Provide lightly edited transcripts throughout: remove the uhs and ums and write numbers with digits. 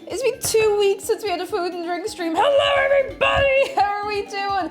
It's been 2 weeks since we had a food and drink stream. Hello everybody! How are we doing?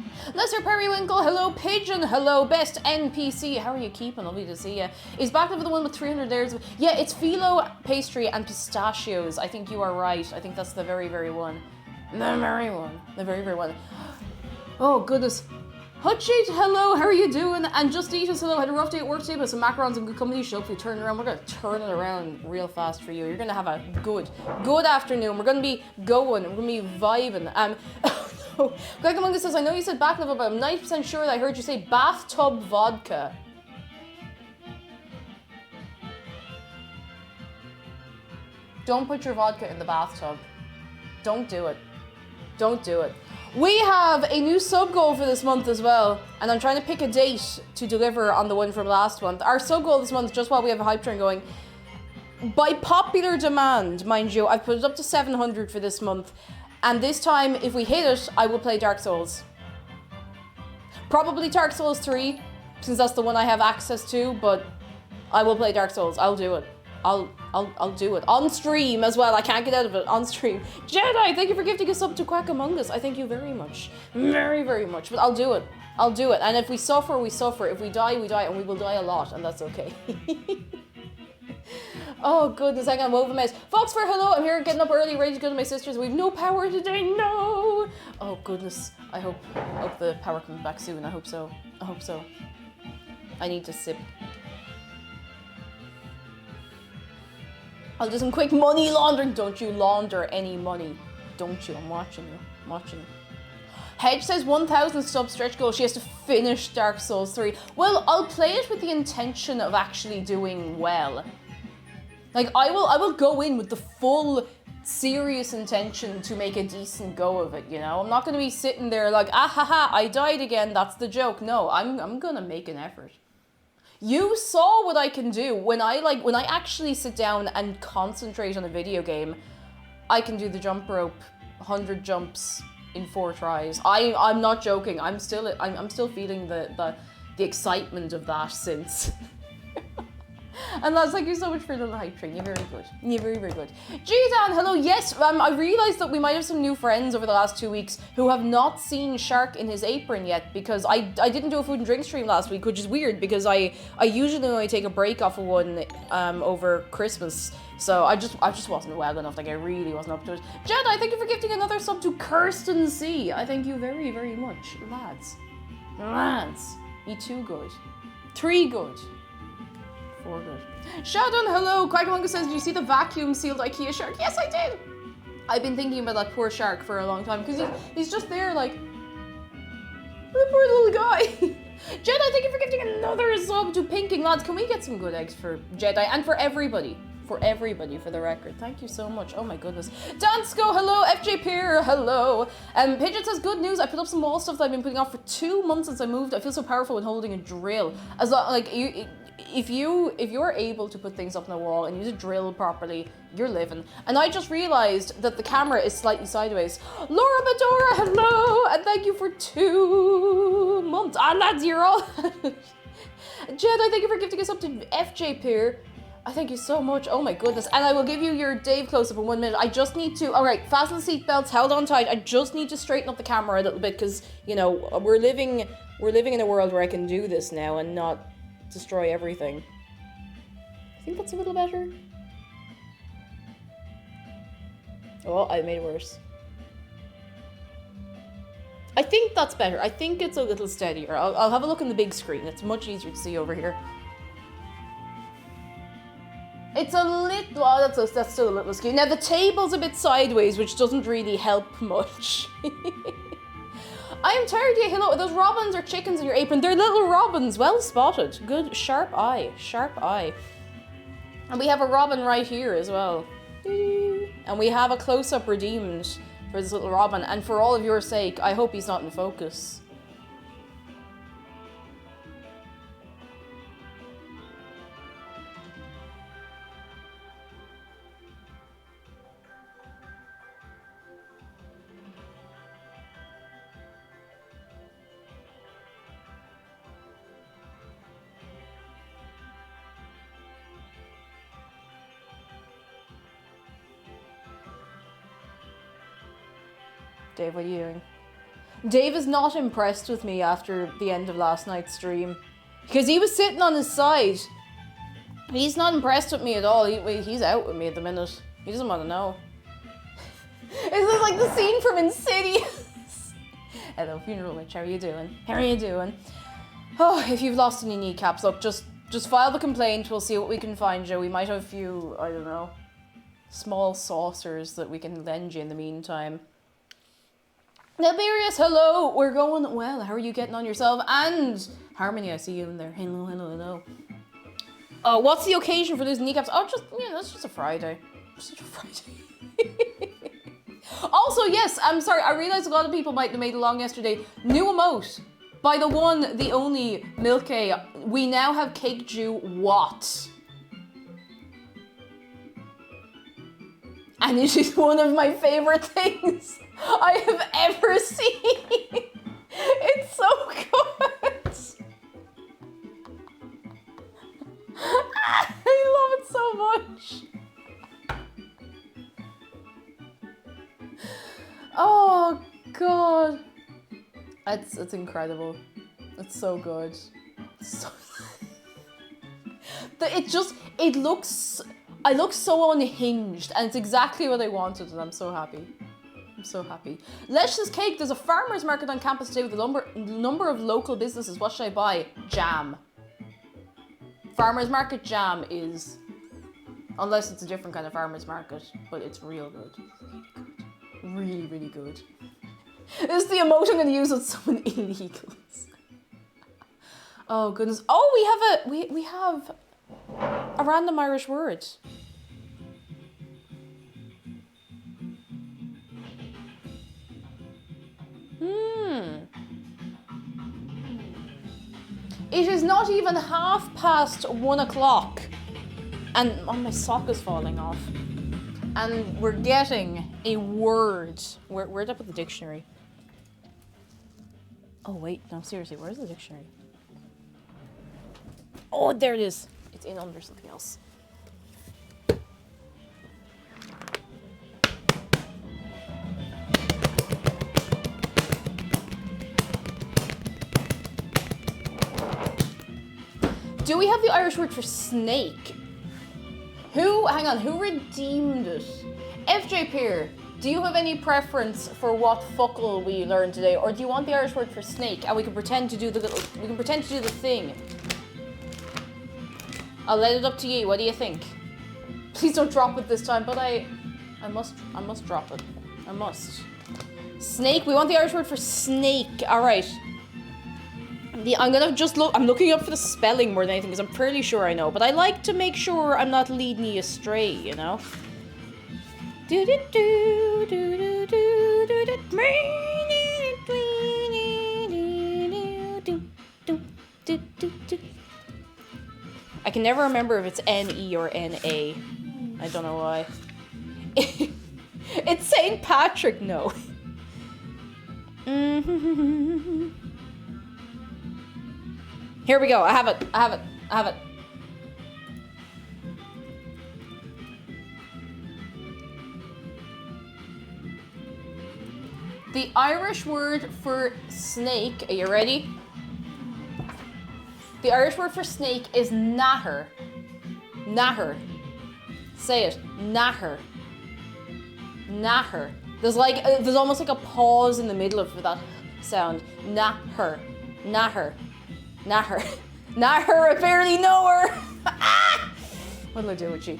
Lesser Periwinkle, hello Pigeon, hello best NPC. How are you keeping? Lovely to see you. Is Backlava the one with 300 layers? Yeah, it's phyllo, pastry, and pistachios. I think you are right. I think that's the very, very one. The very one. The very, very one. Oh, goodness. Hutchie, hello, how are you doing? And Just Eat Us, hello, had a rough day at work today, but some macarons and good company. Should hopefully turn it around. We're going to turn it around real fast for you. You're going to have a good afternoon. We're going to be going. We're going to be vibing. Greg Among Us says, I know you said baklava, but I'm 90% sure that I heard you say bathtub vodka. Don't put your vodka in the bathtub. Don't do it. Don't do it. We have a new sub goal for this month as well, and I'm trying to pick a date to deliver on the one from last month. Our sub goal this month, just while we have a hype train going, by popular demand, mind you, I've put it up to 700 for this month. And this time, if we hit it, I will play Dark Souls. Probably Dark Souls 3, since that's the one I have access to, but I will play Dark Souls. I'll do it. I'll do it. On stream as well. I can't get out of it. On stream. Jedi, thank you for gifting a sub to Quack Among Us. I thank you very much. Very, very much. But I'll do it. I'll do it. And if we suffer, we suffer. If we die, we die. And we will die a lot. And that's okay. Oh goodness, hang on, woven mess. Foxfur, hello, I'm here getting up early, ready to go to my sister's. We've no power today, no! Oh goodness, I hope the power comes back soon, I hope so. I hope so. I need to sip. I'll do some quick money laundering. Don't you launder any money. Don't you, I'm watching you, I'm watching you. Hedge says 1,000 sub stretch goal. She has to finish Dark Souls 3. Well, I'll play it with the intention of actually doing well. Like, I will go in with the full serious intention to make a decent go of it, you know? I'm not going to be sitting there like, ah ha ha, I died again, that's the joke. No, I'm going to make an effort. You saw what I can do when I actually sit down and concentrate on a video game. I can do the jump rope, 100 jumps in 4 tries. I'm not joking. I'm still feeling the excitement of that since. And lads, thank you so much for the hype train. You're very good. You're very, very good. G-Dan, hello. Yes, I realised that we might have some new friends over the last 2 weeks who have not seen Shark in his apron yet, because I didn't do a food and drink stream last week, which is weird because I usually only take a break off of one over Christmas. So I just wasn't well enough. Like, I really wasn't up to it. Jedi, thank you for gifting another sub to Kirsten C. I thank you very, very much. Lads. You 2 good. 3 good. 4 good. Shadon, hello. Quackamunga says, did you see the vacuum sealed IKEA shark? Yes, I did. I've been thinking about that poor shark for a long time because he's just there like, the poor little guy. Jedi, thank you for gifting another sub to Pinking. Lads, can we get some good eggs for Jedi and for everybody? For everybody, for the record. Thank you so much. Oh my goodness. Dansko, hello. FJ Peer, hello. Pigeon says, good news. I put up some wall stuff that I've been putting off for 2 months since I moved. I feel so powerful when holding a drill. As long, like, if you're able to put things up on the wall and use a drill properly, you're living. And I just realized that the camera is slightly sideways. Laura Medora, hello, and thank you for 2 months. Ah, lads, you're all. Jed, I thank you for gifting us up to FJ Peer. I thank you so much. Oh my goodness. And I will give you your Dave close-up in 1 minute. I just need to, all right, fasten the seatbelts, held on tight. I just need to straighten up the camera a little bit because, you know, we're living in a world where I can do this now and not destroy everything. I think that's a little better. Oh, I made it worse. I think that's better. I think it's a little steadier. I'll have a look on the big screen. It's much easier to see over here. It's a little, oh, that's still a little askew. Now the table's a bit sideways, which doesn't really help much. I am tired, yeah, hello. Are those robins or chickens in your apron? They're little robins, well spotted. Good, sharp eye, sharp eye. And we have a robin right here as well. And we have a close-up redeemed for this little robin. And for all of your sake, I hope he's not in focus. Dave, what are you doing? Dave is not impressed with me after the end of last night's stream. Because he was sitting on his side. He's not impressed with me at all. He's out with me at the minute. He doesn't want to know. This is like the scene from Insidious. Hello, funeral witch. How are you doing? How are you doing? Oh, if you've lost any kneecaps, look, just file the complaint. We'll see what we can find you. We might have a few, I don't know, small saucers that we can lend you in the meantime. Niberius, hello. We're going well. How are you getting on yourself? And Harmony, I see you in there. Hello, hello, hello. Oh, what's the occasion for those kneecaps? Oh, that's just a Friday. Just a Friday. Also, yes, I'm sorry. I realized a lot of people might have made along yesterday. New emote by the one, the only Milky. We now have Cake Jew what? And it is one of my favorite things I have ever seen. It's so good. I love it so much. Oh God, it's incredible. It's so good. So it looks. I look so unhinged, and it's exactly what I wanted, and I'm so happy. I'm so happy. Let's Cake. There's a farmer's market on campus today with a number of local businesses. What should I buy? Jam. Farmer's market jam is, unless it's a different kind of farmer's market, but it's real good. Really, really good. This is the emote I'm going to use with someone illegals. Oh goodness. Oh, we have a random Irish word. It is not even 1:30 and my sock is falling off. And we're getting a word. Where'd I put the dictionary? Oh wait, no, seriously, where's the dictionary? Oh, there it is. It's in under something else. Do we have the Irish word for snake? Who redeemed it? FJ Peer, do you have any preference for what fuckle we learned today, or do you want the Irish word for snake and we can pretend to do the thing? I'll let it up to you. What do you think? Please don't drop it this time, but I must drop it. I must. Snake, we want the Irish word for snake. All right. I'm looking up for the spelling more than anything because I'm pretty sure I know, but I like to make sure I'm not leading you astray, you know? I can never remember if it's N-E or N-A. I don't know why. It's St. Patrick, no. Here we go. I have it. The Irish word for snake, are you ready? The Irish word for snake is naher. Naher. Say it. Naher. Naher. There's almost like a pause in the middle of that sound. Naher. Naher. Naher. Naher, I barely know her. What'll I do with you?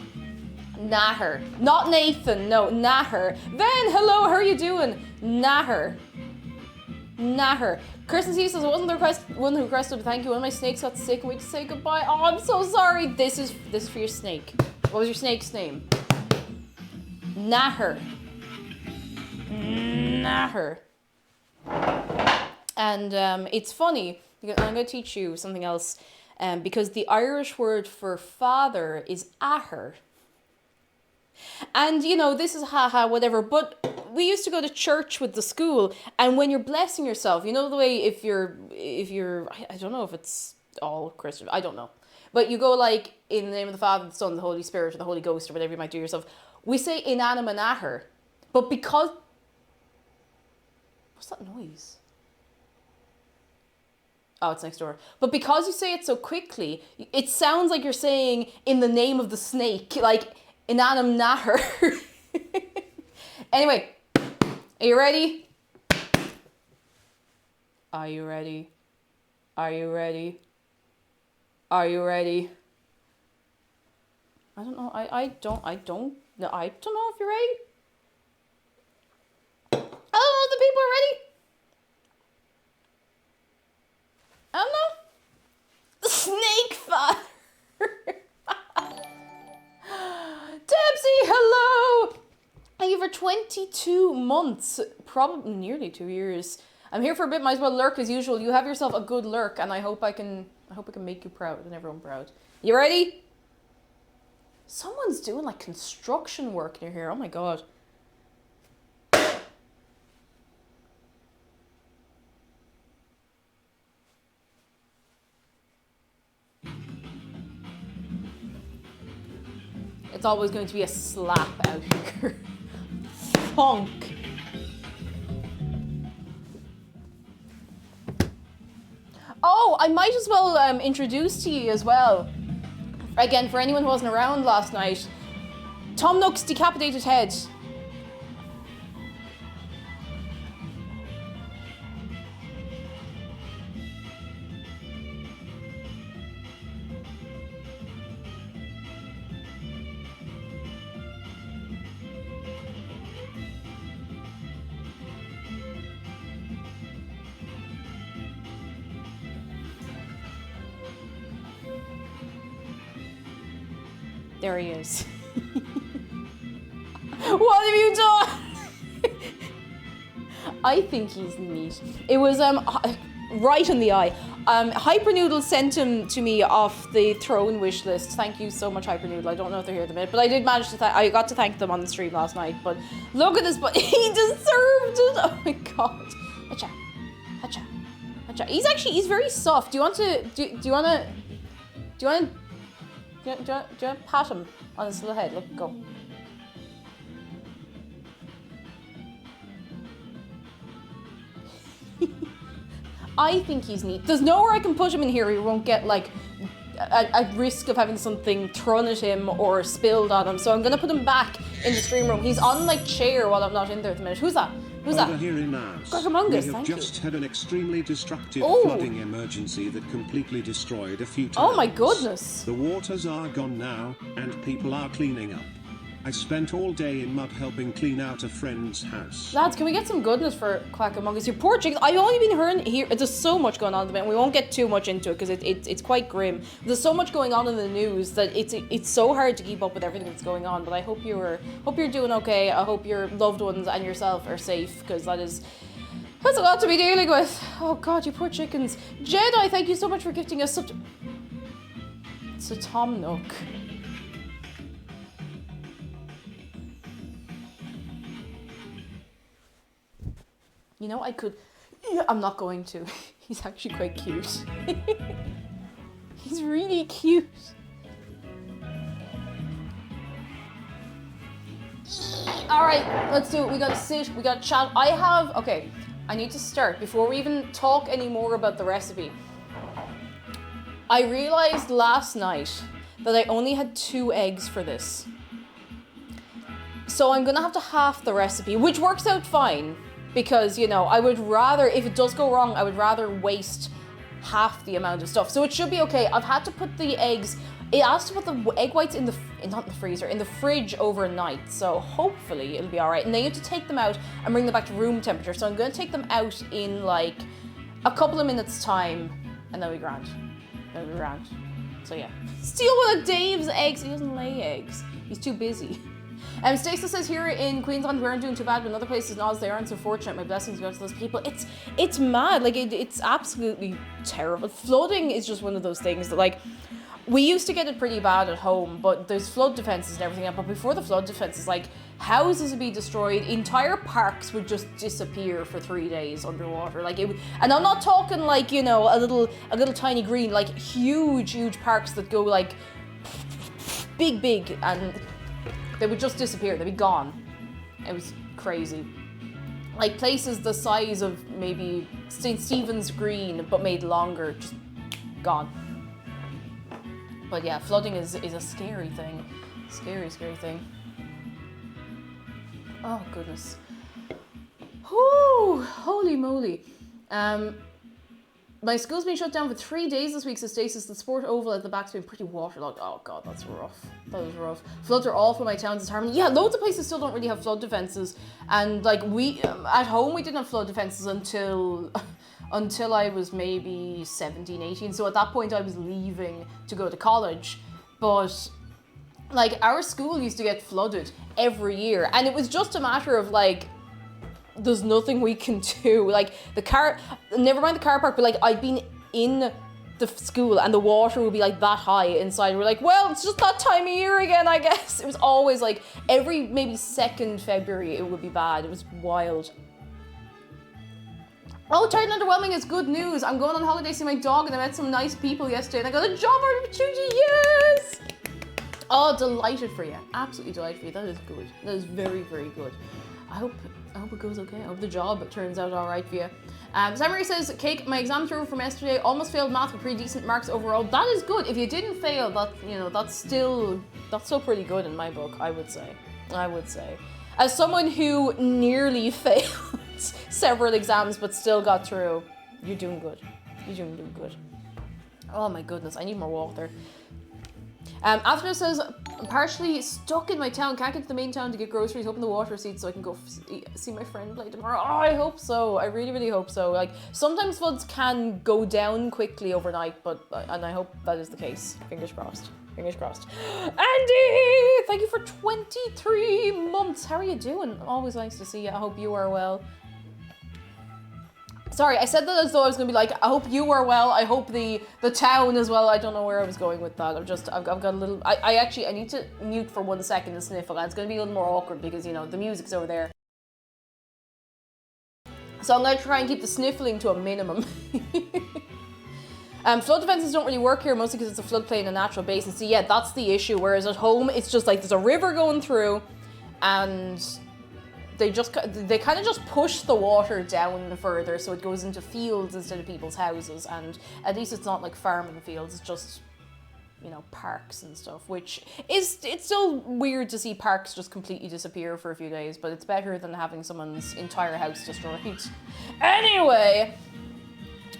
Naher. Not Nathan, no, Naher. Then, hello, how are you doing? Naher. Naher. Kirsten C says, I wasn't the one who requested a thank you. One of my snakes got sick and we had to say goodbye. Oh, I'm so sorry. This is for your snake. What was your snake's name? Naher. Naher. And it's funny. I'm going to teach you something else, because the Irish word for father is aher. And, you know, this is haha, whatever, but we used to go to church with the school, and when you're blessing yourself, you know the way if you're, I don't know if it's all Christian, I don't know, but you go like, in the name of the Father, the Son, the Holy Spirit, or the Holy Ghost, or whatever you might do yourself, we say inanimate aher, but because, what's that noise? Oh, it's next door. But because you say it so quickly, it sounds like you're saying in the name of the snake, like inanam natter. Anyway, are you ready? Are you ready? Are you ready? Are you ready? I don't know. I don't know if you're ready. I don't know if the people are ready. I don't know. Snake father. Debsy, hello. Thank you for 22 months, probably nearly 2 years. I'm here for a bit, might as well lurk as usual. You have yourself a good lurk, and I hope I can make you proud and everyone proud. You ready? Someone's doing like construction work near here. Oh my god. It's always going to be a slap out here. Funk. Oh, I might as well introduce to you as well. Again, for anyone who wasn't around last night, Tom Nook's decapitated head. There he is. What have you done? I think he's neat. It was right on the eye. Hypernoodle sent him to me off the throne wish list. Thank you so much, Hypernoodle. I don't know if they're here at the minute, but I did manage to I got to thank them on the stream last night. But look at this, but he deserved it. Oh my god. Hacha. Hacha. Hacha. He's very soft. Do you want to pat him on his little head? Look, go. I think he's neat. There's nowhere I can put him in here he won't get like at risk of having something thrown at him or spilled on him. So I'm gonna put him back in the stream room. He's on like chair while I'm not in there at the minute. Who's that? Who's that? Here in Mars, Gargamungus, we have just had an extremely destructive flooding emergency that completely destroyed a few towns. Oh my goodness. The waters are gone now, and people are cleaning up. I spent all day in mud helping clean out a friend's house. Lads, can we get some goodness for Quackamungus? Your poor chickens. I've only been hearing here. There's so much going on at the minute. We won't get too much into it because it's quite grim. There's so much going on in the news that it's so hard to keep up with everything that's going on. But I hope you're doing okay. I hope your loved ones and yourself are safe because that's a lot to be dealing with. Oh God, you poor chickens. Jedi, thank you so much for gifting us such. It's a Tom Nook. You know, I could... I'm not going to. He's actually quite cute. He's really cute. Alright, let's do it. We gotta sit, we gotta chat. Okay, I need to start. Before we even talk any more about the recipe, I realized last night that I only had 2 eggs for this. So I'm gonna have to half the recipe, which works out fine. Because, you know, I would rather, if it does go wrong, I would rather waste half the amount of stuff. So it should be okay. I've had to put the eggs, it asked to put the egg whites in not in the freezer, in the fridge overnight. So hopefully it'll be all right. And then you have to take them out and bring them back to room temperature. So I'm going to take them out in like a couple of minutes time and they'll be grand. They'll be grand. So yeah. Steal one of Dave's eggs. He doesn't lay eggs. He's too busy. Stacey says here in Queensland we aren't doing too bad, but in other places in Oz they aren't so fortunate. My blessings go to those people. It's mad. Like it's absolutely terrible. Flooding is just one of those things that like we used to get it pretty bad at home, but there's flood defenses and everything. But before the flood defenses, like houses would be destroyed, entire parks would just disappear for 3 days underwater. Like and I'm not talking like, you know, a little tiny green, like huge parks that go like big and they would just disappear. They'd be gone. It was crazy. Like places the size of maybe St. Stephen's Green, but made longer, just gone. But yeah, flooding is a scary thing. Scary thing. Oh, goodness. Whoo! Holy moly. My school's been shut down for 3 days this week, so Stasis. The sport oval at the back's been pretty waterlogged. Oh god, that's rough. That was rough. Floods are awful. My town's Harmony. Yeah, loads of places still don't really have flood defences. And like we, at home, we didn't have flood defences until I was maybe 17, 18. So at that point I was leaving to go to college. But like our school used to get flooded every year. And it was just a matter of like, there's nothing we can do. Like the car, never mind the car park, but like I'd been in the school and the water would be like that high inside. We're like, well, it's just that time of year again, I guess. It was always like every maybe 2nd February it would be bad. It was wild. Oh, tired and underwhelming is good news. I'm going on holiday to see my dog and I met some nice people yesterday and I got a job opportunity. Yes! Oh, delighted for you. Absolutely delighted for you. That is good. That is very, very good. I hope it goes okay. I hope the job turns out all right for you. Samurai says, Cake, my exams were over from yesterday. Almost failed math with pretty decent marks overall. That is good. If you didn't fail, that's still pretty good in my book, I would say. As someone who nearly failed several exams but still got through, you're doing good. You're doing good. Oh my goodness, I need more water. After says, I'm partially stuck in my town, can't get to the main town to get groceries, hoping the water recedes so I can go see my friend play tomorrow. Oh, I hope so. I really, really hope so. Like, sometimes floods can go down quickly overnight, and I hope that is the case. Fingers crossed. Fingers crossed. Andy, thank you for 23 months. How are you doing? Always nice to see you. I hope you are well. Sorry, I said that as though I was going to be like, I hope you are well, I hope the town as well. I don't know where I was going with that. I've got a little, I need to mute for 1 second to sniffle. And it's going to be a little more awkward because, you know, the music's over there. So I'm going to try and keep the sniffling to a minimum. Flood defences don't really work here, mostly because it's a floodplain and natural basin. So yeah, that's the issue. Whereas at home, it's just like there's a river going through and they kind of just push the water down further so it goes into fields instead of people's houses, and at least it's not like farming fields, it's just, you know, parks and stuff, which is, it's still weird to see parks just completely disappear for a few days, but it's better than having someone's entire house destroyed. Anyway,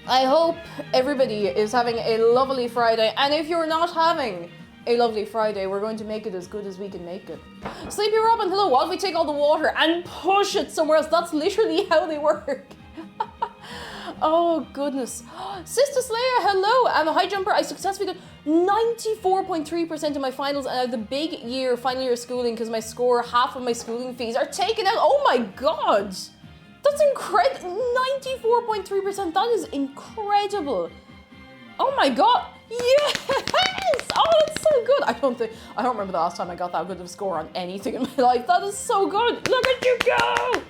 I hope everybody is having a lovely Friday, and if you're not having a lovely Friday, we're going to make it as good as we can make it. Sleepy Robin, hello. What if we take all the water and push it somewhere else? That's literally how they work. Oh, goodness. Sister Slayer, hello. I'm a high jumper. I successfully got 94.3% of my finals and I have the big final year of schooling because my score, half of my schooling fees are taken out. Oh my god. That's incredible. 94.3%. That is incredible. Oh my god. Yes! Oh, that's so good. I don't remember the last time I got that good of a score on anything in my life. That is so good. Look at you go!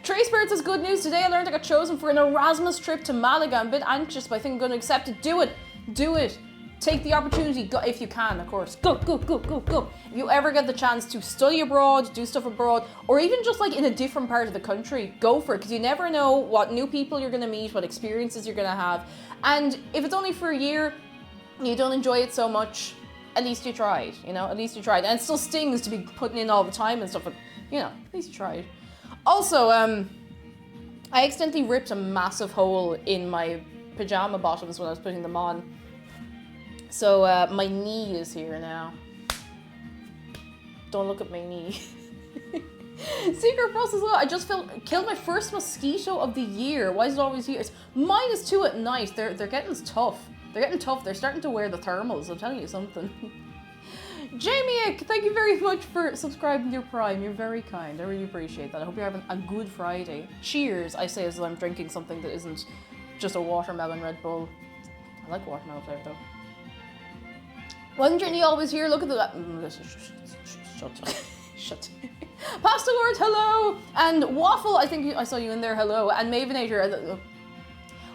Trey Spirits has good news. Today I learned I got chosen for an Erasmus trip to Malaga. I'm a bit anxious, but I think I'm going to accept it. Do it. Do it. Take the opportunity, go, if you can, of course. Go, go, go, go, go. If you ever get the chance to study abroad, do stuff abroad, or even just like in a different part of the country, go for it, because you never know what new people you're going to meet, what experiences you're going to have. And if it's only for a year, you don't enjoy it so much, at least you tried, you know, at least you tried. And it still stings to be putting in all the time and stuff, but, you know, at least you tried. Also, I accidentally ripped a massive hole in my pajama bottoms when I was putting them on. So, my knee is here now. Don't look at my knee. Secret process. I just killed my first mosquito of the year. Why is it always here? It's -2 at night. They're getting tough. They're getting tough. They're starting to wear the thermals. I'm telling you something. Jamie, thank you very much for subscribing to your Prime. You're very kind. I really appreciate that. I hope you're having a good Friday. Cheers, I say as I'm drinking something that isn't just a watermelon Red Bull. I like watermelon flavor though. Wasn't your knee always here? Look at the... Shut. Pasta Lord, hello! And Waffle, I think I saw you in there, hello. And Mavinator,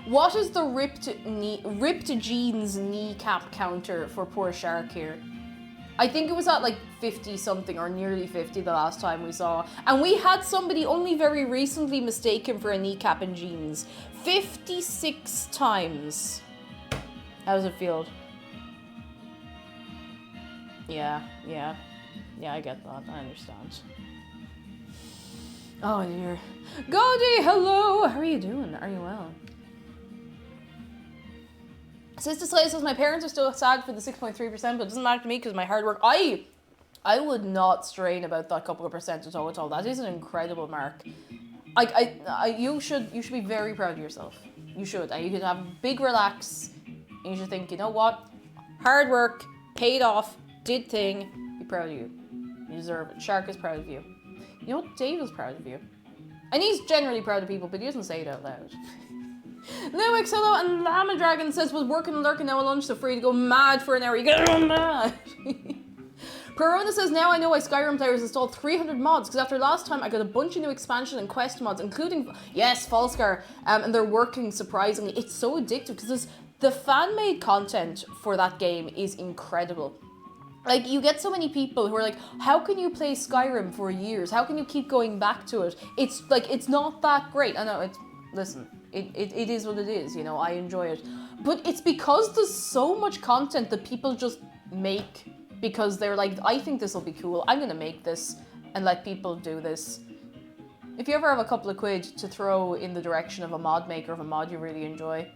what is the ripped jeans kneecap counter for poor Shark here? I think it was at like 50 something or nearly 50 the last time we saw. And we had somebody only very recently mistake him for a kneecap and jeans. 56 times. How does it feel? Yeah, I get that. I understand. Oh dear. Gaudi, hello! How are you doing? Are you well? Sister Slay says, my parents are still sad for the 6.3%, but it doesn't matter to me because my hard work. I would not strain about that couple of percent at all. That is an incredible mark. You should be very proud of yourself. You should. And you could have a big relax. And you should think, you know what? Hard work, paid off, did thing. Be proud of you. You deserve it. Shark is proud of you. You know what? Dave is proud of you. And he's generally proud of people, but he doesn't say it out loud. Lewix, hello, and Llama Dragon says, was working and lurking now at lunch, so free to go mad for an hour. You get on mad. Perona says, now I know why Skyrim players installed 300 mods, because after last time I got a bunch of new expansion and quest mods, including, yes, Falskar, and they're working surprisingly. It's so addictive, because the fan-made content for that game is incredible. Like, you get so many people who are like, how can you play Skyrim for years? How can you keep going back to it? It's like, it's not that great. I know, listen, it is what it is, you know, I enjoy it. But it's because there's so much content that people just make because they're like, I think this will be cool. I'm gonna make this and let people do this. If you ever have a couple of quid to throw in the direction of a mod maker of a mod you really enjoy,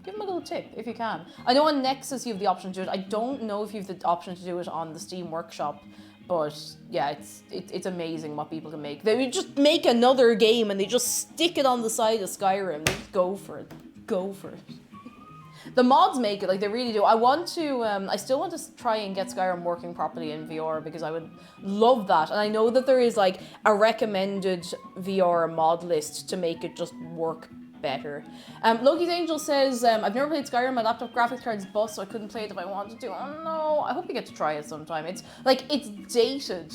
give them a little tip if you can. I know on Nexus you have the option to do it. I don't know if you have the option to do it on the Steam Workshop, but yeah, it's amazing what people can make. They would just make another game and they just stick it on the side of Skyrim. They just go for it. Go for it. The mods make it, like they really do. I still want to try and get Skyrim working properly in VR because I would love that. And I know that there is like a recommended VR mod list to make it just work better. Loki's Angel says, I've never played Skyrim, my laptop graphics card's bust, so I couldn't play it if I wanted to. Oh no, I hope you get to try it sometime. It's like, it's dated.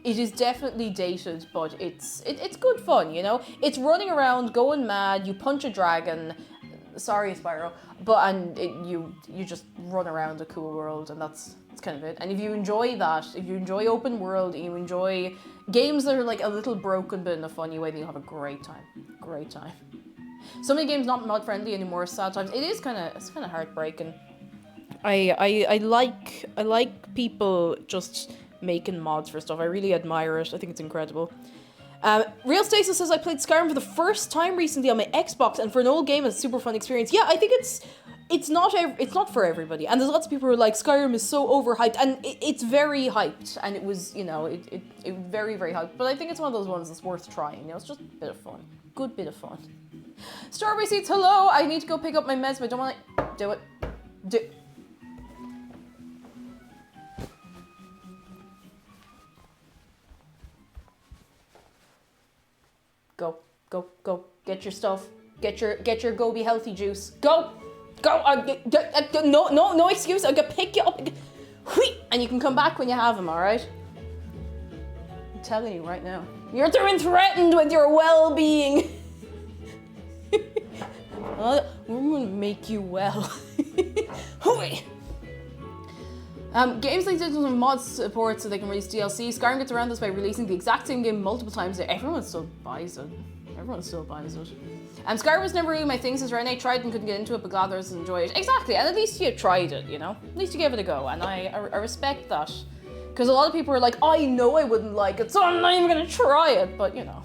It is definitely dated, but it's good fun, you know? It's running around, going mad, you punch a dragon, sorry Spyro, you just run around a cool world, and that's kind of it. And if you enjoy that, if you enjoy open world, and you enjoy games that are like a little broken but in a funny way, then you'll have a great time. Great time. So many games not mod friendly anymore. Sad times. It's kind of heartbreaking. I like people just making mods for stuff. I really admire it. I think it's incredible. Real Stasis says, I played Skyrim for the first time recently on my Xbox, and for an old game, it's a super fun experience. Yeah, I think it's not for everybody, and there's lots of people who are like, Skyrim is so overhyped, and it's very hyped, and it was, you know, it very, very hyped. But I think it's one of those ones that's worth trying. You know, it's just a bit of fun. Good bit of fun. Strawberry Seeds, hello! I need to go pick up my meds, but I don't want to do it. Go. Get your stuff. Get your Go Be Healthy juice. Go! No excuse. I'm gonna pick you up. And you can come back when you have them, alright? I'm telling you right now. You're being threatened with your well-being. We're gonna make you well. Games like digital mods support so they can release DLC. Skyrim gets around this by releasing the exact same game multiple times. Everyone still buys it. Skyrim was never really my thing since Renee tried and couldn't get into it, but glad others enjoyed it. Exactly, and at least you tried it, you know? At least you gave it a go, and I respect that. Because a lot of people are like, I know I wouldn't like it, so I'm not even gonna try it, but you know.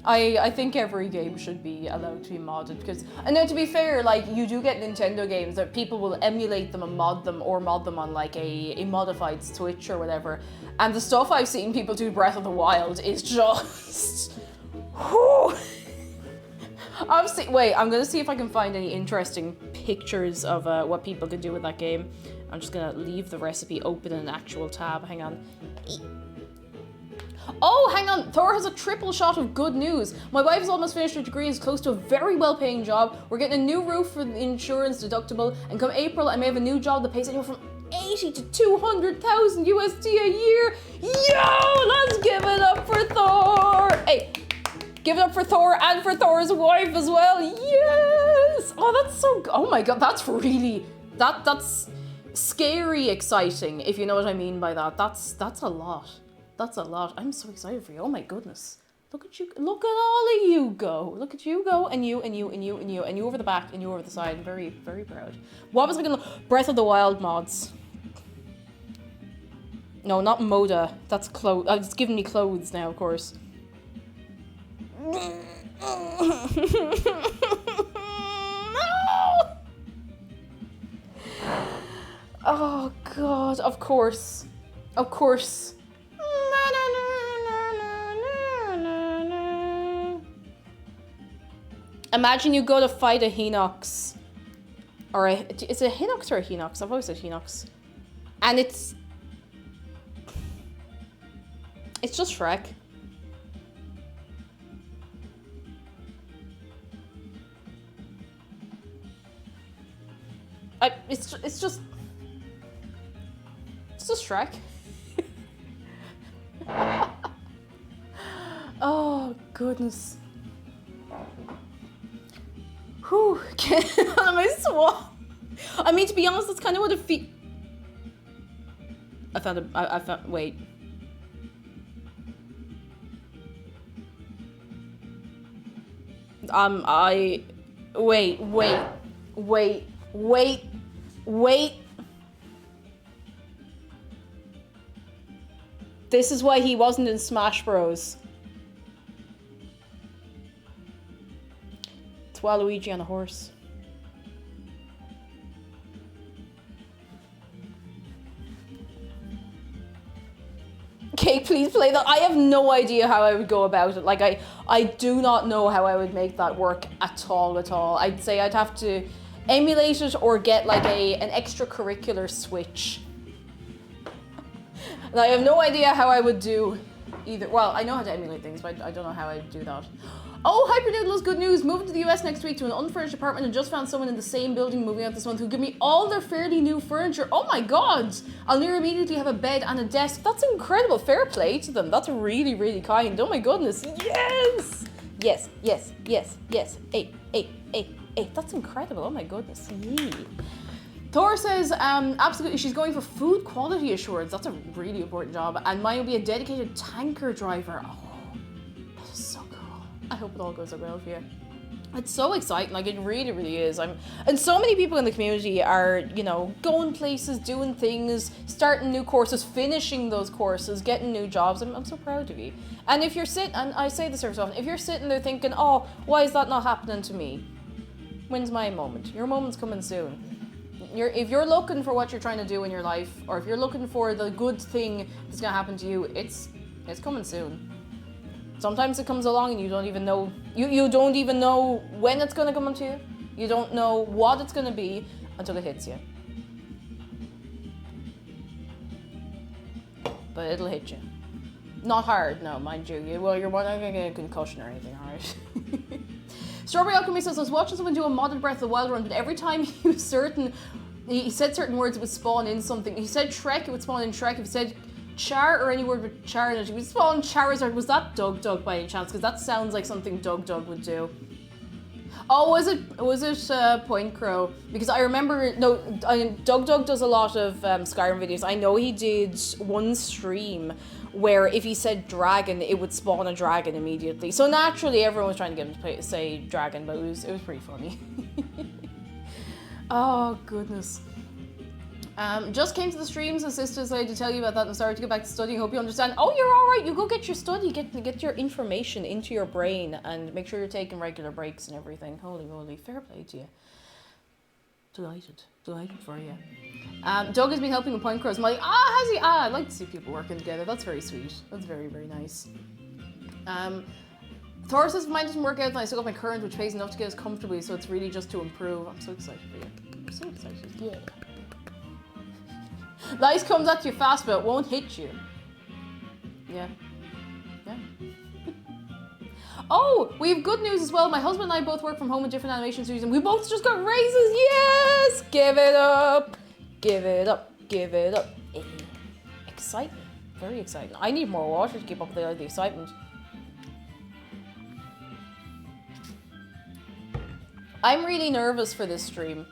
I think every game should be allowed to be modded, because, and now to be fair, like, you do get Nintendo games that people will emulate them and mod them on like a modified Switch or whatever, and the stuff I've seen people do Breath of the Wild is just... Wait, I'm gonna see if I can find any interesting pictures of what people can do with that game. I'm just gonna leave the recipe open in an actual tab, hang on. Oh, hang on, Thor has a triple shot of good news. My wife has almost finished her degree and is close to a very well-paying job. We're getting a new roof for the insurance deductible, and come April, I may have a new job that pays anywhere from 80 to 200,000 USD a year. Yo, let's give it up for Thor. Hey, give it up for Thor and for Thor's wife as well. Yes. Oh, that's so, oh my God, that's really, that's, scary exciting, if you know what I mean by that. That's a lot. That's a lot. I'm so excited for you. Oh my goodness. Look at you. Look at all of you go. Look at you go, and you, and you, and you, and you, and you over the back, and you over the side. I'm very, very proud. What was I gonna... Breath of the Wild mods. No, not Moda. That's clothes. It's giving me clothes now, of course. No! Oh god, of course. Of course. Imagine you go to fight a Hinox. Or a... Is it a Hinox or a Hinox? I've always said Hinox. And it's just Shrek. It's just Shrek. Oh goodness. Whew. Am I swamp? I mean, to be honest, that's kind of what it feels. I found. Wait. Wait. This is why he wasn't in Smash Bros. It's Waluigi on a horse. Okay, please play that. I have no idea how I would go about it. Like, I do not know how I would make that work at all. I'd say I'd have to emulate it or get like an extracurricular Switch. And I have no idea how I would do either. Well, I know how to emulate things, but I don't know how I'd do that. Oh, Hypernoodle, good news. Moving to the US next week to an unfurnished apartment and just found someone in the same building moving out this month who give me all their fairly new furniture. Oh my god. I'll near immediately have a bed and a desk. That's incredible. Fair play to them. That's really, really kind. Oh my goodness. Yes. Yes. Hey. That's incredible. Oh my goodness. Yee. Thor says, absolutely, she's going for food quality assurance. That's a really important job. And mine will be a dedicated tanker driver. Oh, that is so cool. I hope it all goes well for you. It's so exciting, like it really, really is. And so many people in the community are, you know, going places, doing things, starting new courses, finishing those courses, getting new jobs. I'm so proud of you. And if you're sitting, and I say this every so often, if you're sitting there thinking, oh, why is that not happening to me? When's my moment? Your moment's coming soon. If you're looking for what you're trying to do in your life, or if you're looking for the good thing that's gonna happen to you, it's coming soon. Sometimes it comes along and you don't even know, you don't even know when it's gonna come to you. You don't know what it's gonna be until it hits you. But it'll hit you. Not hard, no, mind you. You're not gonna get a concussion or anything, alright? Strawberry Alchemy says, I was watching someone do a modded Breath of the Wild run, but every time he said certain words, it would spawn in something. He said Shrek, it would spawn in Shrek. If he said Char or any word with Char in it, it would spawn Charizard. Was that Doug by any chance? Because that sounds like something Doug would do. Oh, was it Point Crow? Because I remember, Doug does a lot of Skyrim videos. I know he did one stream where if he said dragon, it would spawn a dragon immediately. So naturally, everyone was trying to get him to say dragon, but it was pretty funny. Oh, goodness. Just came to the streams, and sister decided to tell you about that. I'm sorry to go back to studying. Hope you understand. Oh, you're all right. You go get your study, get your information into your brain, and make sure you're taking regular breaks and everything. Holy moly, fair play to you. Delighted for you. Doug has been helping with Point Crows. I'm like, has he? I like to see people working together. That's very sweet. That's very, very nice. Thor says, if mine doesn't work out, then I still got my current, which pays enough to get us comfortably, so it's really just to improve. I'm so excited for you. I'm so excited. Yeah. Life comes at you fast, but it won't hit you. Yeah. Oh, we have good news as well. My husband and I both work from home in different animation studios, and we both just got raises. Yes! Give it up. Exciting. Very exciting. I need more water to keep up with the excitement. I'm really nervous for this stream.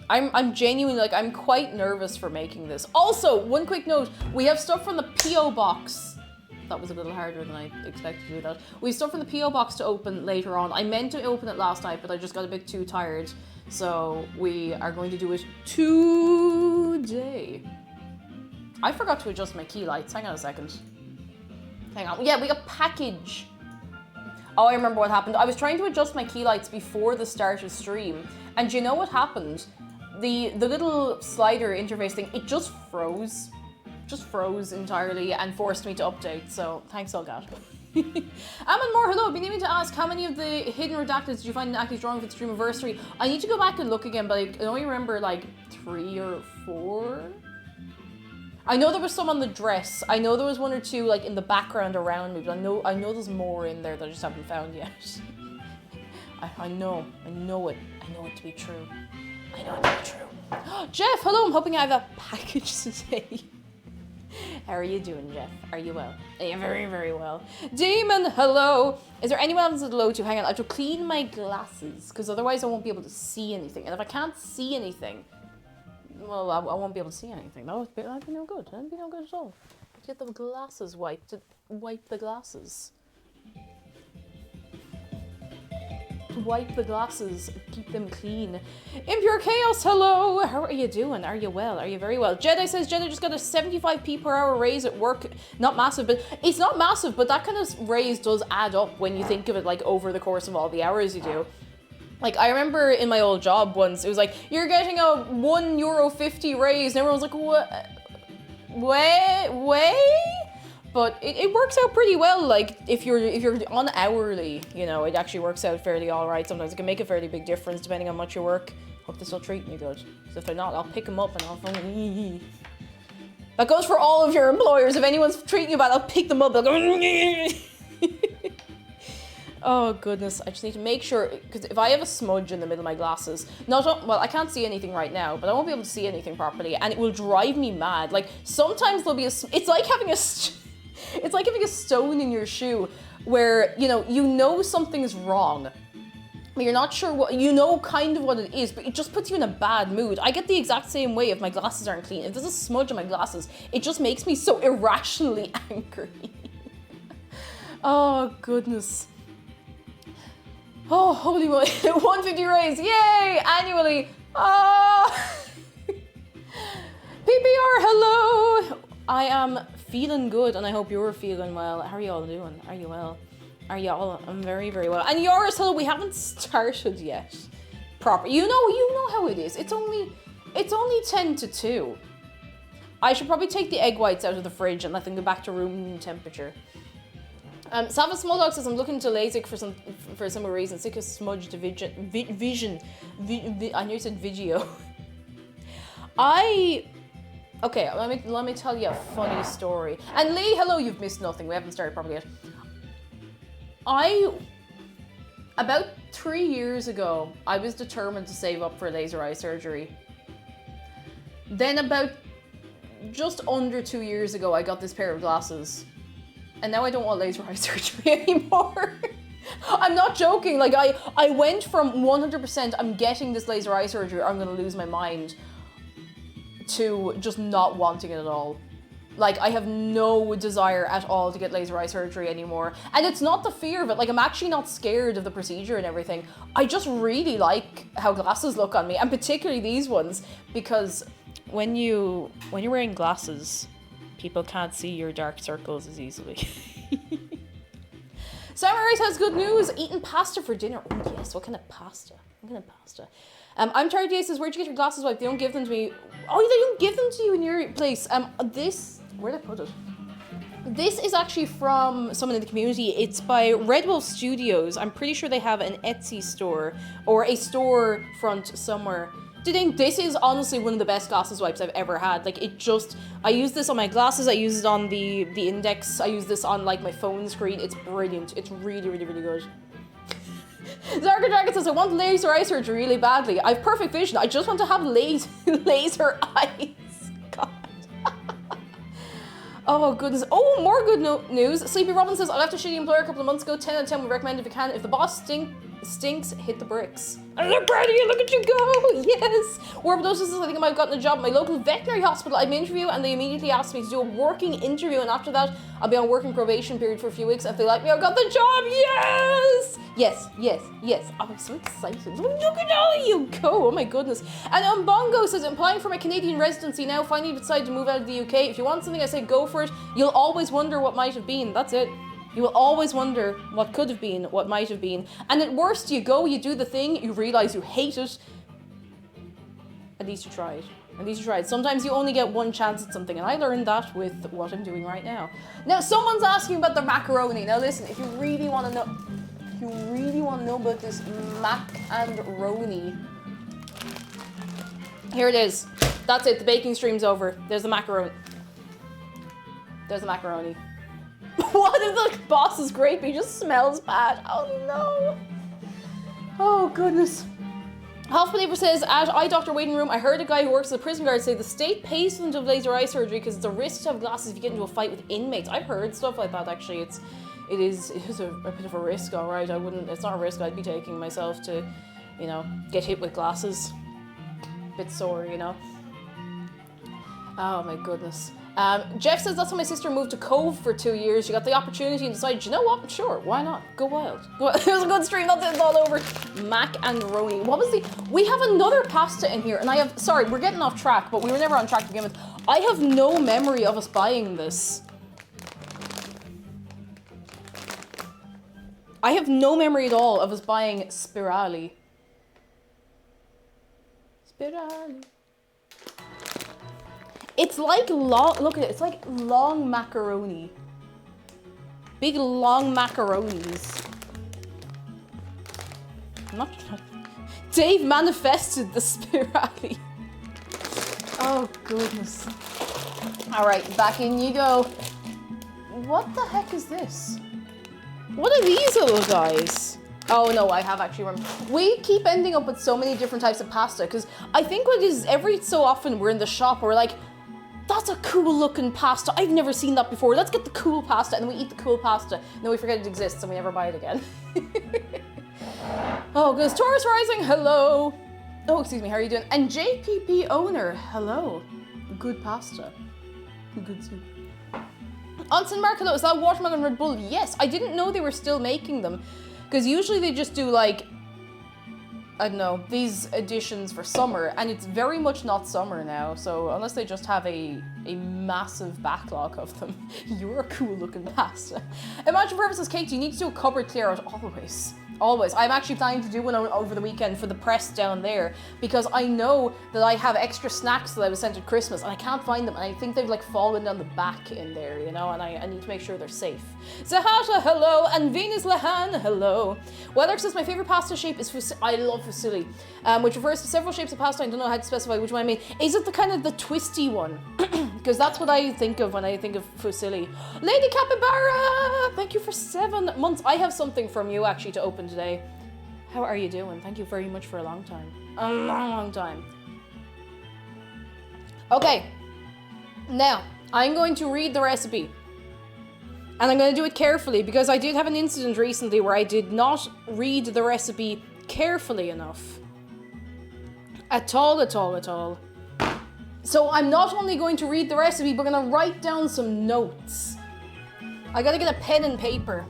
I'm genuinely, like, I'm quite nervous for making this. Also, one quick note, we have stuff from the P.O. box. That was a little harder than I expected to do that. We have stuff from the P.O. box to open later on. I meant to open it last night, but I just got a bit too tired. So we are going to do it today. I forgot to adjust my key lights. Hang on a second. Hang on. Yeah, we got package. Oh, I remember what happened. I was trying to adjust my key lights before the start of stream. And do you know what happened? The little slider interface thing, it just froze. Just froze entirely and forced me to update. So thanks, Elgato. Ammon Moore, hello. I've been meaning to ask how many of the hidden redacted did you find in Aki's drawing for the stream anniversary? I need to go back and look again, but I can only remember like 3 or 4. I know there was some on the dress. I know there was 1 or 2 like in the background around me, but I know there's more in there that I just haven't found yet. I know it to be true. I know it to be true. Jeff, hello. I'm hoping I have a package today. How are you doing, Jeff? Are you well? Yeah, very, very well. Damon, hello. Is there anyone else hello to? Hang on, I have to clean my glasses because otherwise I won't be able to see anything. And if I can't see anything, well, I won't be able to see anything. That'd be no good. That'd be no good at all. Get the glasses wiped. Wipe the glasses. Wipe the glasses, keep them clean. Impure Chaos, hello! How are you doing? Are you well? Are you very well? Jedi says Jedi just got a 75p per hour raise at work. Not massive, but it's not massive, but that kind of raise does add up when you think of it like over the course of all the hours you do. Like, I remember in my old job once, it was like, you're getting a €1.50 raise, and everyone was like, what? Wait? But it works out pretty well. Like if you're on hourly, you know, it actually works out fairly all right. Sometimes it can make a fairly big difference depending on much you work. Hope they're still treating you good. Because if they're not, I'll pick them up and I'll phone. That goes for all of your employers. If anyone's treating you bad, I'll pick them up. They'll go. Oh goodness, I just need to make sure, because if I have a smudge in the middle of my glasses, well, I can't see anything right now, but I won't be able to see anything properly, and it will drive me mad. Like sometimes there'll be it's like having a stone in your shoe where, you know something's wrong, but you're not sure what, kind of what it is, but it just puts you in a bad mood. I get the exact same way if my glasses aren't clean. If there's a smudge on my glasses, it just makes me so irrationally angry. Oh, goodness. Oh, holy moly. 150 raise, yay, annually. Oh. PPR, hello. I am feeling good, and I hope you're feeling well. How are you all doing? Are you well? Are y'all? I'm very, very well. And yours, hello. We haven't started yet. Proper. You know how it is. It's only 10 to 2. I should probably take the egg whites out of the fridge and let them go back to room temperature. Sava Small Dog says I'm looking to LASIK for some reason. Sick of smudged vision. I knew you said video. Okay, let me tell you a funny story. And Lee, hello, you've missed nothing. We haven't started properly yet. About 3 years ago, I was determined to save up for laser eye surgery. Then about just under 2 years ago, I got this pair of glasses. And now I don't want laser eye surgery anymore. I'm not joking. Like, I went from 100% I'm getting this laser eye surgery or I'm going to lose my mind to just not wanting it at all. Like, I have no desire at all to get laser eye surgery anymore. And it's not the fear of it. Like, I'm actually not scared of the procedure and everything. I just really like how glasses look on me, and particularly these ones, because when you're wearing glasses, people can't see your dark circles as easily. Samurai has good news. Eating pasta for dinner. Oh yes, what kind of pasta? I'm tired. Says, where'd you get your glasses wiped? They don't give them to me. Oh, they don't give them to you in your place. Where'd I put it? This is actually from someone in the community. It's by Red Wolf Studios. I'm pretty sure they have an Etsy store or a store front somewhere. This is honestly one of the best glasses wipes I've ever had. Like, I use this on my glasses, I use it on the index, I use this on like my phone screen. It's brilliant. It's really, really, really good. Zarka Dragon says, I want laser eye surgery really badly. I have perfect vision. I just want to have laser eyes. God. Oh, goodness. Oh, more good news. Sleepy Robin says, I left a shitty employer a couple of months ago. 10 out of 10 would recommend if you can. If the boss stinks, hit the bricks. And look, Brady, look at you go! Yes! Warpadosis is, I think I might have gotten a job at my local veterinary hospital. I had an interview and they immediately asked me to do a working interview, and after that, I'll be on working probation period for a few weeks. If they like me, I've got the job! Yes! Yes, yes, yes. Oh, I'm so excited. Look at all you go! Oh my goodness. And Bongo says, I'm applying for my Canadian residency now. Finally decided to move out of the UK. If you want something, I say go for it. You'll always wonder what might have been. That's it. You will always wonder what could have been, what might have been. And at worst, you go, you do the thing, you realize you hate it. At least you tried. At least you tried. Sometimes you only get one chance at something, and I learned that with what I'm doing right now. Now, someone's asking about the macaroni. Now listen, if you really want to know, about this mac-and-roni, here it is. That's it, the baking stream's over. There's the macaroni. There's the macaroni. What if the boss's grapey just smells bad? Oh no. Oh goodness. Half Believer says, at eye doctor waiting room, I heard a guy who works as a prison guard say the state pays for them to have laser eye surgery because it's a risk to have glasses if you get into a fight with inmates. I've heard stuff like that actually. It is a bit of a risk, alright. It's not a risk I'd be taking myself to, you know, get hit with glasses. Bit sore, you know. Oh my goodness. Jeff says that's how my sister moved to Cove for 2 years. She got the opportunity and decided, you know what? Sure, why not? Go wild. Go wild. It was a good stream. That's it. It's all over. Mac and Roni. What was we have another pasta in here, and sorry, we're getting off track, but we were never on track to begin with. I have no memory of us buying this. I have no memory at all of us buying Spirali. Spirali. It's like long, look at it, it's like long macaroni. Big long macaronis. Dave manifested the Spirali. Oh goodness. All right, back in you go. What the heck is this? What are these little guys? Oh no, I have actually remembered. We keep ending up with so many different types of pasta because I think what is every so often we're in the shop and we're like, that's a cool looking pasta. I've never seen that before. Let's get the cool pasta. And then we eat the cool pasta. And then we forget it exists and we never buy it again. Oh, goodness. Taurus Rising, hello. Oh, excuse me, how are you doing? And JPP Owner, hello. Good pasta. Good soup. Onsen Mark, hello. Is that watermelon Red Bull? Yes, I didn't know they were still making them. Because usually they just do like, I don't know, these editions for summer, and it's very much not summer now, so unless they just have a massive backlog of them, you're a cool looking pasta. Imagine Purposes Cake, you need to do a cupboard clear out always. Always. I'm actually planning to do one over the weekend for the press down there because I know that I have extra snacks that I was sent at Christmas and I can't find them and I think they've like fallen down the back in there, you know, and I need to make sure they're safe. Zahata, hello, and Venus Lahan, hello. Weather says my favorite pasta shape is fusilli. I love fusilli, which refers to several shapes of pasta. I don't know how to specify which one I mean. Is it the kind of the twisty one? Because that's what I think of when I think of fusilli. Lady Capybara, thank you for 7 months. I have something from you actually to open today. How are you doing? Thank you very much for a long time. A long time. Okay. Now, I'm going to read the recipe. And I'm going to do it carefully because I did have an incident recently where I did not read the recipe carefully enough. At all. So I'm not only going to read the recipe, but going to write down some notes. I got to get a pen and paper.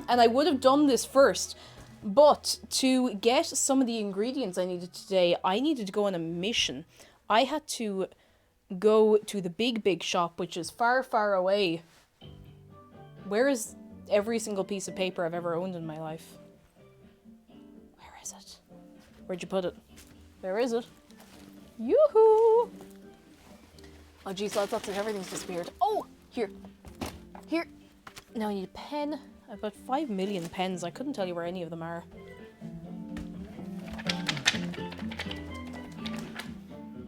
And I would have done this first. But to get some of the ingredients I needed today, I needed to go on a mission. I had to go to the big shop, which is far, far away. Where is every single piece of paper I've ever owned in my life? Where is it? Where'd you put it? Where is it? Yoo-hoo! Oh geez, that's it. Everything's disappeared. Oh, here. Here. Now I need a pen. I've got 5 million pens. I couldn't tell you where any of them are.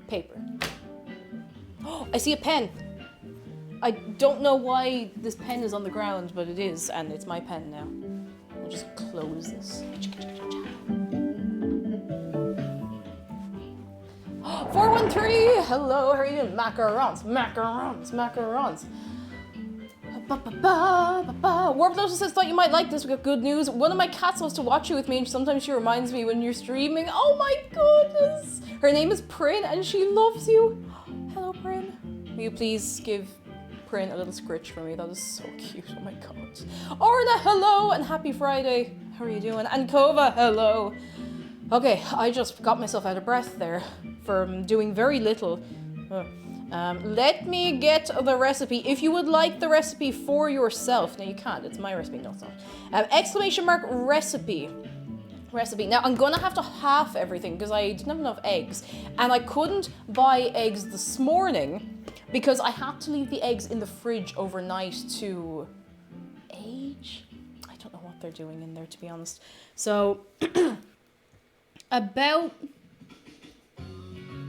Paper. Oh, I see a pen. I don't know why this pen is on the ground, but it is, and it's my pen now. I'll just close this. 413, hello, how are you doing? Macarons. Warp Lotus says, thought you might like this. We got good news. One of my cats loves to watch you with me, and sometimes she reminds me when you're streaming. Oh my goodness. Her name is Prin, and she loves you. Hello, Prin. Will you please give Prin a little scritch for me? That is so cute. Oh my god. Orna, hello, and happy Friday. How are you doing? And Kova, hello. Okay, I just got myself out of breath there from doing very little. Let me get the recipe. If you would like the recipe for yourself, now you can't, it's my recipe, no it's not. Exclamation mark recipe. Now I'm gonna have to half everything because I didn't have enough eggs. And I couldn't buy eggs this morning because I had to leave the eggs in the fridge overnight to age. I don't know what they're doing in there, to be honest. So, about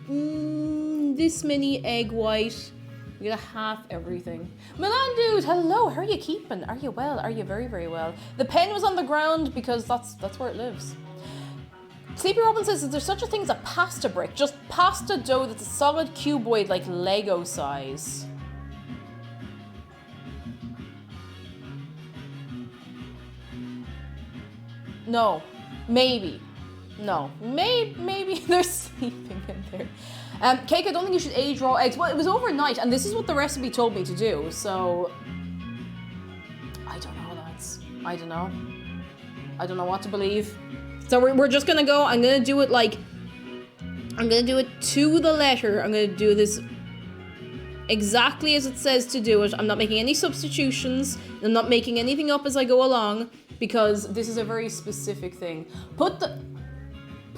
this many egg white. We're gonna half everything. Milan dude, hello, how are you keeping? Are you well? Are you very, very well? The pen was on the ground because that's where it lives. Sleepy Robin says, is there such a thing as a pasta brick? Just pasta dough that's a solid cuboid like Lego size. No, maybe. No, maybe they're sleeping in there. Cake, I don't think you should age raw eggs. Well, it was overnight, and this is what the recipe told me to do, so... I don't know, lads. I don't know. I don't know what to believe. So we're just gonna go, I'm gonna do it like... I'm gonna do it to the letter. I'm gonna do this exactly as it says to do it. I'm not making any substitutions. I'm not making anything up as I go along, because this is a very specific thing. Put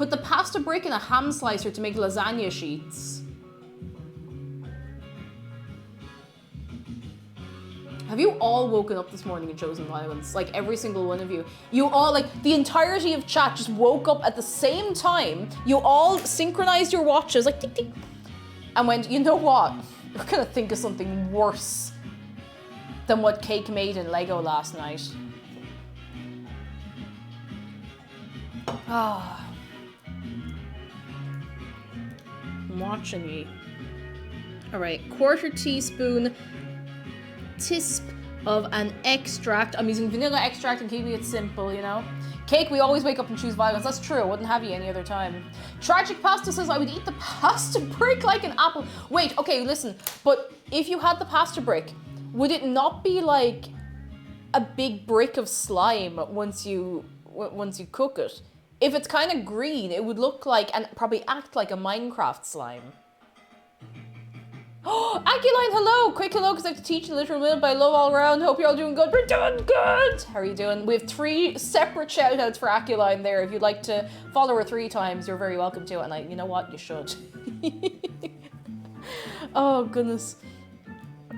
the pasta brick in a ham slicer to make lasagna sheets. Have you all woken up this morning and chosen violence? Like every single one of you. You all, like the entirety of chat just woke up at the same time. You all synchronized your watches, like tick tick, and went, you know what? We're gonna think of something worse than what Cake made in Lego last night. Ah. I'm watching ye. Alright, quarter teaspoon tisp of an extract. I'm using vanilla extract and keeping it simple, you know? Cake, we always wake up and choose violence. That's true, I wouldn't have you any other time. Tragic Pasta says, I would eat the pasta brick like an apple. Wait, okay, listen, but if you had the pasta brick, would it not be like a big brick of slime once you cook it? If it's kind of green, it would look like, and probably act like a Minecraft slime. Oh, Aculine, hello! Quick hello, because I have to teach in literal minute, but I love all around. Hope you're all doing good. We're doing good! How are you doing? We have 3 separate shout-outs for Aculine there. If you'd like to follow her 3 times, you're very welcome to. And you know what? You should. Oh, goodness.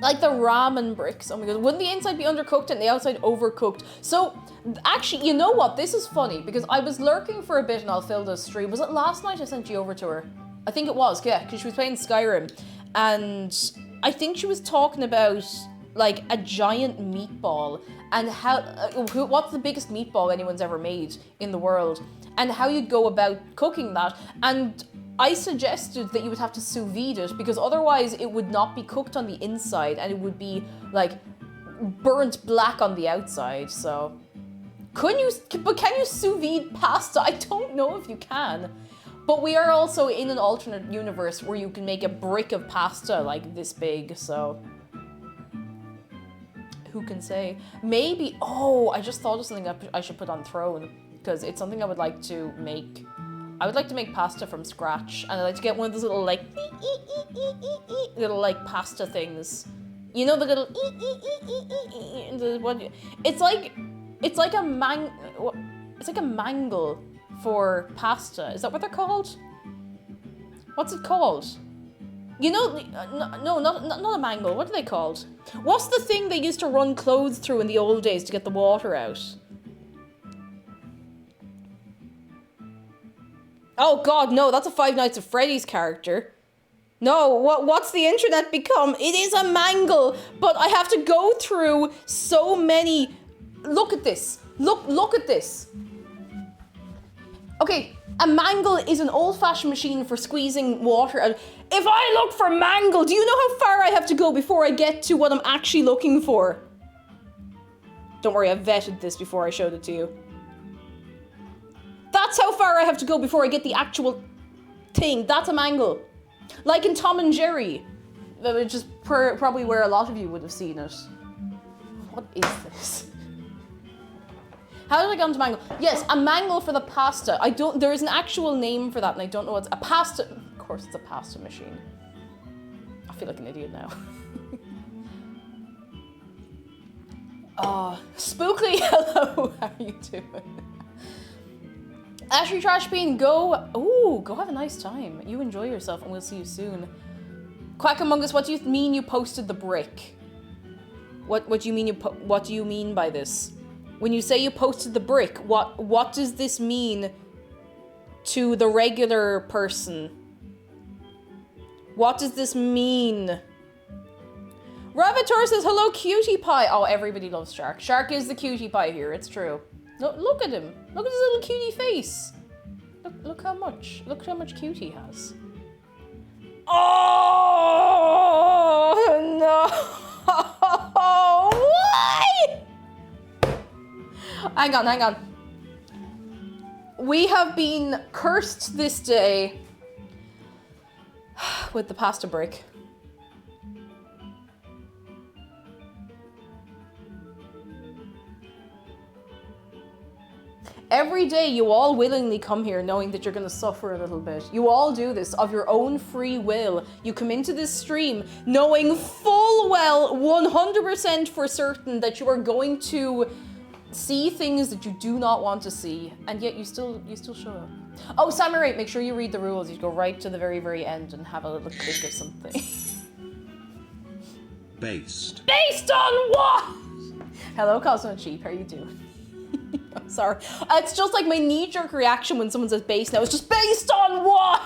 Like the ramen bricks. Oh my god. Wouldn't the inside be undercooked and the outside overcooked? So, actually, you know what? This is funny because I was lurking for a bit in Alfilda's stream. Was it last night I sent you over to her? I think it was, yeah, because she was playing Skyrim. And I think she was talking about, like, a giant meatball and how... what's the biggest meatball anyone's ever made in the world? And how you'd go about cooking that. And I suggested that you would have to sous vide it because otherwise it would not be cooked on the inside and it would be like burnt black on the outside. So, can you sous vide pasta? I don't know if you can, but we are also in an alternate universe where you can make a brick of pasta like this big. So, who can say? Maybe. Oh, I just thought of something I should put on Throne because it's something I would like to make. I would like to make pasta from scratch, and I'd like to get one of those little like pasta things. You know the little it's like a mangle for pasta. Is that what they're called? What's it called? You know, no, not a mangle. What are they called? What's the thing they used to run clothes through in the old days to get the water out? Oh god, no, that's a Five Nights at Freddy's character. No, what's the internet become? It is a mangle, but I have to go through so many... Look at this. Look at this. Okay, a mangle is an old-fashioned machine for squeezing water out. If I look for mangle, do you know how far I have to go before I get to what I'm actually looking for? Don't worry, I vetted this before I showed it to you. That's how far I have to go before I get the actual thing. That's a mangle. Like in Tom and Jerry. Which is probably where a lot of you would have seen it. What is this? How did I get onto mangle? Yes, a mangle for the pasta. There is an actual name for that and I don't know what's a pasta. Of course it's a pasta machine. I feel like an idiot now. Oh, Spookly, hello, how are you doing? Ashley Trashbean, go have a nice time. You enjoy yourself and we'll see you soon. Quack Among Us, what do you mean you posted the brick? What do you mean what do you mean by this? When you say you posted the brick, what does this mean to the regular person? What does this mean? Ravator says, hello, cutie pie. Oh, everybody loves Shark. Shark is the cutie pie here, it's true. Look at him. Look at his little cutie face. Look how much cute he has. Oh, no. Why? Hang on. We have been cursed this day with the pasta brick. Every day you all willingly come here knowing that you're going to suffer a little bit. You all do this of your own free will. You come into this stream knowing full well 100% for certain that you are going to see things that you do not want to see, and yet you still show up. Oh, Samurai, make sure you read the rules. You go right to the very, very end and have a little click of something. Based on what? Hello, Cosmo Cheap. How are you doing? I'm sorry. It's just like my knee-jerk reaction when someone says base now. It's just based on what?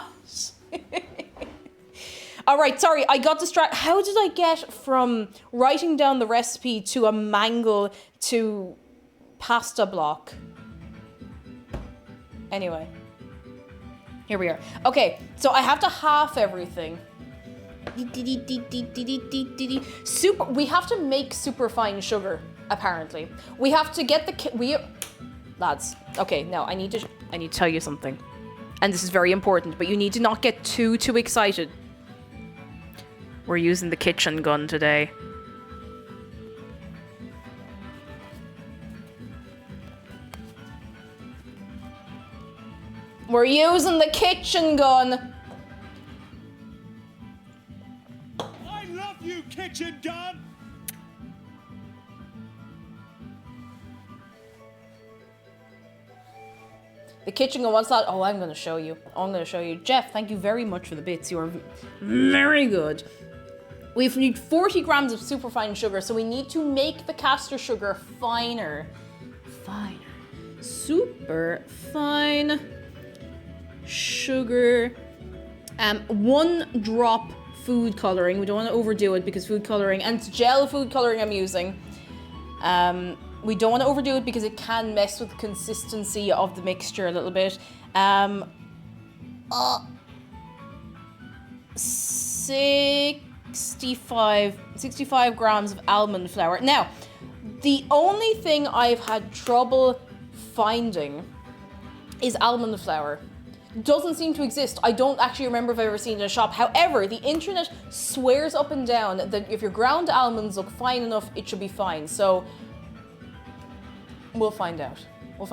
All right, sorry, I got distracted. How did I get from writing down the recipe to a mangle to pasta block? Anyway, here we are. Okay, so I have to half everything. Super. We have to make super fine sugar. Apparently, we have to get the lads. Okay, now I need to tell you something, and this is very important. But you need to not get too excited. We're using the kitchen gun today. We're using the kitchen gun. I love you, kitchen gun. The kitchen gun, what's that? Oh, I'm going to show you. Jeff, thank you very much for the bits. You are very good. We need 40 grams of superfine sugar, so we need to make the caster sugar finer. Super fine sugar. 1 drop food coloring. We don't want to overdo it because food coloring, and it's gel food coloring I'm using. We don't want to overdo it because it can mess with the consistency of the mixture a little bit. 65 grams of almond flour. Now, the only thing I've had trouble finding is almond flour. It doesn't seem to exist. I don't actually remember if I've ever seen it in a shop. However, the internet swears up and down that if your ground almonds look fine enough, it should be fine. So we'll find out. It's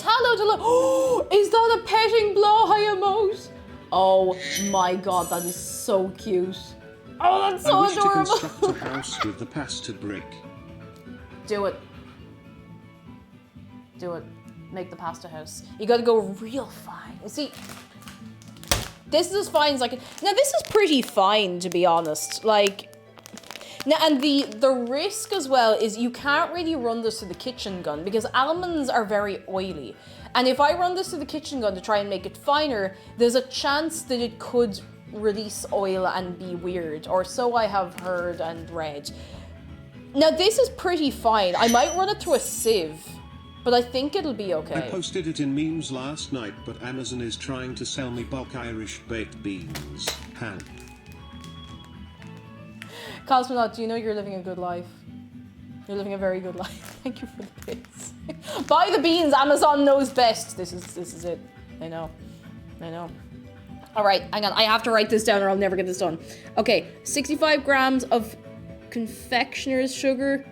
hello to look. Is that a petting blowhigh emote? Oh my god, that is so cute. Oh, that's so adorable. I wish to construct a house with the pasta brick. Do it. Make the pasta house. You gotta go real fine. You see, this is as fine as I can. Now, this is pretty fine, to be honest. Like, now, and the risk as well is you can't really run this through the kitchen gun because almonds are very oily. And if I run this through the kitchen gun to try and make it finer, there's a chance that it could release oil and be weird, or so I have heard and read. Now, this is pretty fine. I might run it through a sieve, but I think it'll be okay. I posted it in memes last night, but Amazon is trying to sell me bulk Irish baked beans. Help. Cosmonaut, do you know you're living a good life? You're living a very good life. Thank you for the bits. Buy the beans. Amazon knows best. This is it. I know. All right, hang on. I have to write this down or I'll never get this done. Okay, 65 grams of confectioner's sugar,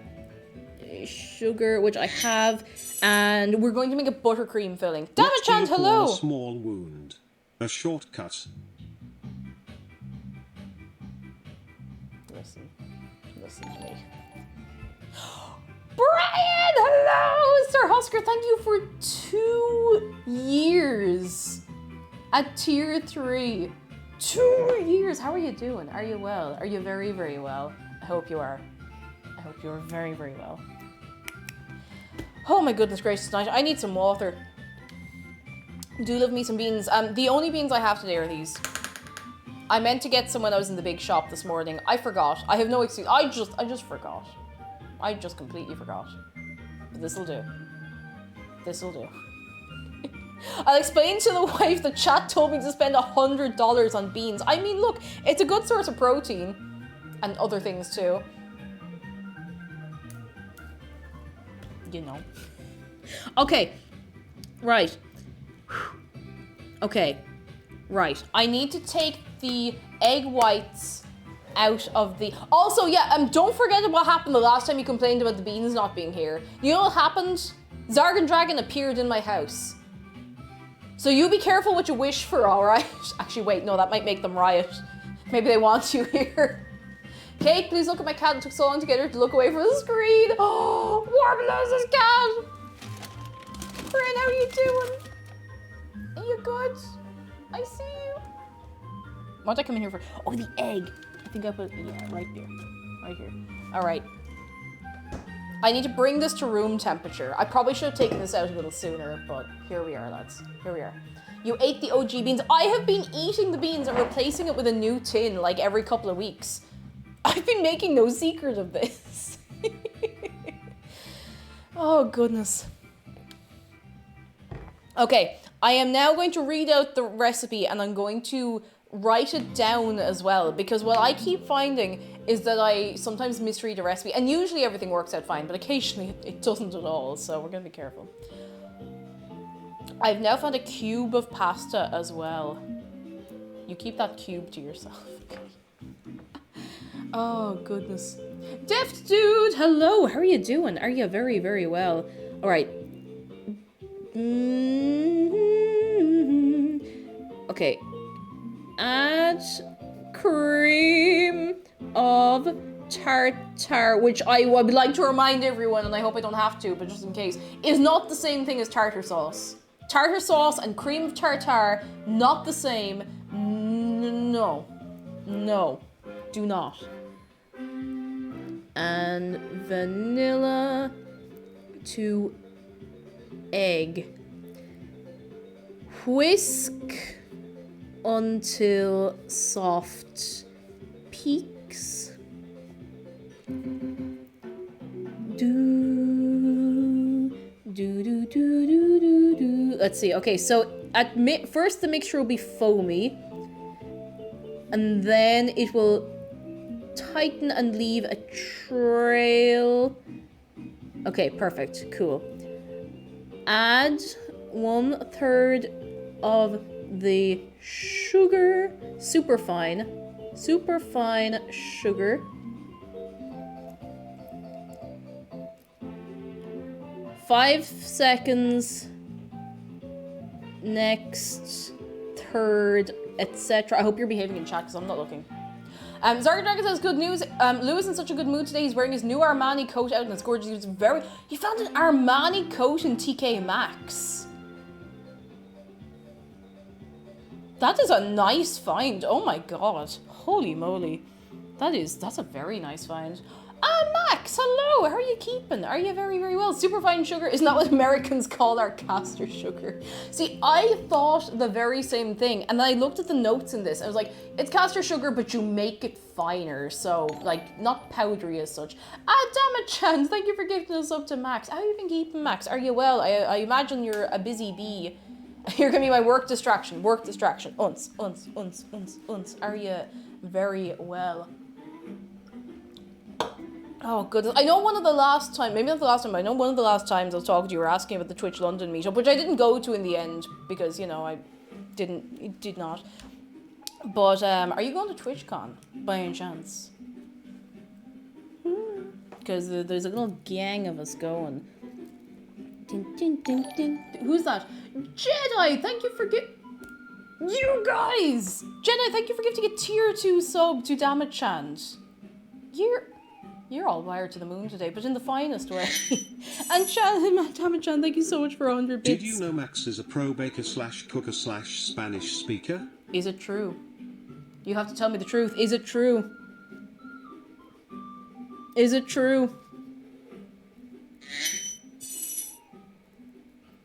which I have, and we're going to make a buttercream filling. Damn it, Chant, hello. A small wound. A shortcut. Listen to me. Brian, hello! Sir Husker, thank you for 2 years at tier 3. 2 years. How are you doing? Are you well? Are you very, very well? I hope you are. I hope you are very, very well. Oh my goodness gracious tonight. I need some water. Do love me some beans. The only beans I have today are these. I meant to get some when I was in the big shop this morning. I forgot. I have no excuse. I just forgot. I just completely forgot. But this'll do. This'll do. I'll explain to the wife that chat told me to spend $100 on beans. I mean, look, it's a good source of protein. And other things too. You know. Okay. Right. Okay. Right. I need to take the egg whites out of the... Also, yeah, don't forget what happened the last time you complained about the beans not being here. You know what happened? Zargan Dragon appeared in my house. So you be careful what you wish for, alright? Actually, wait, no, that might make them riot. Maybe they want you here. Kate, please look at my cat. It took so long to get her to look away from the screen. Oh, Warbler's cat. Bryn, how are you doing? Are you good? I see you. What did I come in here for? Oh, the egg. I think I put, yeah, right there. Right here. All right. I need to bring this to room temperature. I probably should have taken this out a little sooner, but here we are, lads. Here we are. You ate the OG beans. I have been eating the beans and replacing it with a new tin like every couple of weeks. I've been making no secret of this. Oh, goodness. Okay, I am now going to read out the recipe and I'm going to write it down as well, because what I keep finding is that I sometimes misread a recipe, and usually everything works out fine, but occasionally it doesn't at all, so we're gonna be careful. I've now found a cube of pasta as well. You keep that cube to yourself. Oh, goodness. Deft Dude, hello, how are you doing? Are you very, very well? All right. Okay. Add cream of tartar, which I would like to remind everyone, and I hope I don't have to, but just in case, is not the same thing as tartar sauce. Tartar sauce and cream of tartar, not the same. No. No. Do not. And vanilla to egg. Whisk until soft peaks. Let's see. Okay, so first the mixture will be foamy, and then it will tighten and leave a trail. Okay, perfect. Cool. Add 1/3 of the sugar, super fine sugar. 5 seconds. Next, third, etc. I hope you're behaving in chat because I'm not looking. Zarga Dragon says good news. Lou is in such a good mood today. He's wearing his new Armani coat out and it's gorgeous. It's very. You found an Armani coat in TK Maxx. That is a nice find. Oh my god. Holy moly. That's a very nice find. Max, hello. How are you keeping? Are you very, very well? Superfine sugar isn't that what Americans call our castor sugar? See, I thought the very same thing, and then I looked at the notes in this. I was like, it's castor sugar, but you make it finer, so like not powdery as such. Damn it, Chan. Thank you for gifting us up to Max. How have you been keeping, Max? Are you well? I imagine you're a busy bee. You're gonna be my work distraction. Work distraction. Uns. Are you very well? Oh, goodness. I know one of the last time, maybe not the last time, but I know one of the last times I was talking to you, were asking about the Twitch London meetup, which I didn't go to in the end because, you know, I did not. But are you going to TwitchCon by any chance? Because there's a little gang of us going. Ding, ding, ding, ding. Who's that? Jedi, thank you for you guys! Jedi, thank you for gifting a tier 2 sub to Damage-chan. You're all wired to the moon today, but in the finest way. And Damage-chan, thank you so much for 100 bits. Did you know Max is a pro baker / cooker / Spanish speaker? Is it true? You have to tell me the truth. Is it true? Is it true?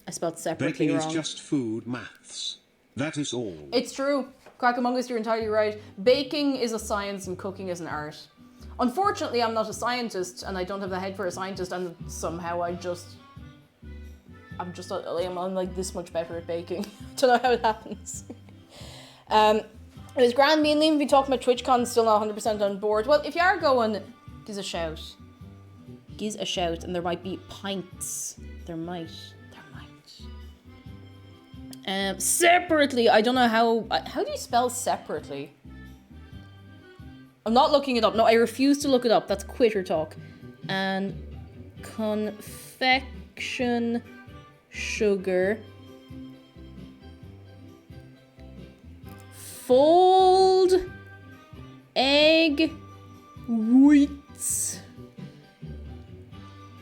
I spelled separately Baking wrong. is just food maths. That is all. It's true. Crackamungus, you're entirely right. Baking is a science and cooking is an art. Unfortunately, I'm not a scientist and I don't have the head for a scientist, and somehow I'm like this much better at baking. Don't know how it happens. It was grand. Me and Liam be talking about TwitchCon, still not 100% on board. Well, if you are going, give a shout. Give a shout, and there might be pints. There might. Separately, I don't know how do you spell separately? I'm not looking it up. No, I refuse to look it up. That's quitter talk. And confection sugar. Fold egg whites.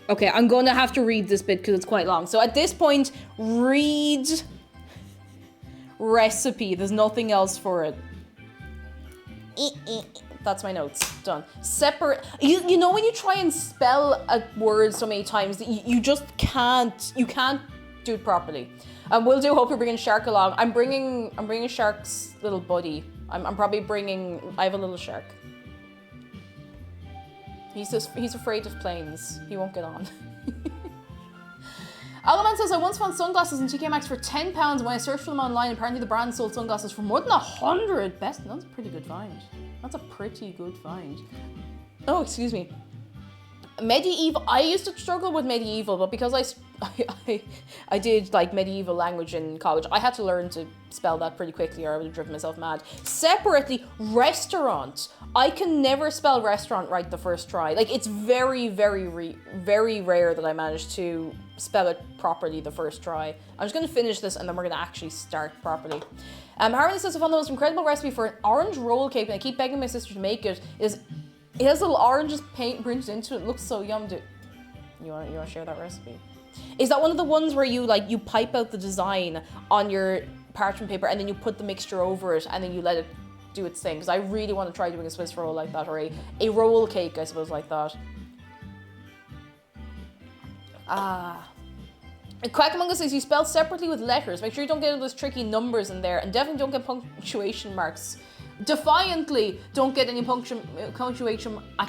Okay, I'm going to have to read this bit because it's quite long. So at this point, read recipe. There's nothing else for it. That's my notes. Done. Separate. You know when you try and spell a word so many times that you just can't. You can't do it properly. Will do. Hope you're bringing Shark along. I'm bringing Shark's little buddy. I'm probably bringing. I have a little shark. He's afraid of planes. He won't get on. Alaman says, I once found sunglasses in TK Maxx for £10, and when I searched for them online, apparently the brand sold sunglasses for more than 100. That's a pretty good find. That's a pretty good find. Oh, excuse me. Medieval. I used to struggle with medieval, but because I did like medieval language in college, I had to learn to spell that pretty quickly or I would have driven myself mad. Separately, restaurant. I can never spell restaurant right the first try. Like, it's very, very rare that I manage to spell it properly the first try. I'm just going to finish this and then we're going to actually start properly. Harmony says, I found the most incredible recipe for an orange roll cake and I keep begging my sister to make it. It has little oranges printed into it. It looks so yum. You want to share that recipe? Is that one of the ones where you pipe out the design on your parchment paper and then you put the mixture over it and then you let it do its thing? Because I really want to try doing a Swiss roll like that, or a roll cake, I suppose, like that. Quackamunga says you spell separately with letters. Make sure you don't get all those tricky numbers in there, and definitely don't get punctuation marks. Defiantly, don't get any punctuation. I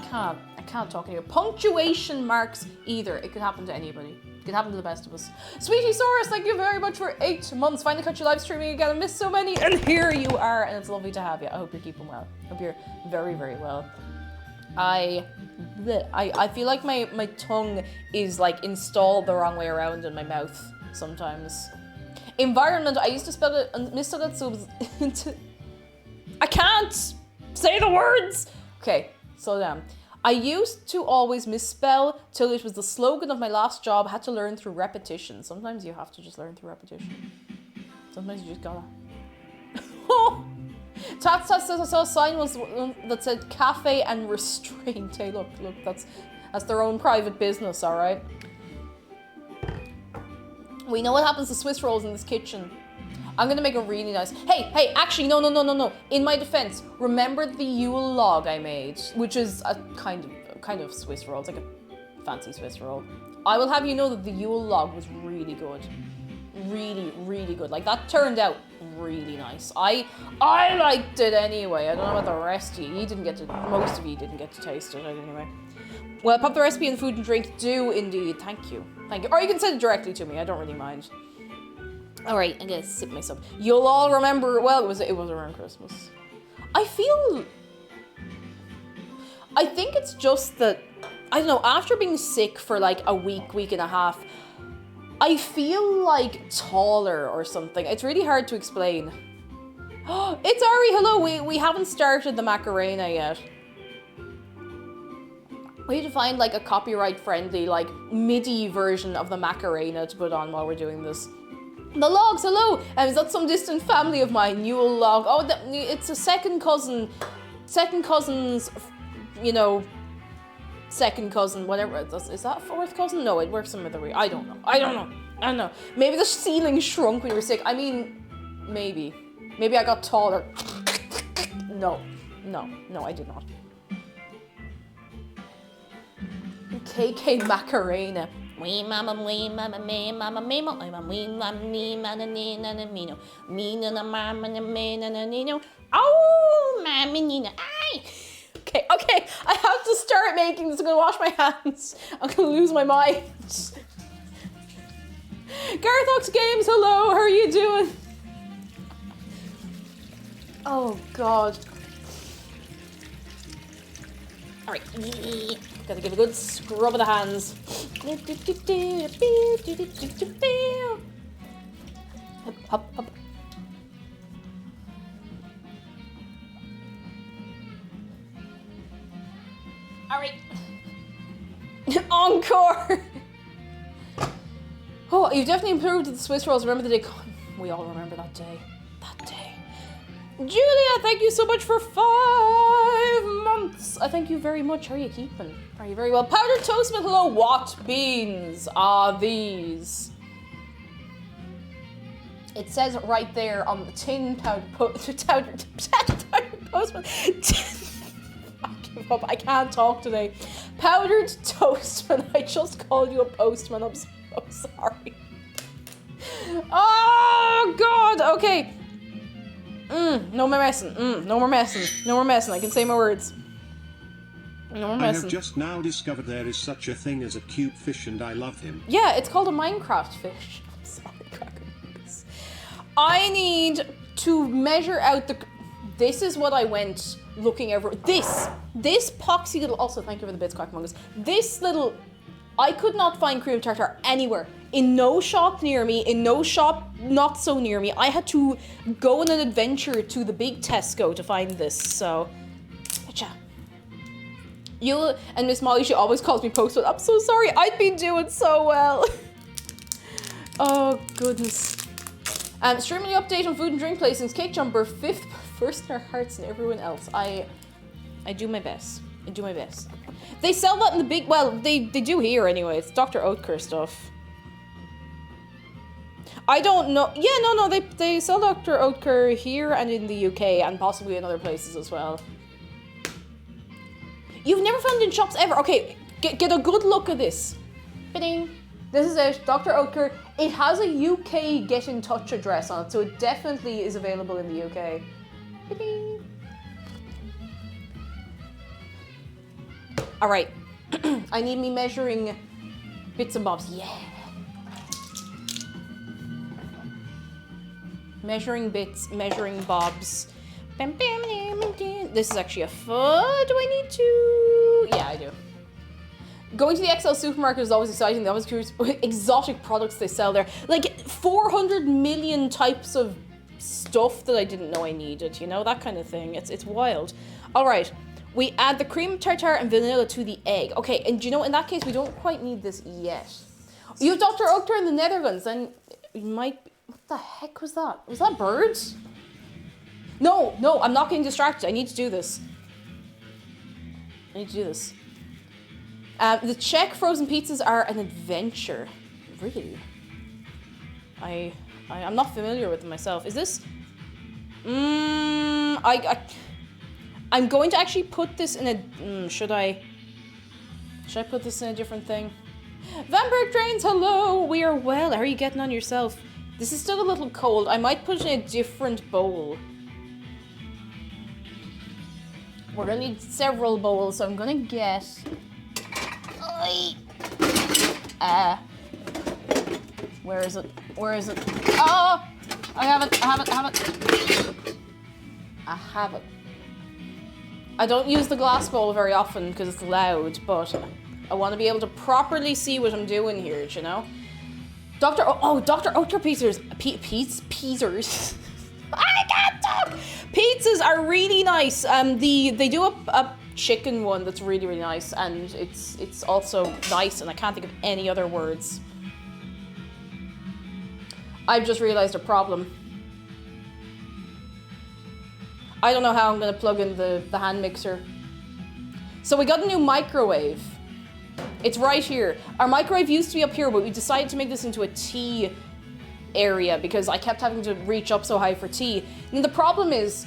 can't talk anymore. Punctuation marks either. It could happen to anybody. It could happen to the best of us. Sweetie Saurus, thank you very much for 8 months. Finally caught you live streaming again. I missed so many, and here you are, and it's lovely to have you. I hope you're keeping well. I hope you're very, very well. I feel like my tongue is like installed the wrong way around in my mouth sometimes. Environment, I used to spell it and misspell it, so I can't say the words. Okay, slow down. I used to always misspell till it was the slogan of my last job. I had to learn through repetition. Sometimes you have to just learn through repetition. Sometimes you just gotta. Tats says I saw a sign once that said cafe and restraint. Hey, look, that's their own private business, all right? We know what happens to Swiss rolls in this kitchen. I'm gonna make a really nice. Hey! Actually, no. In my defense, remember the Yule log I made, which is a kind of Swiss roll. It's like a fancy Swiss roll. I will have you know that the Yule log was really good, really, really good. Like, that turned out really nice. I liked it anyway. I don't know about the rest of you. Most of you didn't get to taste it anyway. Well, pop the recipe in the food and drink. Do indeed. Thank you. Or you can send it directly to me. I don't really mind. All right, I'm gonna sip my sub. You'll all remember. Well, it was around Christmas. I think it's just that I don't know, after being sick for like a week and a half, I feel like taller or something. It's really hard to explain. Oh, it's Ari, hello, we haven't started the Macarena yet. We need to find like a copyright friendly, like MIDI version of the Macarena to put on while we're doing this. The logs, hello! Is that some distant family of mine? Newell log. Oh, it's a second cousin's, you know, second cousin, whatever it is. Is that fourth cousin? No, it works some other way. I don't know. Maybe the ceiling shrunk when you were sick. I mean, maybe. Maybe I got taller. No, I did not. KK Macarena. Wee mama, me mama, me mama, me mama, wee mama, me mama, me mama, me no, me no, mama, me no, no. Oh, mama, Nina, ay. Okay, I have to start making this. I'm gonna wash my hands. I'm gonna lose my mind. Garthox Games, hello, how are you doing? Oh God. All right. Gotta give a good scrub of the hands. Hop. All right. Encore. Oh, you've definitely improved with the Swiss rolls. Remember the day? We all remember that day. Julia, thank you so much for 5 months. I thank you very much. How are you keeping? Are you very well? Powdered Toastman, hello. What beans are these? It says right there on the tin, powdered Postman. I give up. I can't talk today. Powdered Toastman. I just called you a postman. I'm so sorry. Oh, God. Okay. No more messing. No more messing. I can say my words. No more messing. I have just now discovered there is such a thing as a cube fish and I love him. Yeah, it's called a Minecraft fish. I'm sorry, crackers. I need to measure out the... This is what I went looking over. This poxy little... Also, thank you for the bits, Quackmongus. This little... I could not find cream tartar anywhere. In no shop near me, in no shop not so near me. I had to go on an adventure to the big Tesco to find this, so... You and Miss Molly, she always calls me Postman. I'm so sorry, I'd been doing so well. Oh, goodness. Streaming the update on food and drink placings. Cake Jumper, 5th, first in our hearts and everyone else. I do my best. They sell that in the big... Well, they do here anyway. It's Dr. Oetker stuff. I don't know. Yeah, no, they sell Dr. Oetker here and in the UK and possibly in other places as well. You've never found it in shops ever? Okay, get a good look at this. Ba-ding. This is it, Dr. Oetker. It has a UK get in touch address on it, so it definitely is available in the UK. Ba-ding. All right, I need me measuring bits and bobs. Yeah. Measuring bits, measuring bobs. This is actually a foot. Do I need to? Yeah, I do. Going to the XL supermarket is always exciting. They always curious exotic products they sell there. Like 400 million types of stuff that I didn't know I needed, you know, that kind of thing. It's wild. All right, we add the cream tartar and vanilla to the egg. Okay, and you know, in that case, we don't quite need this yet. You have Dr. Oetker in the Netherlands, then you might be... What the heck was that? Was that birds? No, I'm not getting distracted. I need to do this. The Czech frozen pizzas are an adventure. Really? I'm not familiar with them myself. Is this? I'm going to actually put this in a... should I put this in a different thing? Vampire Trains, hello! We are well. How are you getting on yourself? This is still a little cold. I might put it in a different bowl. We're gonna need several bowls, so I'm gonna get... Where is it? Oh! I have it. I don't use the glass bowl very often because it's loud, but I want to be able to properly see what I'm doing here, you know? Dr. Ultra Pizzas. Pizzas. I can't talk! Pizzas are really nice. They do a chicken one that's really, really nice, and it's also nice, and I can't think of any other words. I've just realized a problem. I don't know how I'm gonna plug in the hand mixer. So we got a new microwave. It's right here. Our microwave used to be up here, but we decided to make this into a tea area because I kept having to reach up so high for tea. And the problem is,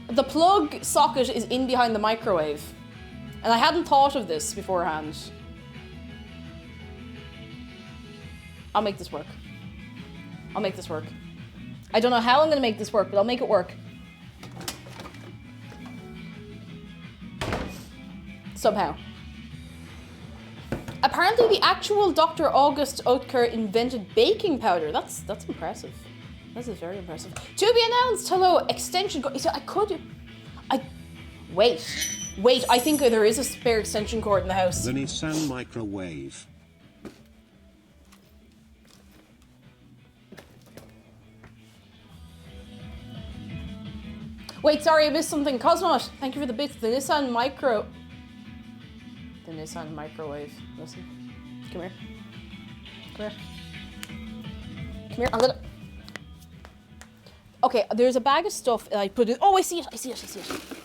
the plug socket is in behind the microwave. And I hadn't thought of this beforehand. I'll make this work. I'll make this work. I don't know how I'm gonna make this work, but I'll make it work. Somehow. Apparently the actual Dr. August Oetker invented baking powder. That's impressive. This is very impressive. To be announced, hello, extension cord. Wait, I think there is a spare extension cord in the house. The Nissan microwave. Wait, sorry, I missed something. Cosmos, thank you for the bits. The Nissan microwave. Listen. Come here. Come here. I'm gonna... Okay, there's a bag of stuff that I put in... Oh, I see it.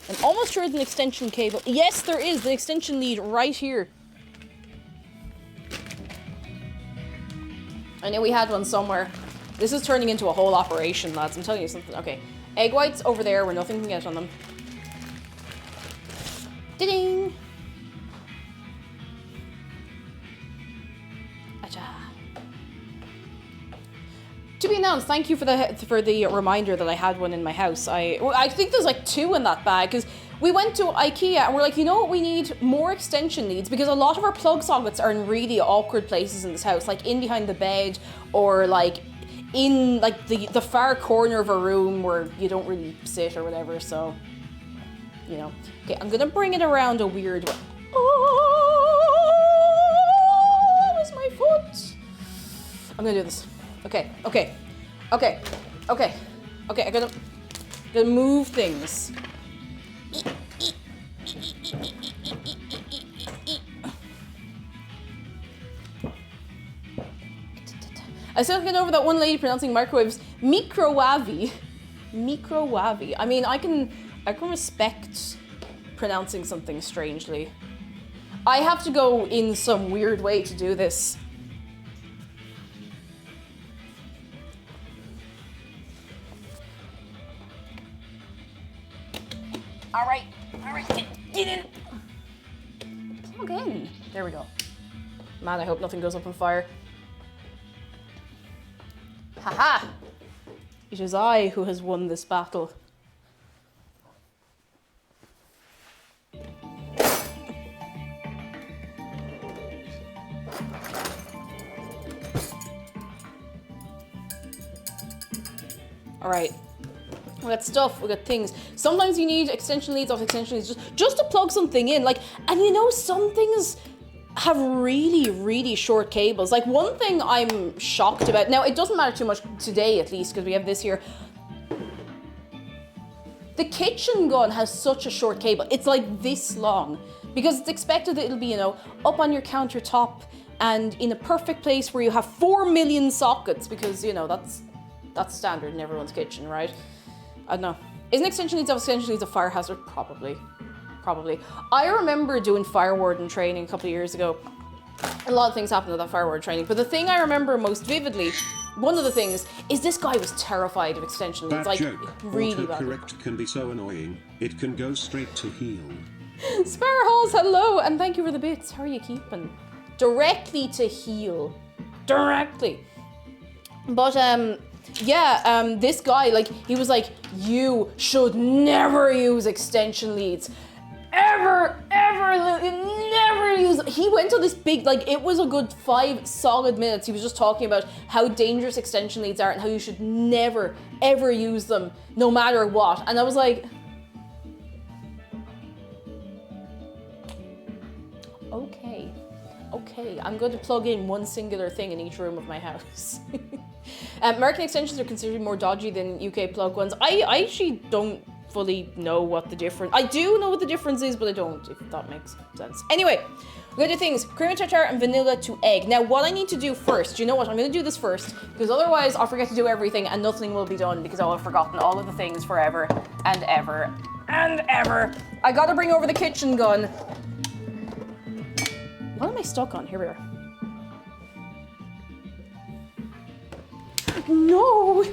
I'm almost sure there's an extension cable. Yes, there is. The extension lead right here. I knew we had one somewhere. This is turning into a whole operation, lads. I'm telling you something. Okay. Egg whites over there where nothing can get on them. Ding! To be announced, thank you for the reminder that I had one in my house. I think there's like 2 in that bag because we went to IKEA and we're like, you know what, we need more extension leads because a lot of our plug sockets are in really awkward places in this house, like in behind the bed or like in like the far corner of a room where you don't really sit or whatever, so, you know. Okay, I'm gonna bring it around a weird way. Oh, that was my foot. I'm gonna do this. Okay, I gotta move things. I still can't get over that one lady pronouncing microwaves microwavy. I mean, I can respect pronouncing something strangely. I have to go in some weird way to do this. All right, get in. Plug in. There we go. Man, I hope nothing goes up on fire. Haha! It is I who has won this battle. All right. We got stuff, we got things. Sometimes you need extension leads off extension leads just to plug something in. Like, and you know, some things have really, really short cables. Like one thing I'm shocked about, now it doesn't matter too much today at least because we have this here. The kitchen gun has such a short cable. It's like this long because it's expected that it'll be, you know, up on your countertop and in a perfect place where you have 4 million sockets because, you know, that's standard in everyone's kitchen, right? I don't know. Isn't extension leads a fire hazard? Probably. I remember doing fire warden training a couple of years ago. A lot of things happened at that fire warden training, but the thing I remember most vividly, one of the things, is this guy was terrified of extension leads. Like, really bad. Autocorrect can be so annoying. It can go straight to heal. Sparrowholes, hello, and thank you for the bits. How are you keeping? Directly to heal. Directly. But, this guy, like, he was like, you should never use extension leads. Never use. He went on this big, like, it was a good 5 solid minutes. He was just talking about how dangerous extension leads are and how you should never, ever use them, no matter what. And I was like, Okay. Okay, I'm going to plug in one singular thing in each room of my house. American extensions are considered more dodgy than UK plug ones. I actually don't fully know what the difference... I do know what the difference is, but I don't, if that makes sense. Anyway, we're going to do things. Cream of tartar and vanilla to egg. Now, what I need to do first, you know what? I'm going to do this first, because otherwise I'll forget to do everything and nothing will be done, because I'll have forgotten all of the things forever and ever and ever. I got to bring over the kitchen gun. What am I stuck on? Here we are. No!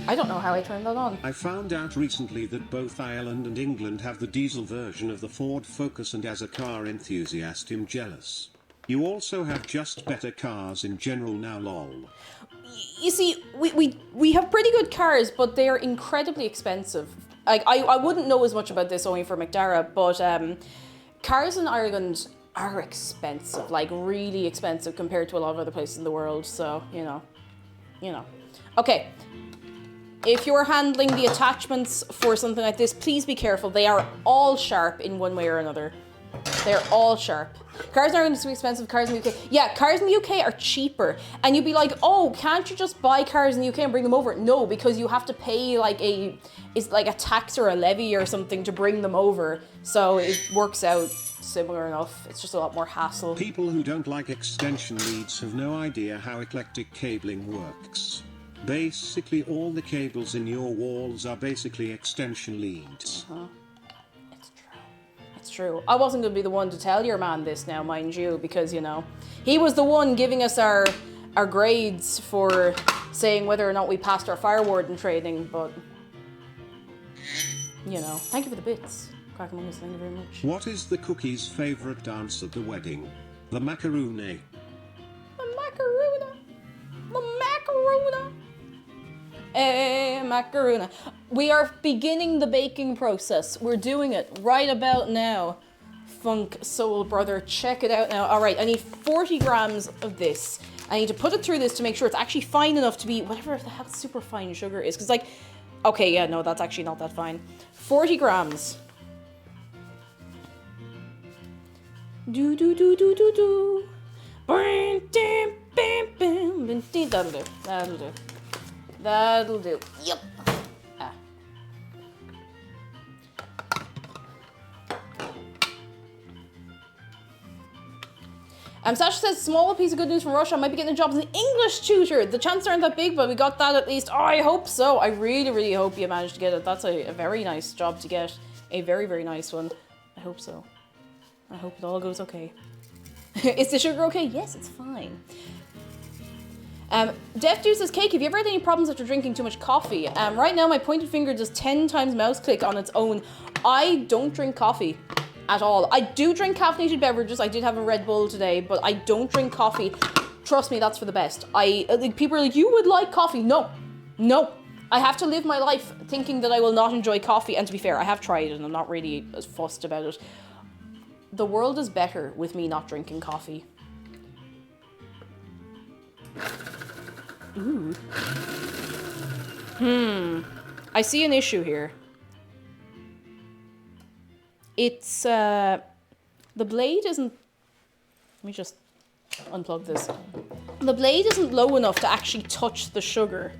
I don't know how I turned that on. I found out recently that both Ireland and England have the diesel version of the Ford Focus, and as a car enthusiast I'm jealous. You also have just better cars in general now, lol. You see, we have pretty good cars, but they are incredibly expensive. Like, I wouldn't know as much about this only for McDara, but cars in Ireland are expensive, like really expensive compared to a lot of other places in the world. So, you know. Okay. If you're handling the attachments for something like this, please be careful. They are all sharp in one way or another. They're all sharp. Cars in Ireland are too expensive, cars in the UK. Yeah, cars in the UK are cheaper. And you'd be like, oh, can't you just buy cars in the UK and bring them over? No, because you have to pay like a tax or a levy or something to bring them over. So it works out similar enough. It's just a lot more hassle. People who don't like extension leads have no idea how eclectic cabling works. Basically, all the cables in your walls are basically extension leads. It's true. I wasn't going to be the one to tell your man this now, mind you, because, you know, he was the one giving us our grades for saying whether or not we passed our fire warden training, but, you know, thank you for the bits. Crackamungus, thank you very much. What is the cookie's favourite dance at the wedding? The macaroni. The macarona. The macarona. Macarona. We are beginning the baking process. We're doing it right about now. Funk Soul Brother, check it out now. All right, I need 40 grams of this. I need to put it through this to make sure it's actually fine enough to be whatever the hell super fine sugar is. Because, like, okay, yeah, no, that's actually not that fine. 40 grams. Do do do do do do. That'll do. That'll do. That'll do. Yep. Ah. Sasha says, small piece of good news from Russia. I might be getting a job as an English tutor. The chances aren't that big, but we got that at least. Oh, I hope so. I really, really hope you managed to get it. That's a very nice job to get. A very, very nice one. I hope so. I hope it all goes okay. Is the sugar okay? Yes, it's fine. Def Dude says, Cake, have you ever had any problems after drinking too much coffee? Right now, my pointed finger does 10 times mouse click on its own. I don't drink coffee at all. I do drink caffeinated beverages. I did have a Red Bull today, but I don't drink coffee. Trust me, that's for the best. People are like, you would like coffee. No. No. I have to live my life thinking that I will not enjoy coffee. And to be fair, I have tried it and I'm not really as fussed about it. The world is better with me not drinking coffee. Ooh. I see an issue here. It's, the blade isn't... Let me just unplug this. The blade isn't low enough to actually touch the sugar.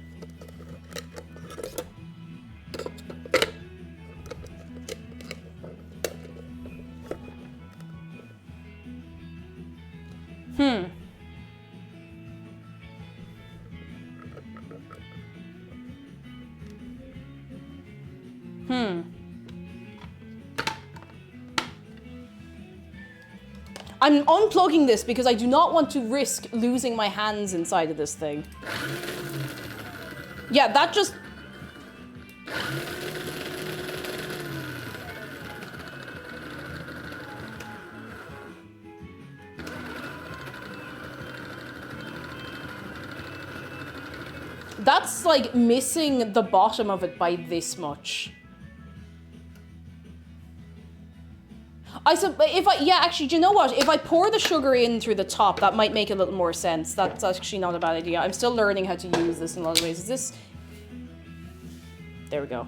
I'm unplugging this because I do not want to risk losing my hands inside of this thing. Yeah, that just... That's like missing the bottom of it by this much. Actually, do you know what? If I pour the sugar in through the top, that might make a little more sense. That's actually not a bad idea. I'm still learning how to use this in a lot of ways. Is this... There we go.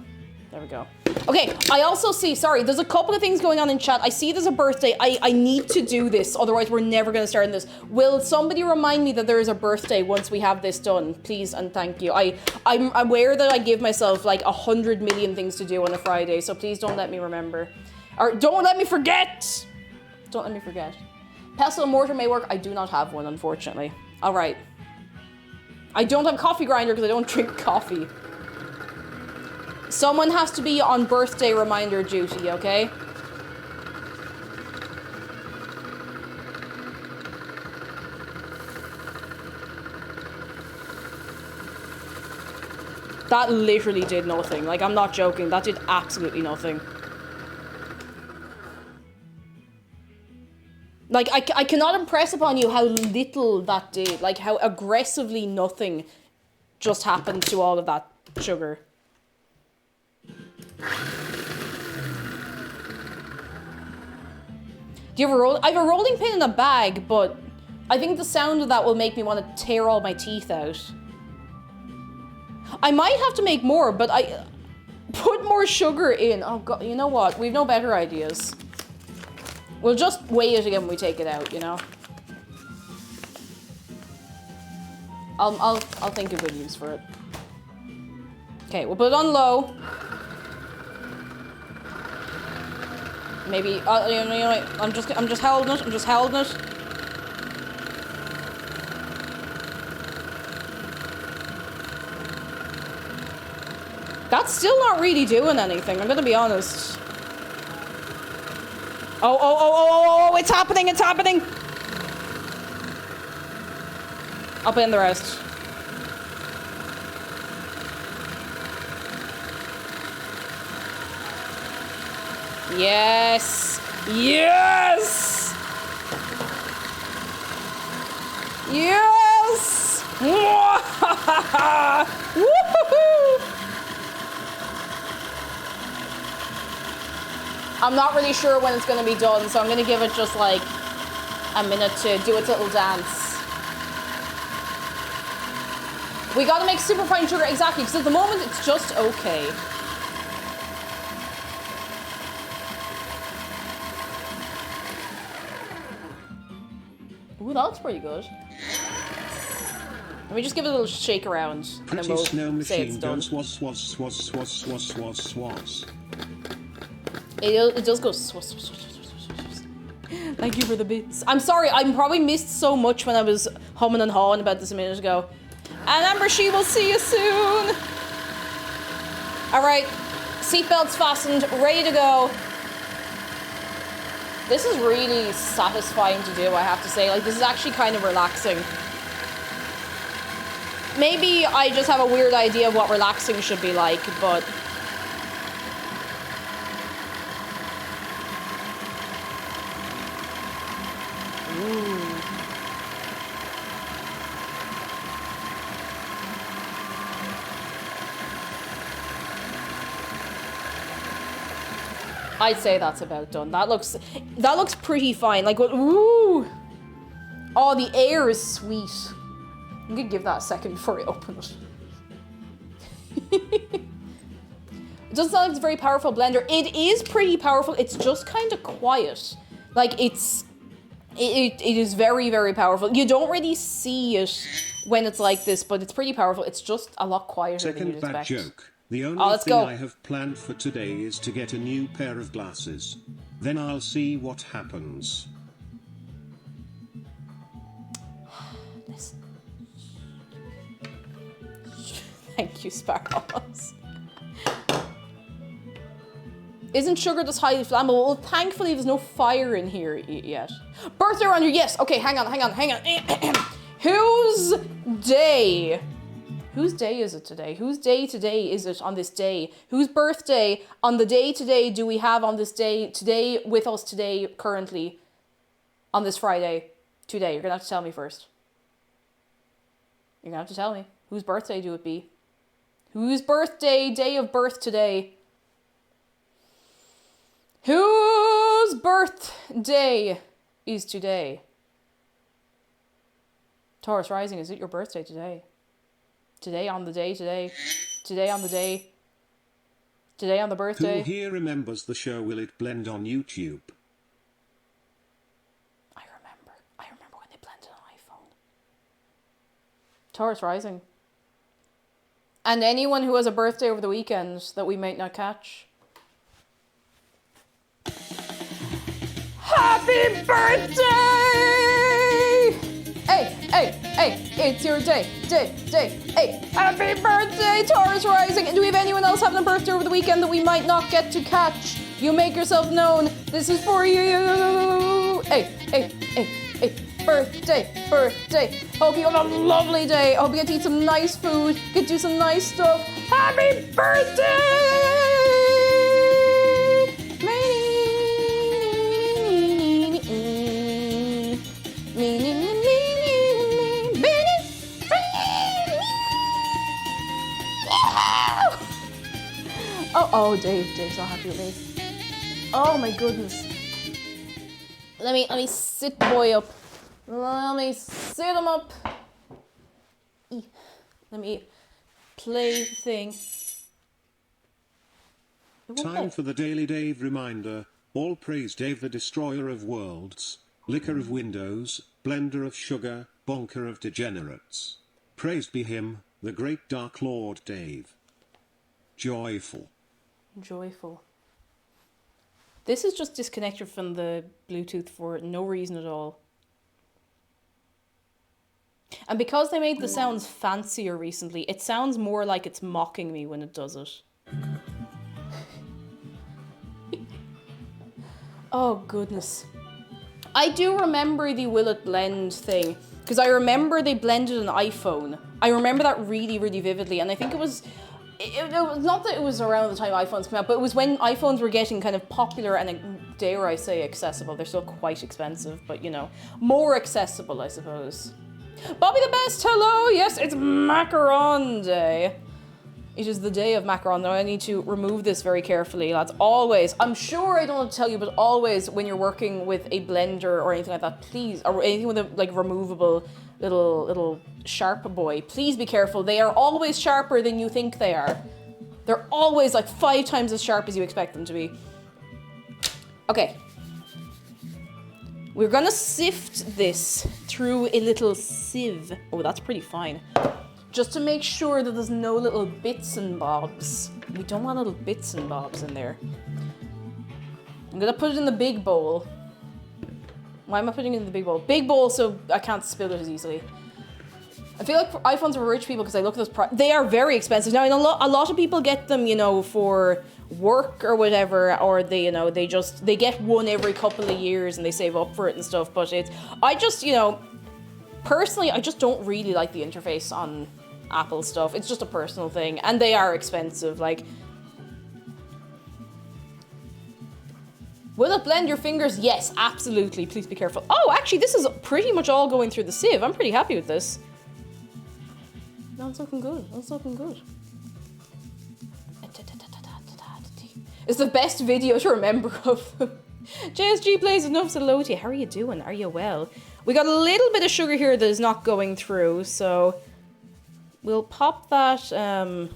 There we go. Okay, I also see, sorry, there's a couple of things going on in chat. I see there's a birthday. I need to do this, otherwise we're never going to start in this. Will somebody remind me that there is a birthday once we have this done? Please and thank you. I'm aware that I give myself like 100 million things to do on a Friday, so please don't let me remember. Or don't let me forget! Don't let me forget. Pestle and mortar may work. I do not have one, unfortunately. All right. I don't have a coffee grinder because I don't drink coffee. Someone has to be on birthday reminder duty, okay? That literally did nothing. Like, I'm not joking. That did absolutely nothing. Like, I cannot impress upon you how little that did. Like, how aggressively nothing just happened to all of that sugar. Do you have a roll? I have a rolling pin in a bag, but I think the sound of that will make me want to tear all my teeth out. I might have to make more, but I put more sugar in. Oh god, you know what? We've no better ideas. We'll just weigh it again when we take it out, you know. I'll think of good use for it. Okay, we'll put it on low. Maybe, you know, I'm just holding it. I'm just holding it. That's still not really doing anything. I'm gonna be honest. Oh! It's happening! It's happening! I'll put in the rest. Yes! Yes! Yes! Woohoo! I'm not really sure when it's going to be done, so I'm going to give it just like a minute to do its little dance. We got to make super fine sugar, exactly, because at the moment it's just okay. Ooh, that looks pretty good. Let me just give it a little shake around, and then we'll say it's done. It does go swiss. Thank you for the bits. I'm sorry, I probably missed so much when I was humming and hawing about this a minute ago. And Amber, she will see you soon. All right, seatbelts fastened, ready to go. This is really satisfying to do, I have to say. Like, this is actually kind of relaxing. Maybe I just have a weird idea of what relaxing should be like, but... Ooh. I'd say that's about done. That looks pretty fine. Like, what? Ooh! Oh, the air is sweet. I'm gonna give that a second before I open it. It doesn't sound like it's a very powerful blender. It is pretty powerful. It's just kind of quiet. Like, it is very, very powerful. You don't really see it when it's like this, but it's pretty powerful. It's just a lot quieter than you'd expect. Second bad joke. The only thing I have planned for today is to get a new pair of glasses. Then I'll see what happens. Thank you, Sparrows. Isn't sugar just highly flammable? Well, thankfully there's no fire in here yet. Birthday around here, yes. Okay, hang on. Whose day? Whose day is it today? Whose day today is it on this day? Whose birthday on the day today do we have on this day, today, with us today, currently, on this Friday? Today, you're gonna have to tell me first. You're gonna have to tell me. Whose birthday do it be? Whose birthday, day of birth today? Whose birthday is today? Taurus Rising, is it your birthday today? Today on the day, today on the day. Today on the Who birthday. here remembers the show Will It Blend on YouTube? I remember when they blended an iPhone. Taurus Rising. And anyone who has a birthday over the weekend that we might not catch. Happy birthday! Hey, it's your day. Hey, happy birthday, Taurus Rising! And do we have anyone else having a birthday over the weekend that we might not get to catch? You make yourself known. This is for you. Hey, birthday. Hope you have a lovely day. I hope you get to eat some nice food, get to do some nice stuff. Happy birthday! Oh, Dave's not happy with me. Oh my goodness. Let me sit the boy up. Let me sit him up. Let me play the thing. Time for the Daily Dave reminder. All praise Dave, the destroyer of worlds, licker of windows, blender of sugar, bonker of degenerates. Praised be him, the great Dark Lord Dave. Joyful. This is just disconnected from the Bluetooth for no reason at all. And because they made the sounds fancier recently, it sounds more like it's mocking me when it does it. Oh, goodness. I do remember the Will It Blend thing, because I remember they blended an iPhone. I remember that really, really vividly, and I think it was not that it was around the time iPhones came out, but it was when iPhones were getting kind of popular and, dare I say, accessible. They're still quite expensive, but, you know, more accessible, I suppose. Bobby the Best, hello! Yes, it's Macaron Day. It is the day of macaron. Now I need to remove this very carefully, lads. Always, I'm sure I don't have to tell you, but always when you're working with a blender or anything like that, please, or anything with a like removable little sharp boy, please be careful. They are always sharper than you think they are. They're always like 5 times as sharp as you expect them to be. Okay. We're gonna sift this through a little sieve. Oh, that's pretty fine. Just to make sure that there's no little bits and bobs. We don't want little bits and bobs in there. I'm gonna put it in the big bowl. Why am I putting it in the big bowl? Big bowl so I can't spill it as easily. I feel like iPhones are for rich people because I look at those they are very expensive. Now, a lot of people get them, you know, for work or whatever, or they, you know, they get one every couple of years and they save up for it and stuff, but I just, you know, personally, I just don't really like the interface on Apple stuff. It's just a personal thing, and they are expensive. Like, will it blend your fingers? Yes, absolutely. Please be careful. Oh, actually, this is pretty much all going through the sieve. I'm pretty happy with this. No, it's looking good. It's looking good. It's the best video to remember of. JSG plays enough. Hello to you. How are you doing? Are you well? We got a little bit of sugar here that is not going through, so we'll pop that. I'm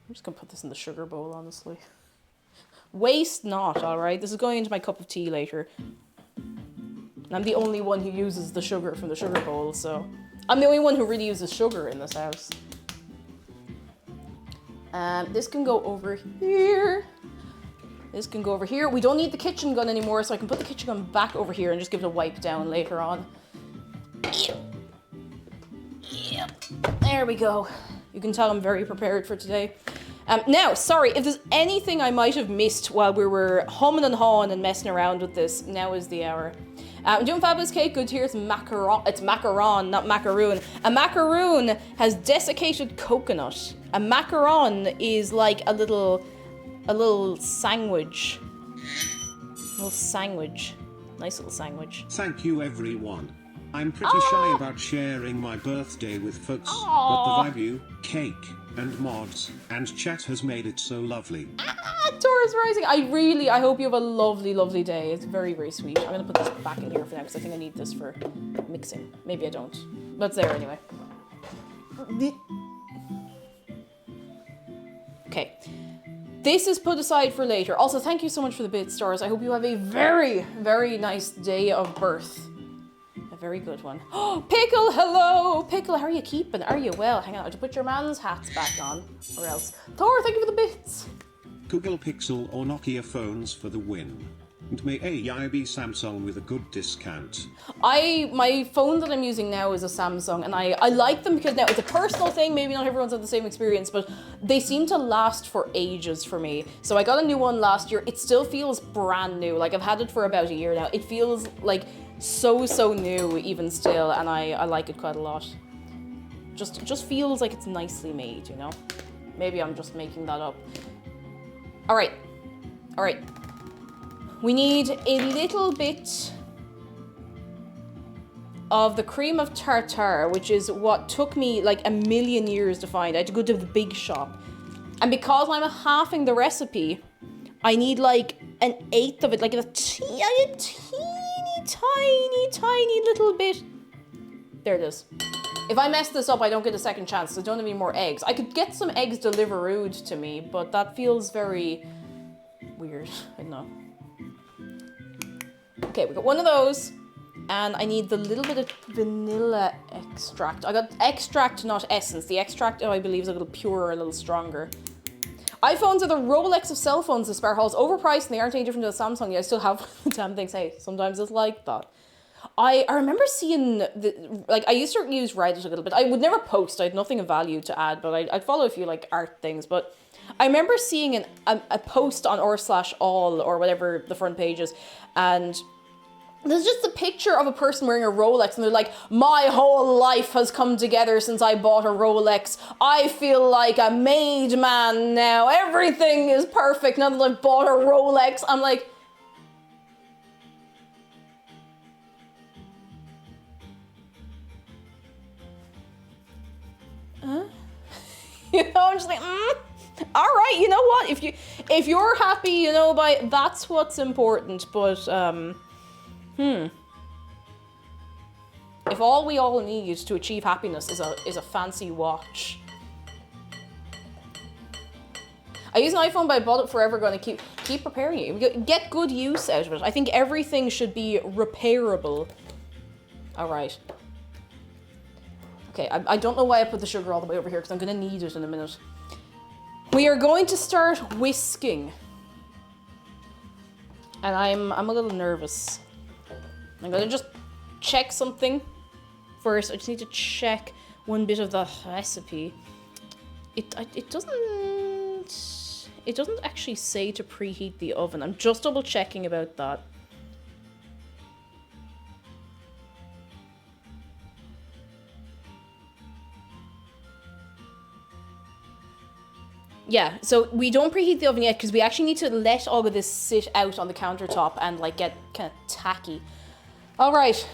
just gonna put this in the sugar bowl, honestly. Waste not, alright? This is going into my cup of tea later. And I'm the only one who uses the sugar from the sugar bowl, so I'm the only one who really uses sugar in this house. This can go over here. This can go over here. We don't need the kitchen gun anymore, so I can put the kitchen gun back over here and just give it a wipe down later on. Yep. There we go. You can tell I'm very prepared for today. Now, sorry, if there's anything I might have missed while we were humming and hawing and messing around with this, now is the hour. I'm doing fabulous cake. Good to hear. It's macaron. It's macaron, not macaroon. A macaroon has desiccated coconut. A macaron is like a little sandwich. A little sandwich. Nice little sandwich. Thank you, everyone. I'm pretty shy about sharing my birthday with folks, but the value, cake, and mods, and chat has made it so lovely. Taurus Rising! I hope you have a lovely, lovely day. It's very, very sweet. I'm gonna put this back in here for now because I think I need this for mixing. Maybe I don't. But it's there anyway. Okay. This is put aside for later. Also, thank you so much for the bit, stars. I hope you have a very, very nice day of birth. A very good one. Oh, Pickle, hello! Pickle, how are you keeping? Are you well? Hang on, I have to put your man's hats back on, or else. Thor, thank you for the bits. Google Pixel or Nokia phones for the win. And may AI be Samsung with a good discount. My phone that I'm using now is a Samsung, and I like them because now it's a personal thing. Maybe not everyone's had the same experience, but they seem to last for ages for me. So I got a new one last year. It still feels brand new. Like I've had it for about a year now. It feels like so new even still, and I like it quite a lot. Just feels like it's nicely made, you know? Maybe I'm just making that up. All right. We need a little bit of the cream of tartare, which is what took me like a million years to find. I had to go to the big shop. And because I'm halving the recipe, I need like an eighth of it, like a teeny tiny little bit. There it is. If I mess this up, I don't get a second chance, so I don't have any more eggs. I could get some eggs delivered to me, but that feels very weird. I don't know. Okay, we got one of those, and I need the little bit of vanilla extract. I got extract, not essence. The extract, I believe, is a little purer, a little stronger. iPhones are the Rolex of cell phones, the Spare Hall's overpriced, and they aren't any different to the Samsung. I still have the damn things. Hey, sometimes it's like that. I remember seeing, I used to use Reddit a little bit. I would never post. I had nothing of value to add, but I'd follow a few, like, art things, but I remember seeing a post on r/all or whatever the front page is, and there's just a picture of a person wearing a Rolex, and they're like, my whole life has come together since I bought a Rolex. I feel like a made man now. Everything is perfect now that I've bought a Rolex. I'm like, huh? You know, I'm just like, all right, you know what? If you're happy, you know, that's what's important. But if all we all need to achieve happiness is a fancy watch. I use an iPhone, but I bought it forever. Going to keep repairing it. Get good use out of it. I think everything should be repairable. All right. Okay, I don't know why I put the sugar all the way over here because I'm going to need it in a minute. We are going to start whisking. And I'm a little nervous. I'm going to just check something first. I just need to check one bit of the recipe. It doesn't actually say to preheat the oven. I'm just double checking about that. Yeah, so we don't preheat the oven yet because we actually need to let all of this sit out on the countertop and like get kind of tacky. All right,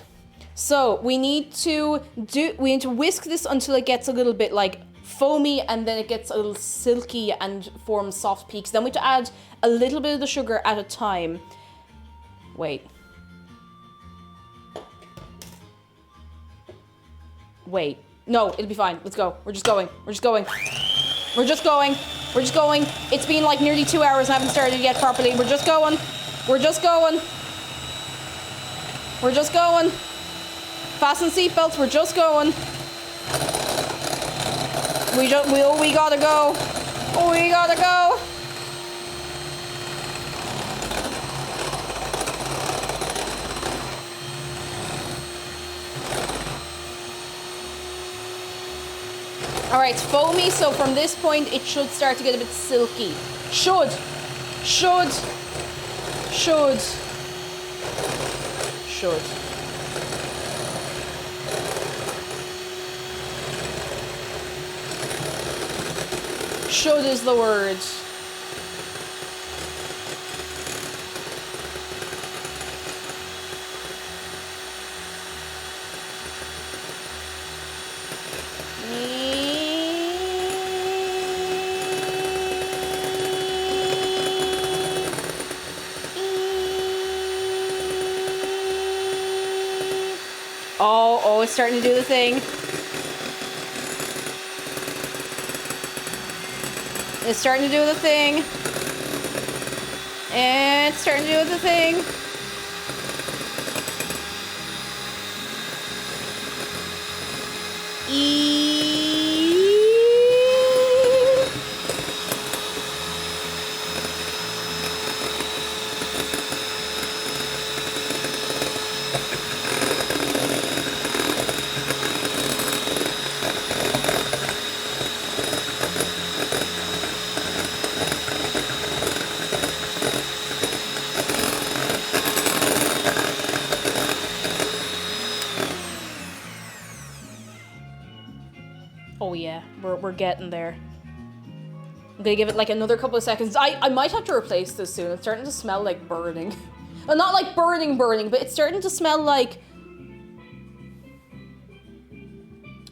so we need to whisk this until it gets a little bit like foamy, and then it gets a little silky and forms soft peaks. Then we have to add a little bit of the sugar at a time. Wait. No, it'll be fine. Let's go. We're just going. It's been like nearly 2 hours and I haven't started yet properly. We're just going. Fasten seatbelts, we're just going. We gotta go. All right, it's foamy, so from this point, it should start to get a bit silky. Should. Should is the word. Oh, it's starting to do the thing. It's starting to do the thing. And it's starting to do the thing. Oh yeah, we're getting there. I'm gonna give it like another couple of seconds. I might have to replace this soon. It's starting to smell like burning. Well, not like burning, but it's starting to smell like...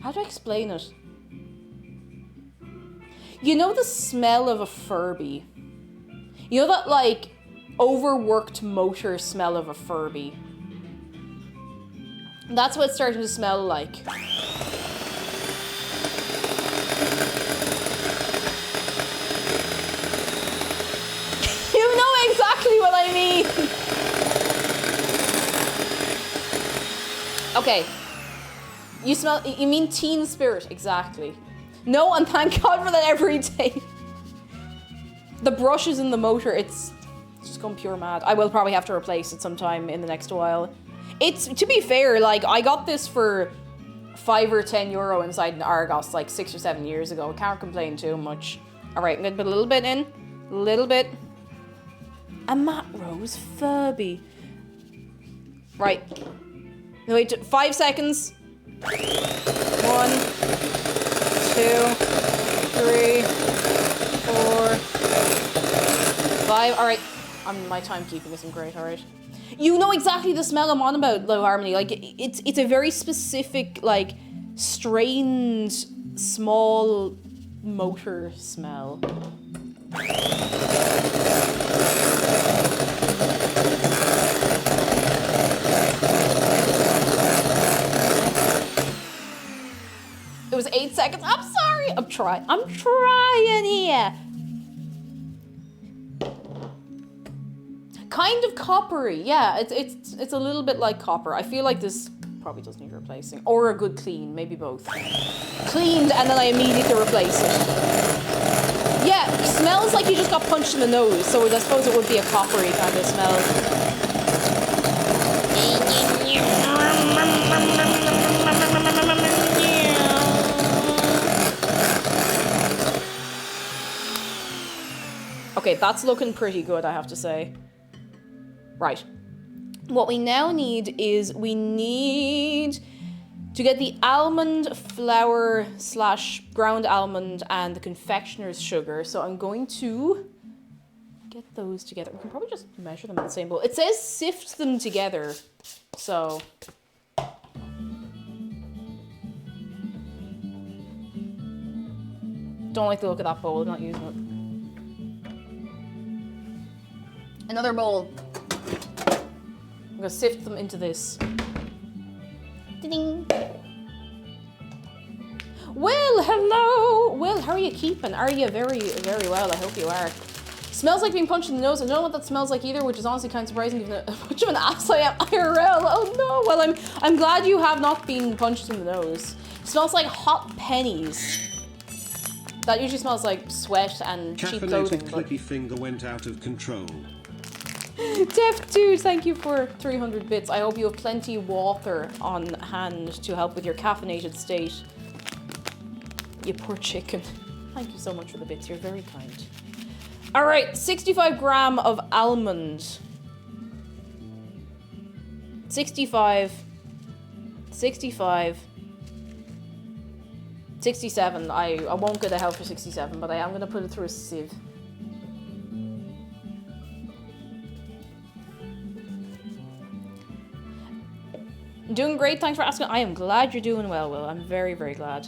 How do I explain it? You know the smell of a Furby? You know that like overworked motor smell of a Furby? That's what it's starting to smell like. You know exactly what I mean. Okay. You mean teen spirit, exactly. No, and thank God for that every day. The brushes in the motor, it's just gone pure mad. I will probably have to replace it sometime in the next while. It's, to be fair, like, I got this for €5 or €10 inside an Argos like 6 or 7 years ago. Can't complain too much. All right, I'm gonna put a little bit in. A little bit. A Macarons Furby. Right. No, wait, 5 seconds. 1, 2, 3, 4, 5. All right. My timekeeping isn't great, all right. You know exactly the smell I'm on about, Low Harmony. Like, it's a very specific, like, strained, small motor smell. It was 8 seconds. I'm sorry. I'm trying here. Kind of coppery. Yeah, it's a little bit like copper. I feel like this probably does need replacing. Or a good clean, maybe both. Cleaned and then I immediately replace it. Yeah, smells like you just got punched in the nose, so I suppose it would be a coppery kind of smell. Okay, that's looking pretty good, I have to say. Right. What we now need is we need to get the almond flour / ground almond and the confectioner's sugar. So I'm going to get those together. We can probably just measure them in the same bowl. It says sift them together. So... Don't like the look of that bowl, I'm not using it. Another bowl. I'm gonna sift them into this. Ding. Will, hello! Will, how are you keeping? Are you very, very well? I hope you are. Smells like being punched in the nose. I don't know what that smells like either, which is honestly kind of surprising given how much of an ass I am IRL. Oh no! Well, I'm glad you have not been punched in the nose. Smells like hot pennies. That usually smells like sweat and cheap clothing. Caffeinated clicky finger went out of control. Def Dude, thank you for 300 bits. I hope you have plenty water on hand to help with your caffeinated state. You poor chicken. Thank you so much for the bits. You're very kind. All right, 65 gram of almond. 65. 65. 67. I won't get a help for 67, but I am going to put it through a sieve. Doing great, thanks for asking. I am glad you're doing well, Will. I'm very, very glad.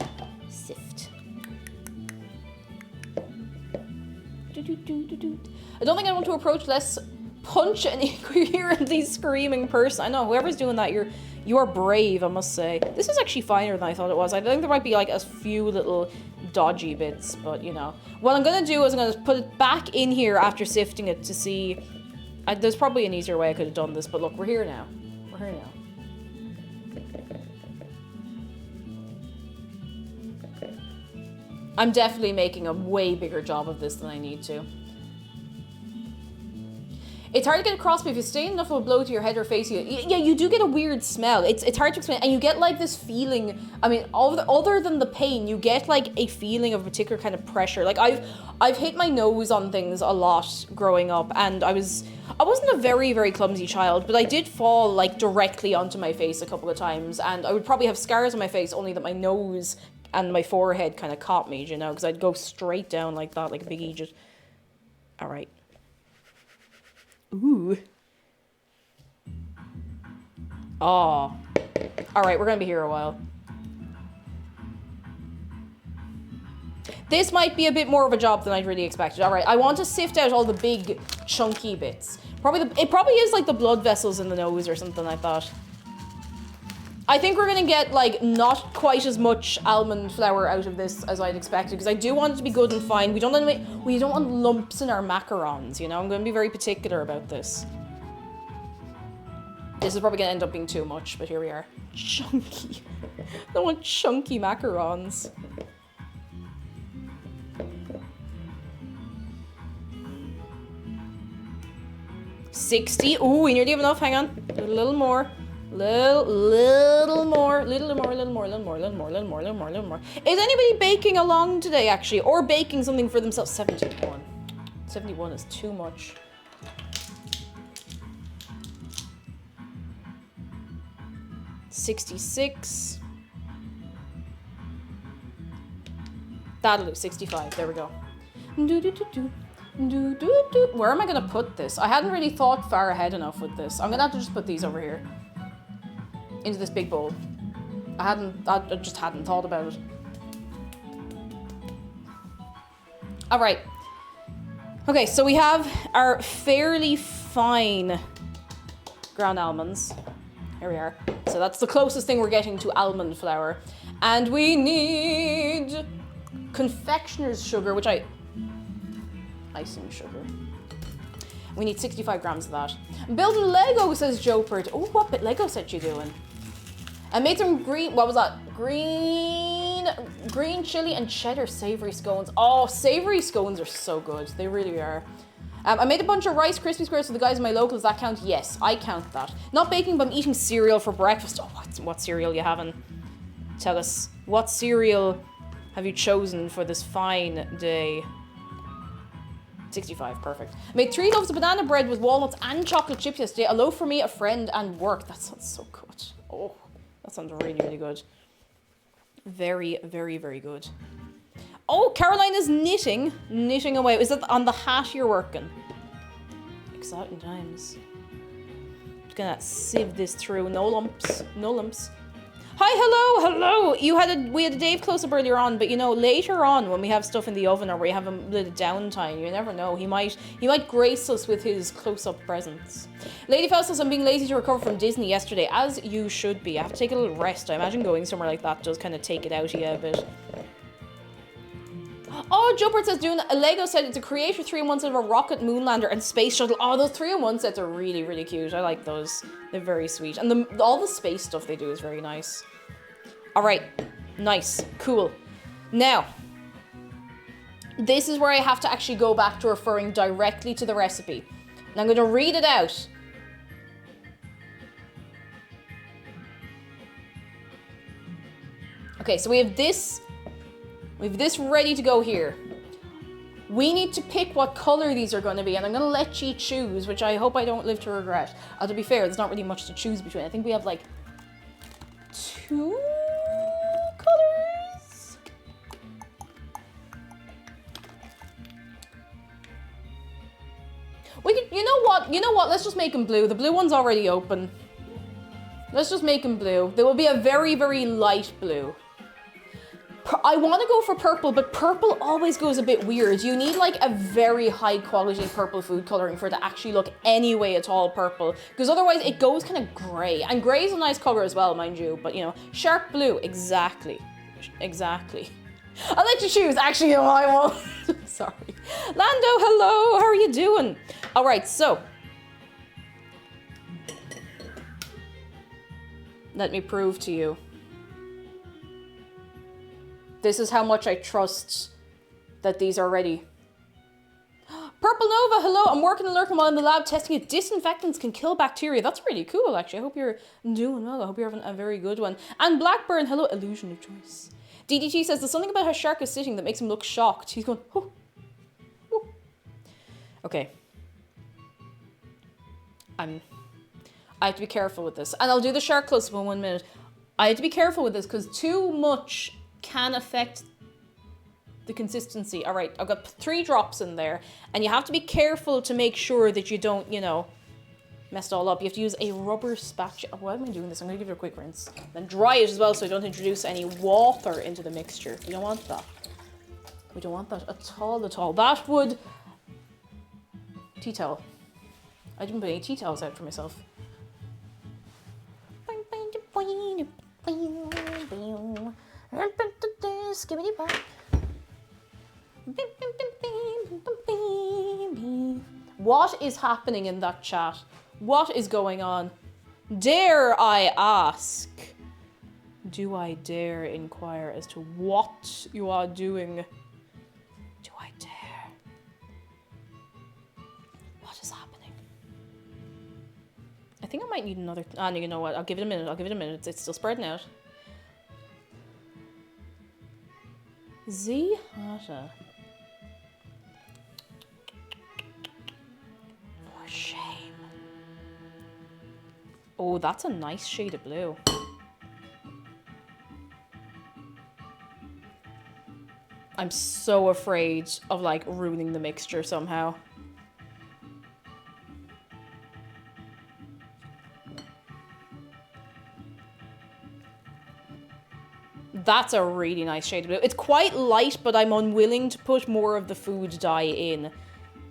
Sift. I don't think I want to approach less punch an incoherently screaming person. I know, whoever's doing that, you are brave, I must say. This is actually finer than I thought it was. I think there might be like a few little dodgy bits, but you know. What I'm gonna do is I'm gonna put it back in here after sifting it to see There's probably an easier way I could have done this, but look, we're here now. We're here now. I'm definitely making a way bigger job of this than I need to. It's hard to get across, but if you stay enough of a blow to your head or face, you do get a weird smell. It's hard to explain, and you get like this feeling. I mean, other than the pain, you get like a feeling of a particular kind of pressure. Like I've hit my nose on things a lot growing up, and I wasn't a very, very clumsy child, but I did fall like directly onto my face a couple of times, and I would probably have scars on my face, only that my nose and my forehead kind of caught me, you know, because I'd go straight down like that, like a big Egypt. All right. Ooh. Oh. All right, we're gonna be here a while. This might be a bit more of a job than I'd really expected. All right, I want to sift out all the big, chunky bits. It probably is like the blood vessels in the nose or something like that. I think we're gonna get like not quite as much almond flour out of this as I'd expected, because I do want it to be good and fine. We don't want lumps in our macarons, you know. I'm gonna be very particular about this. This is probably gonna end up being too much, but here we are. Chunky. I don't want chunky macarons. $60. Ooh, we nearly have enough. Hang on. A little more. Little more. Is anybody baking along today, actually? Or baking something for themselves? 71. 71 is too much. $66. That'll do. 65. There we go. Where am I gonna put this? I hadn't really thought far ahead enough with this. I'm gonna have to just put these over here. Into this big bowl. I just hadn't thought about it. All right. Okay, so we have our fairly fine ground almonds. Here we are. So that's the closest thing we're getting to almond flour. And we need confectioner's sugar, which icing sugar. We need 65 grams of that. Building Lego, says Jopert. Oh, what bit Lego set you doing? I made some green, what was that? Green chili and cheddar savory scones. Oh, savory scones are so good. They really are. I made a bunch of Rice Krispie squares for the guys in my locals. That count? Yes, I count that. Not baking, but I'm eating cereal for breakfast. Oh, what cereal you having? Tell us. What cereal have you chosen for this fine day? 65, perfect. I made 3 loaves of banana bread with walnuts and chocolate chips yesterday. A loaf for me, a friend, and work. That sounds so good. Oh, that sounds really, really good. Very, very, very good. Oh, Caroline is knitting away. Is that on the hat you're working? Exciting times. Just gonna sieve this through. No lumps, no lumps. Hi, hello. We had a Dave close up earlier on, but you know, later on when we have stuff in the oven or we have a little downtime, you never know. He might grace us with his close up presence. Lady Faustus, I'm being lazy to recover from Disney yesterday, as you should be. I have to take a little rest. I imagine going somewhere like that does kind of take it out of you a bit. Oh, Jopert says doing a Lego set. It's a Creator 3-in-1 set of a rocket, moonlander, and space shuttle. Oh, those 3-in-1 sets are really, really cute. I like those. They're very sweet. And all the space stuff they do is very nice. All right. Nice. Cool. Now, this is where I have to actually go back to referring directly to the recipe. And I'm going to read it out. Okay, so we have this ready to go here. We need to pick what color these are going to be, and I'm going to let you choose, which I hope I don't live to regret. To be fair, there's not really much to choose between. I think we have like 2 colors. We could, you know what? Let's just make them blue. The blue one's already open. Let's just make them blue. They will be a very, very light blue. I want to go for purple, but purple always goes a bit weird. You need like a very high quality purple food coloring for it to actually look any way at all purple, because otherwise it goes kind of grey. And grey is a nice color as well, mind you, but you know, sharp blue, exactly. I'll let you choose. Actually, no, I won't. Sorry. Lando, hello, how are you doing? All right, so Let me prove to you. This is how much I trust that these are ready. Purple Nova, hello. I'm working and lurking while in the lab testing if disinfectants can kill bacteria. That's really cool, actually. I hope you're doing well. I hope you're having a very good one. And Blackburn, hello. Illusion of choice. DDT says there's something about how Shark is sitting that makes him look shocked. He's going, oh. Oh. Okay. I have to be careful with this. And I'll do the Shark close-up in 1 minute. I have to be careful with this because too much can affect the consistency. All right, I've got 3 drops in there, and you have to be careful to make sure that you don't, you know, mess it all up. You have to use a rubber spatula. Why am I doing this? I'm gonna give it a quick rinse. Then dry it as well so I don't introduce any water into the mixture. We don't want that. We don't want that at all, at all. That would... Tea towel. I didn't put any tea towels out for myself. Skibbity bop. What is happening in that chat? What is going on? Dare I ask? Do I dare inquire as to what you are doing? Do I dare? What is happening? I think I might need another... Ah, no, you know what? I'll give it a minute. I'll give it a minute. It's still spreading out. Z Hata. For shame. Oh, that's a nice shade of blue. I'm so afraid of like ruining the mixture somehow. That's a really nice shade of blue. It's quite light, but I'm unwilling to put more of the food dye in.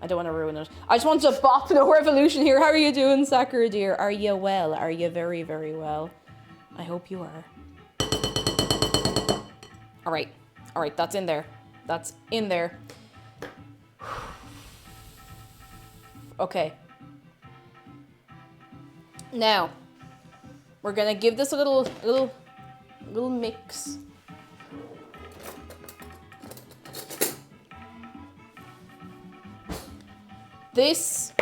I don't want to ruin it. I just want to bop no revolution here. How are you doing, Sakura dear? Are you well? Are you very, very well? I hope you are. All right. All right, that's in there. That's in there. Okay. Now, we're gonna give this a little mix. This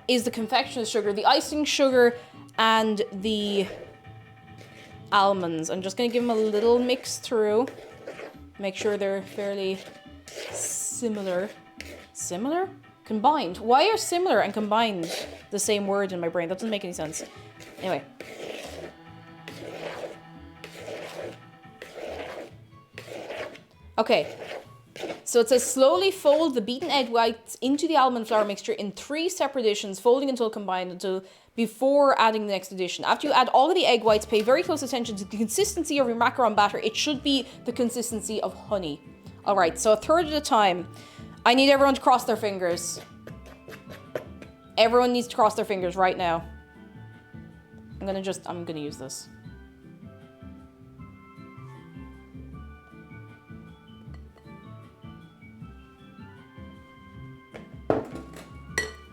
is the confectioner's sugar, the icing sugar, and the almonds. I'm just gonna give them a little mix through. Make sure they're fairly similar. Similar? Combined. Why are similar and combined the same word in my brain? That doesn't make any sense. Anyway. Okay. So it says slowly fold the beaten egg whites into the almond flour mixture in 3 separate additions, folding until combined until before adding the next addition. After you add all of the egg whites, pay very close attention to the consistency of your macaron batter. It should be the consistency of honey. All right, so a third at a time. I need everyone to cross their fingers. Everyone needs to cross their fingers right now. I'm gonna use this.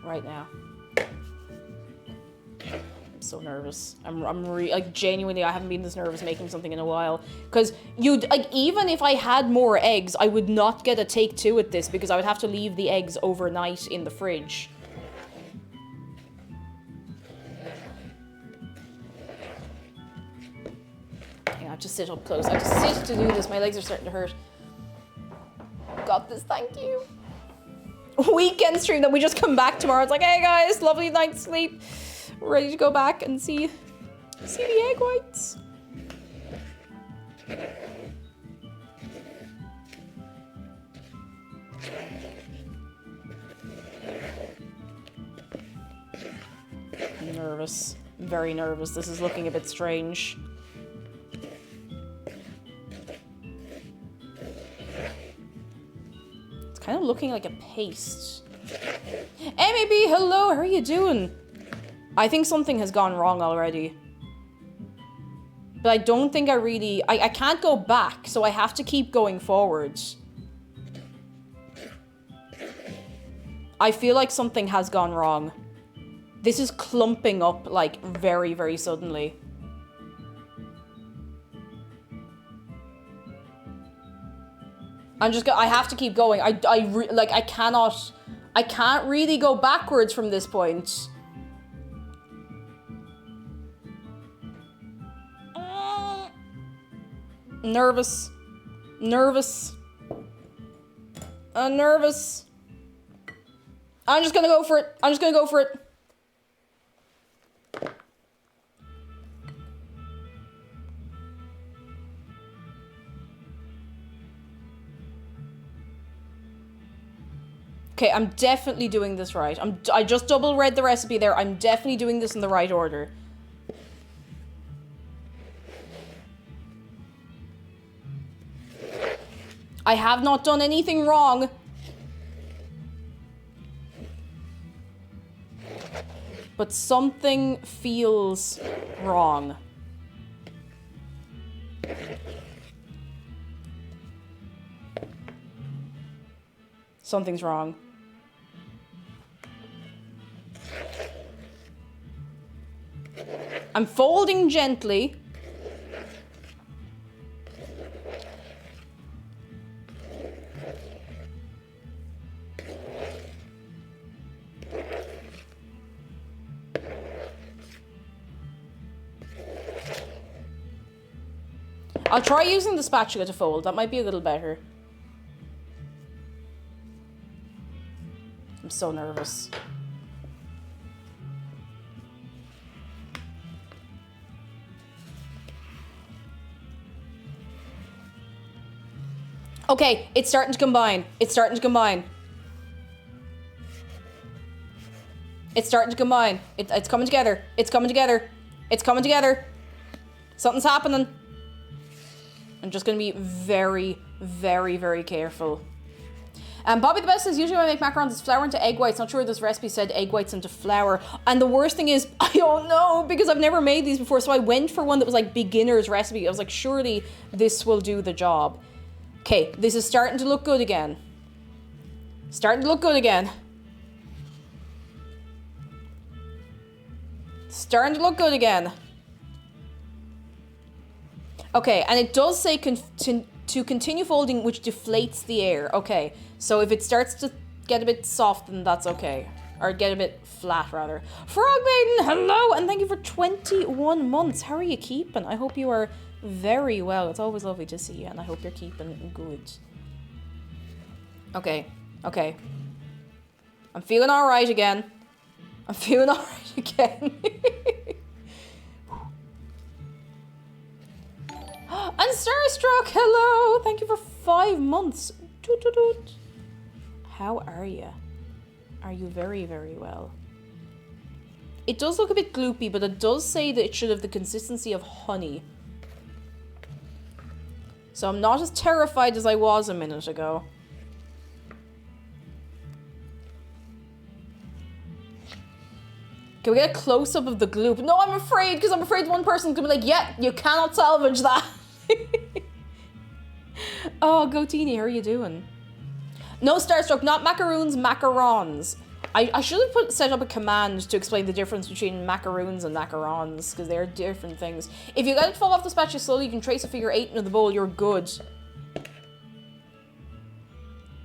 Right now. I'm so nervous. I'm like genuinely, I haven't been this nervous making something in a while. Because even if I had more eggs, I would not get a take 2 at this because I would have to leave the eggs overnight in the fridge. I have to sit up close. I have to sit to do this. My legs are starting to hurt. Got this, thank you. Weekend stream, then we just come back tomorrow. It's like, hey guys, lovely night's sleep. We're ready to go back and see the egg whites. I'm nervous. I'm very nervous. This is looking a bit strange. Kind of looking like a paste. MAB, hello, how are you doing? I think something has gone wrong already. But I don't think I can't go back, so I have to keep going forwards. I feel like something has gone wrong. This is clumping up, like, very, very suddenly. I have to keep going. I can't really go backwards from this point. Nervous. Nervous. Nervous. I'm just gonna go for it. I'm just gonna go for it. Okay, I'm definitely doing this right. I just double read the recipe there. I'm definitely doing this in the right order. I have not done anything wrong. But something feels wrong. Something's wrong. I'm folding gently. I'll try using the spatula to fold. That might be a little better. I'm so nervous. Okay, it's starting to combine. It's starting to combine. It's starting to combine. It's coming together. It's coming together. It's coming together. Something's happening. I'm just going to be very, very, very careful. Bobby the Best says, usually when I make macarons, it's flour into egg whites. Not sure this recipe said egg whites into flour. And the worst thing is, I don't know, because I've never made these before. So I went for one that was like beginner's recipe. I was like, surely this will do the job. Okay, this is starting to look good again. Starting to look good again. Starting to look good again. Okay, and it does say to continue folding, which deflates the air. Okay, so if it starts to get a bit soft, then that's okay. Or get a bit flat, rather. Frog Maiden, hello, and thank you for 21 months. How are you keeping? I hope you are very well. It's always lovely to see you, and I hope you're keeping good. Okay, okay. I'm feeling alright again. I'm feeling alright again. And Starstruck, hello! Thank you for 5 months. Toot, toot, toot. How are you? Are you very, very well? It does look a bit gloopy, but it does say that it should have the consistency of honey. So I'm not as terrified as I was a minute ago. Can we get a close-up of the gloop? No, I'm afraid, because I'm afraid one person's gonna be like, yeah, you cannot salvage that. Oh, Gotini, how are you doing? No, Starstruck, not macaroons, macarons. I should have set up a command to explain the difference between macaroons and macarons, because they're different things. If you let it fall off the spatula slowly, you can trace a figure 8 into the bowl, you're good.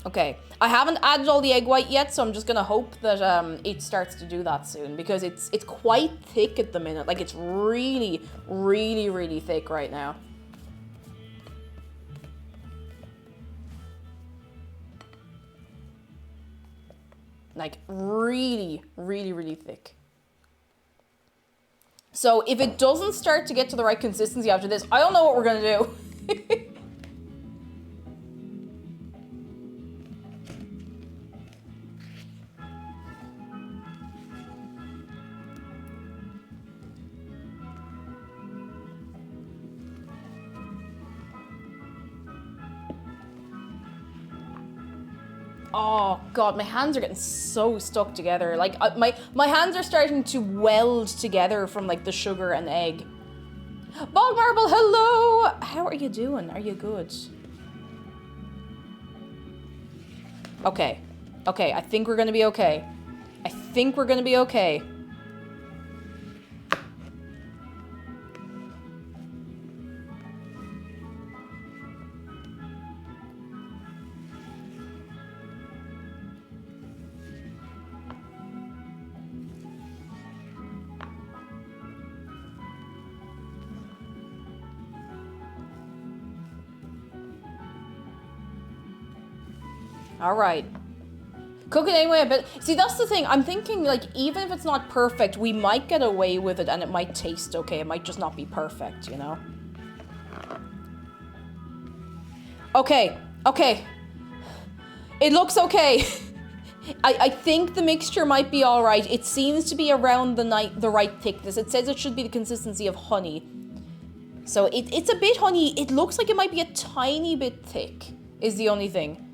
Okay, I haven't added all the egg white yet, so I'm just gonna hope that it starts to do that soon, because it's quite thick at the minute. Like, it's really, really, really thick right now. Like, really, really, really thick. So if it doesn't start to get to the right consistency after this, I don't know what we're gonna do. Oh god, my hands are getting so stuck together. Like, my hands are starting to weld together from like the sugar and egg. Bog Marble, hello! How are you doing? Are you good? Okay. Okay, I think we're gonna be okay. I think we're gonna be okay. All right. Cook it anyway, but see, that's the thing. I'm thinking, like, even if it's not perfect, we might get away with it and it might taste okay. It might just not be perfect, you know? Okay, okay. It looks okay. I think the mixture might be all right. It seems to be around the right thickness. It says it should be the consistency of honey. So it's a bit honey. It looks like it might be a tiny bit thick, is the only thing.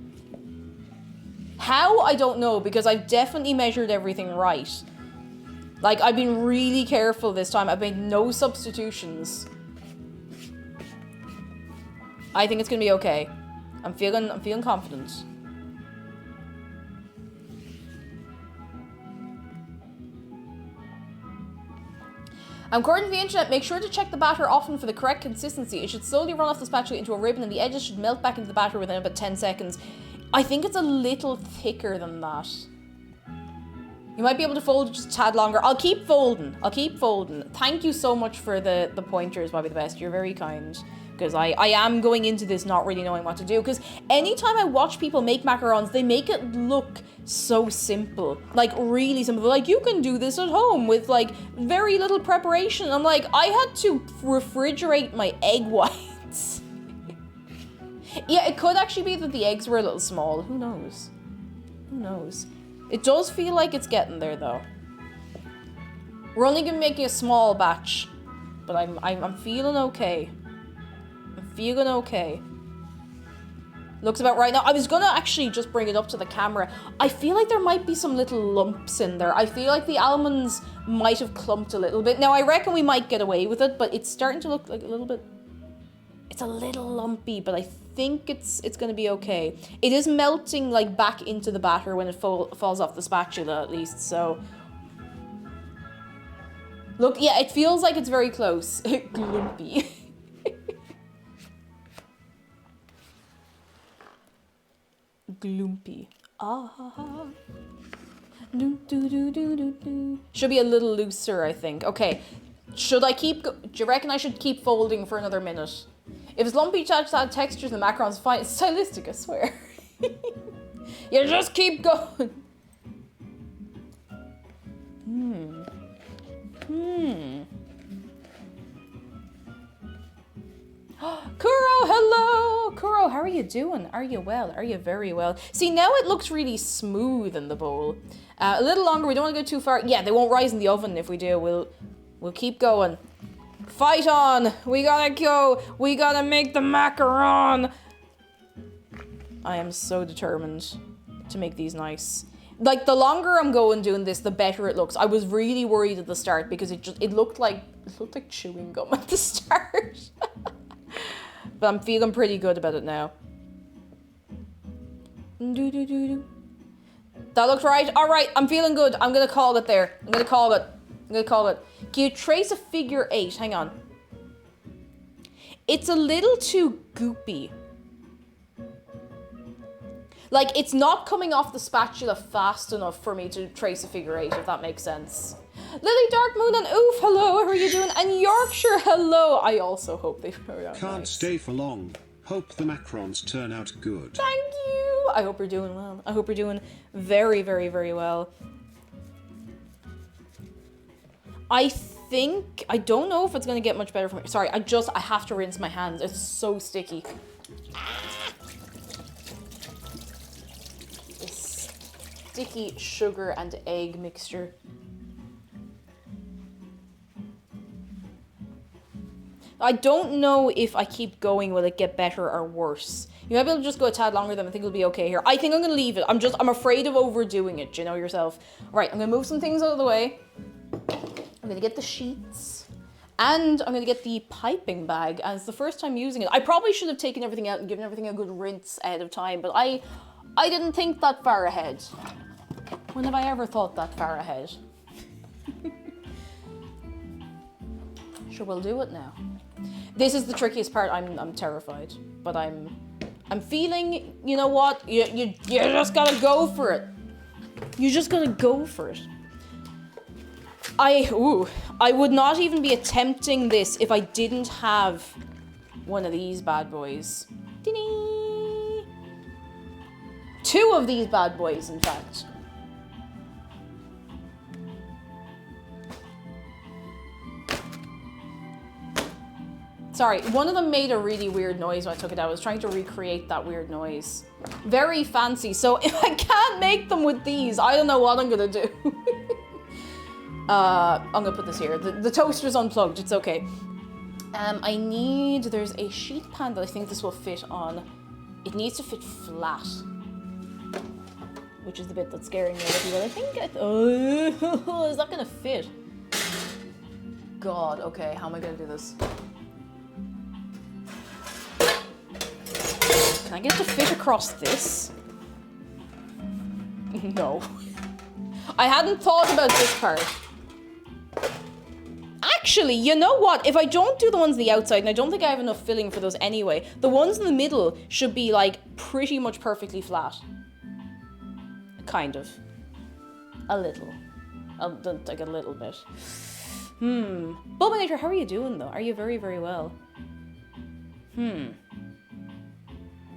How? I don't know, because I've definitely measured everything right. Like, I've been really careful this time. I've made no substitutions. I think it's gonna be okay. I'm feeling confident. According to the internet, make sure to check the batter often for the correct consistency. It should slowly run off the spatula into a ribbon and the edges should melt back into the batter within about 10 seconds. I think it's a little thicker than that. You might be able to fold it just a tad longer. I'll keep folding. Thank you so much for the pointers, Bobby the Best. You're very kind. Because I am going into this not really knowing what to do. Because anytime I watch people make macarons, they make it look so simple. Like, really simple. Like, you can do this at home with, like, very little preparation. I'm like, I had to refrigerate my egg whites. Yeah, it could actually be that the eggs were a little small. Who knows? Who knows? It does feel like it's getting there, though. We're only going to be making a small batch. But I'm feeling okay. Feeling okay. Looks about right now. I was gonna actually just bring it up to the camera. I feel like there might be some little lumps in there. I feel like the almonds might have clumped a little bit. Now, I reckon we might get away with it, but it's starting to look like a little bit... It's a little lumpy, but I think it's gonna be okay. It is melting, like, back into the batter when it falls off the spatula, at least, so... Look, yeah, it feels like it's very close. Glumpy. Gloopy. Ah. Do, do, do, do, do, do. Should be a little looser, I think. Okay. Should I keep... Do you reckon I should keep folding for another minute? If it's lumpy textures in the macarons, fine. It's stylistic, I swear. You just keep going. Kuro, hello! Kuro, how are you doing? Are you well? Are you very well? See, now it looks really smooth in the bowl. A little longer, we don't want to go too far. Yeah, they won't rise in the oven if we do. We'll keep going. Fight on! We gotta go! We gotta make the macaron! I am so determined to make these nice. Like, the longer I'm going doing this, the better it looks. I was really worried at the start because it looked like chewing gum at the start. But I'm feeling pretty good about it now. That looks right. All right, I'm feeling good. I'm gonna call it there. I'm gonna call it. Can you trace a figure 8? Hang on. It's a little too goopy. Like, it's not coming off the spatula fast enough for me to trace a figure 8, if that makes sense. Lily, Dark Moon, and Oof, hello, how are you doing? And Yorkshire, hello. I also hope they turn out Can't nice. stay for long. Hope the macarons turn out good. Thank you. I hope you're doing well. I hope you're doing very, very, very well. I don't know if it's going to get much better for me. Sorry, I have to rinse my hands. It's so sticky. This sticky sugar and egg mixture. I don't know if I keep going, will it get better or worse? You might be able to just go a tad longer than I think it'll be okay here. I think I'm going to leave it. I'm afraid of overdoing it, you know yourself. Right, I'm going to move some things out of the way. I'm going to get the sheets. And I'm going to get the piping bag. And it's the first time using it. I probably should have taken everything out and given everything a good rinse ahead of time. But I didn't think that far ahead. When have I ever thought that far ahead? Sure, we'll do it now. This is the trickiest part. I'm terrified, but I'm feeling. You know what? You just gotta go for it. You just gotta go for it. I would not even be attempting this if I didn't have one of these bad boys. 2 of these bad boys, in fact. Sorry, one of them made a really weird noise when I took it out. I was trying to recreate that weird noise. Very fancy. So if I can't make them with these, I don't know what I'm gonna do. I'm gonna put this here. The toaster's unplugged, it's okay. There's a sheet pan that I think this will fit on. It needs to fit flat. Which is the bit that's scaring me a little bit. I think, oh, is that gonna fit? God, okay, how am I gonna do this? Can I get it to fit across this? No. I hadn't thought about this part. Actually, you know what? If I don't do the ones on the outside, and I don't think I have enough filling for those anyway, the ones in the middle should be like pretty much perfectly flat. Kind of. A little. Like a little bit. Bulbinator, how are you doing though? Are you very, very well?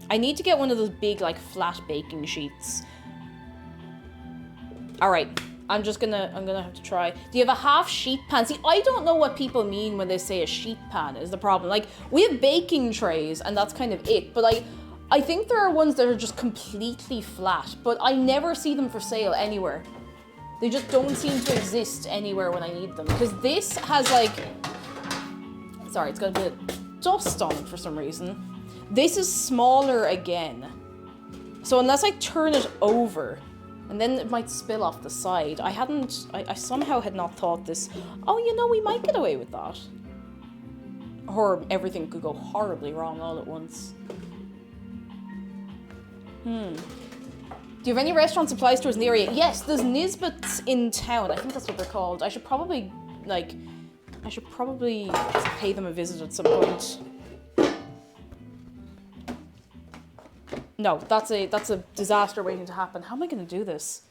I need to get one of those big, like, flat baking sheets. Alright, I'm gonna have to try. Do you have a half sheet pan? See, I don't know what people mean when they say a sheet pan is the problem. Like, we have baking trays, and that's kind of it. But, like, I think there are ones that are just completely flat, but I never see them for sale anywhere. They just don't seem to exist anywhere when I need them. Because this has, like... Sorry, it's got a bit of dust on it for some reason. This is smaller again. So unless I turn it over, and then it might spill off the side. I somehow had not thought this. Oh, you know, we might get away with that. Or everything could go horribly wrong all at once. Do you have any restaurant supply stores in the area? Yes, there's Nisbets in town. I think that's what they're called. I should probably just pay them a visit at some point. No, that's a disaster waiting to happen. How am I going to do this?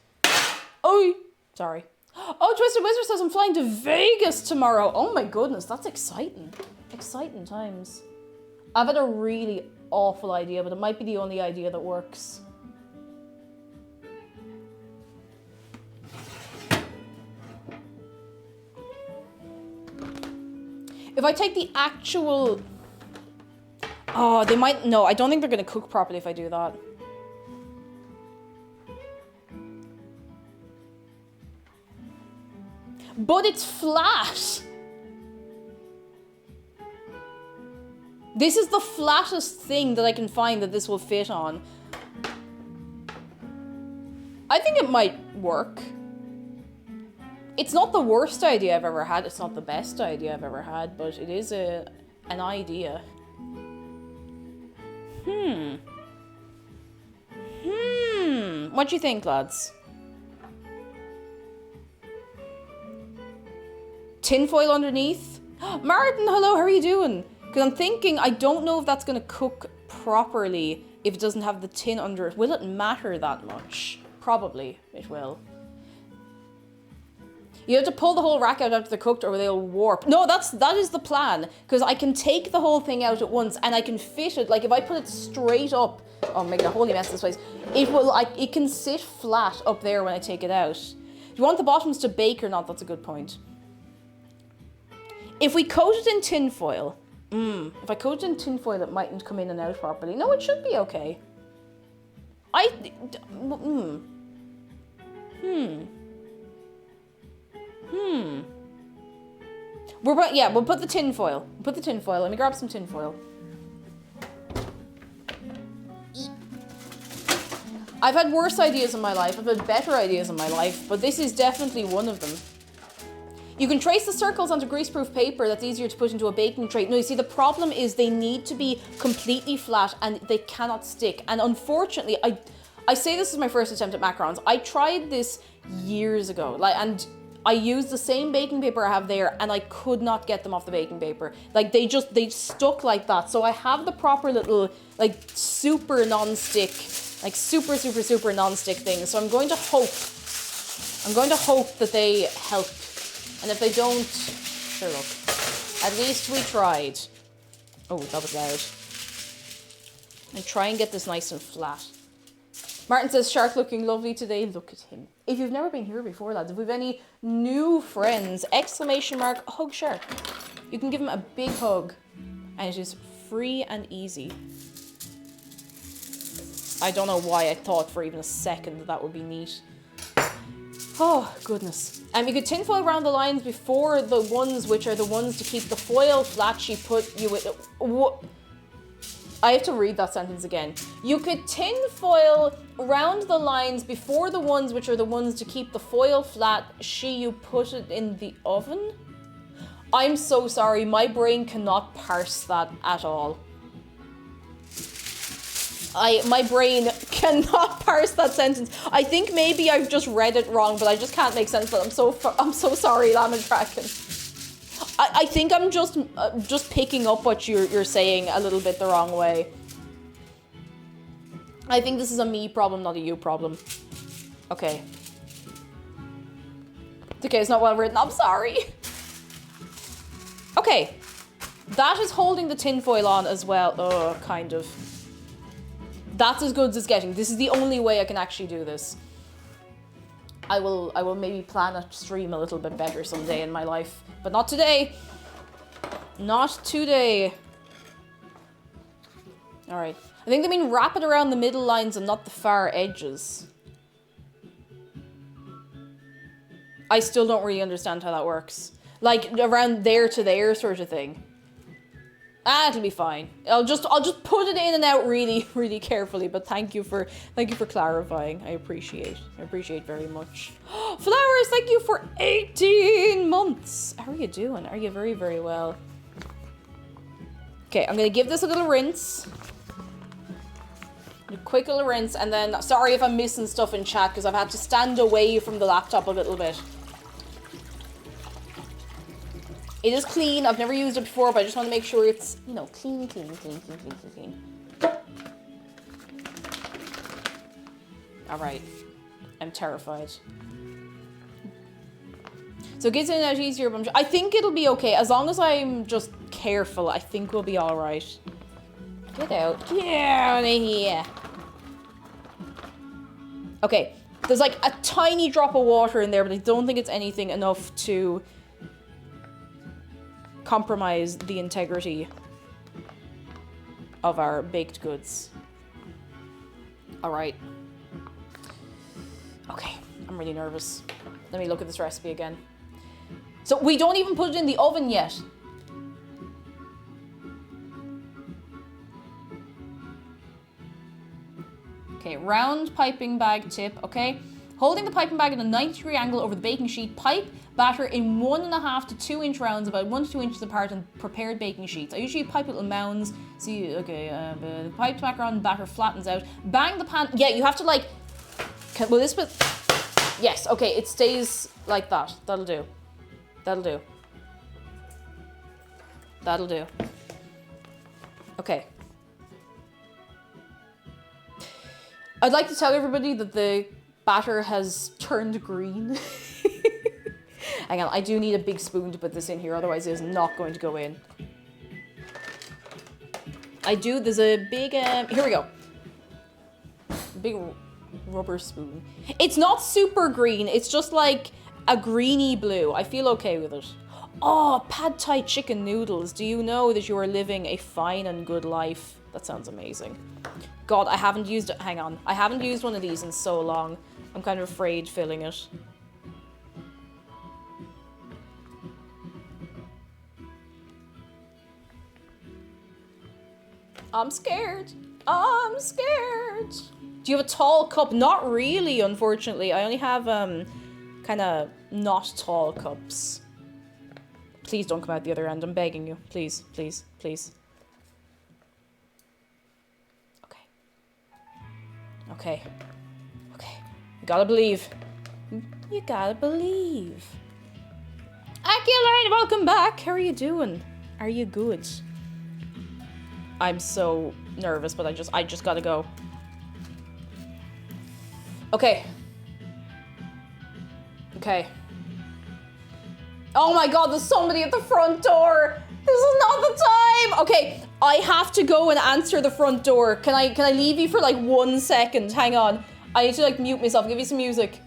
Oh, sorry. Oh, Twisted Wizard says I'm flying to Vegas tomorrow. Oh my goodness, that's exciting. Exciting times. I've had a really awful idea, but it might be the only idea that works. If I take the actual... Oh, they might... No, I don't think they're going to cook properly if I do that. But it's flat. This is the flattest thing that I can find that this will fit on. I think it might work. It's not the worst idea I've ever had. It's not the best idea I've ever had, but it is an idea. What do you think, lads? Tinfoil underneath? Martin, hello, how are you doing? Because I'm thinking, I don't know if that's going to cook properly if it doesn't have the tin under it. Will it matter that much? Probably it will. You have to pull the whole rack out after they're cooked or they'll warp. No, that is the plan. Because I can take the whole thing out at once and I can fit it. Like if I put it straight up, oh, I'm making a holy mess this place. It can sit flat up there when I take it out. Do you want the bottoms to bake or not? That's a good point. If we coat it in tin foil, if I coat it in tin foil, it mightn't come in and out properly. No, it should be okay. We'll put the tin foil. Put the tin foil. Let me grab some tin foil. I've had worse ideas in my life. I've had better ideas in my life, but this is definitely one of them. You can trace the circles onto greaseproof paper. That's easier to put into a baking tray. No, you see, the problem is they need to be completely flat and they cannot stick. And unfortunately, I say this is my first attempt at macarons. I tried this years ago, and I used the same baking paper I have there, and I could not get them off the baking paper. Like they stuck like that. So I have the proper little super non-stick, super non-stick thing. So I'm going to hope that they help. And if they don't, sure, look. At least we tried. Oh, that was loud. And try and get this nice and flat. Martin says, Shark looking lovely today. Look at him. If you've never been here before, lads, if we've any new friends, exclamation mark, hug Shark. You can give him a big hug. And it is free and easy. I don't know why I thought for even a second that that would be neat. Oh, goodness. You could tinfoil around the lines before the ones which are the ones to keep the foil flat she put you with. What? I have to read that sentence again. You could tinfoil around the lines before the ones which are the ones to keep the foil flat you put it in the oven? I'm so sorry, my brain cannot parse that at all. My brain cannot parse that sentence. I think maybe I've just read it wrong, but I just can't make sense of it. I'm so sorry, Lamb Dragon. I think I'm just picking up what you're saying a little bit the wrong way. I think this is a me problem, not a you problem. Okay. It's okay, it's not well written. I'm sorry. Okay. That is holding the tinfoil on as well. Kind of. That's as good as it's getting. This is the only way I can actually do this. I will maybe plan a stream a little bit better someday in my life. But not today. Not today. Alright. I think they mean wrap it around the middle lines and not the far edges. I still don't really understand how that works. Like, around there to there sort of thing. It'll be fine. I'll just put it in and out really, really carefully. But thank you for clarifying. I appreciate very much. Flowers, thank you for 18 months. How are you doing? Are you very, very well? Okay, I'm gonna give this a little rinse. A quick little rinse, and then sorry if I'm missing stuff in chat because I've had to stand away from the laptop a little bit. It is clean. I've never used it before, but I just want to make sure it's, you know, clean. All right. I'm terrified. So it gets in and out easier, but I think it'll be okay. As long as I'm just careful, I think we'll be all right. Get out. Get out of here. Okay. There's like a tiny drop of water in there, but I don't think it's anything enough to compromise the integrity of our baked goods. All right. Okay, I'm really nervous. Let me look at this recipe again. So we don't even put it in the oven yet. Okay, round piping bag tip, okay? Holding the piping bag at a 90-degree angle over the baking sheet, pipe batter in 1.5 to 2 inch rounds, about 1 to 2 inches apart on prepared baking sheets. I usually pipe little mounds. See, okay, the piped macaron batter flattens out. Bang the pan. Yeah, you have to like. Will this bit? Yes. Okay, it stays like that. That'll do. That'll do. That'll do. Okay. I'd like to tell everybody that the batter has turned green. Hang on, I do need a big spoon to put this in here, otherwise it is not going to go in. There's a big, here we go. Big rubber spoon. It's not super green, it's just like a greeny blue. I feel okay with it. Oh, pad thai chicken noodles. Do you know that you are living a fine and good life? That sounds amazing. God, I haven't used it. Hang on. I haven't used one of these in so long. I'm kind of afraid filling it. I'm scared. I'm scared. Do you have a tall cup? Not really, unfortunately. I only have, kind of not tall cups. Please don't come out the other end. I'm begging you. Please, please, please. Okay. Okay. Okay. You gotta believe. You gotta believe. Aculine, welcome back. How are you doing? Are you good? I'm so nervous, but I just gotta go. Okay. Okay. Oh my god, there's somebody at the front door. This is not the time. Okay, I have to go and answer the front door. Can I leave you for like 1 second? Hang on. I need to like mute myself. Give you some music.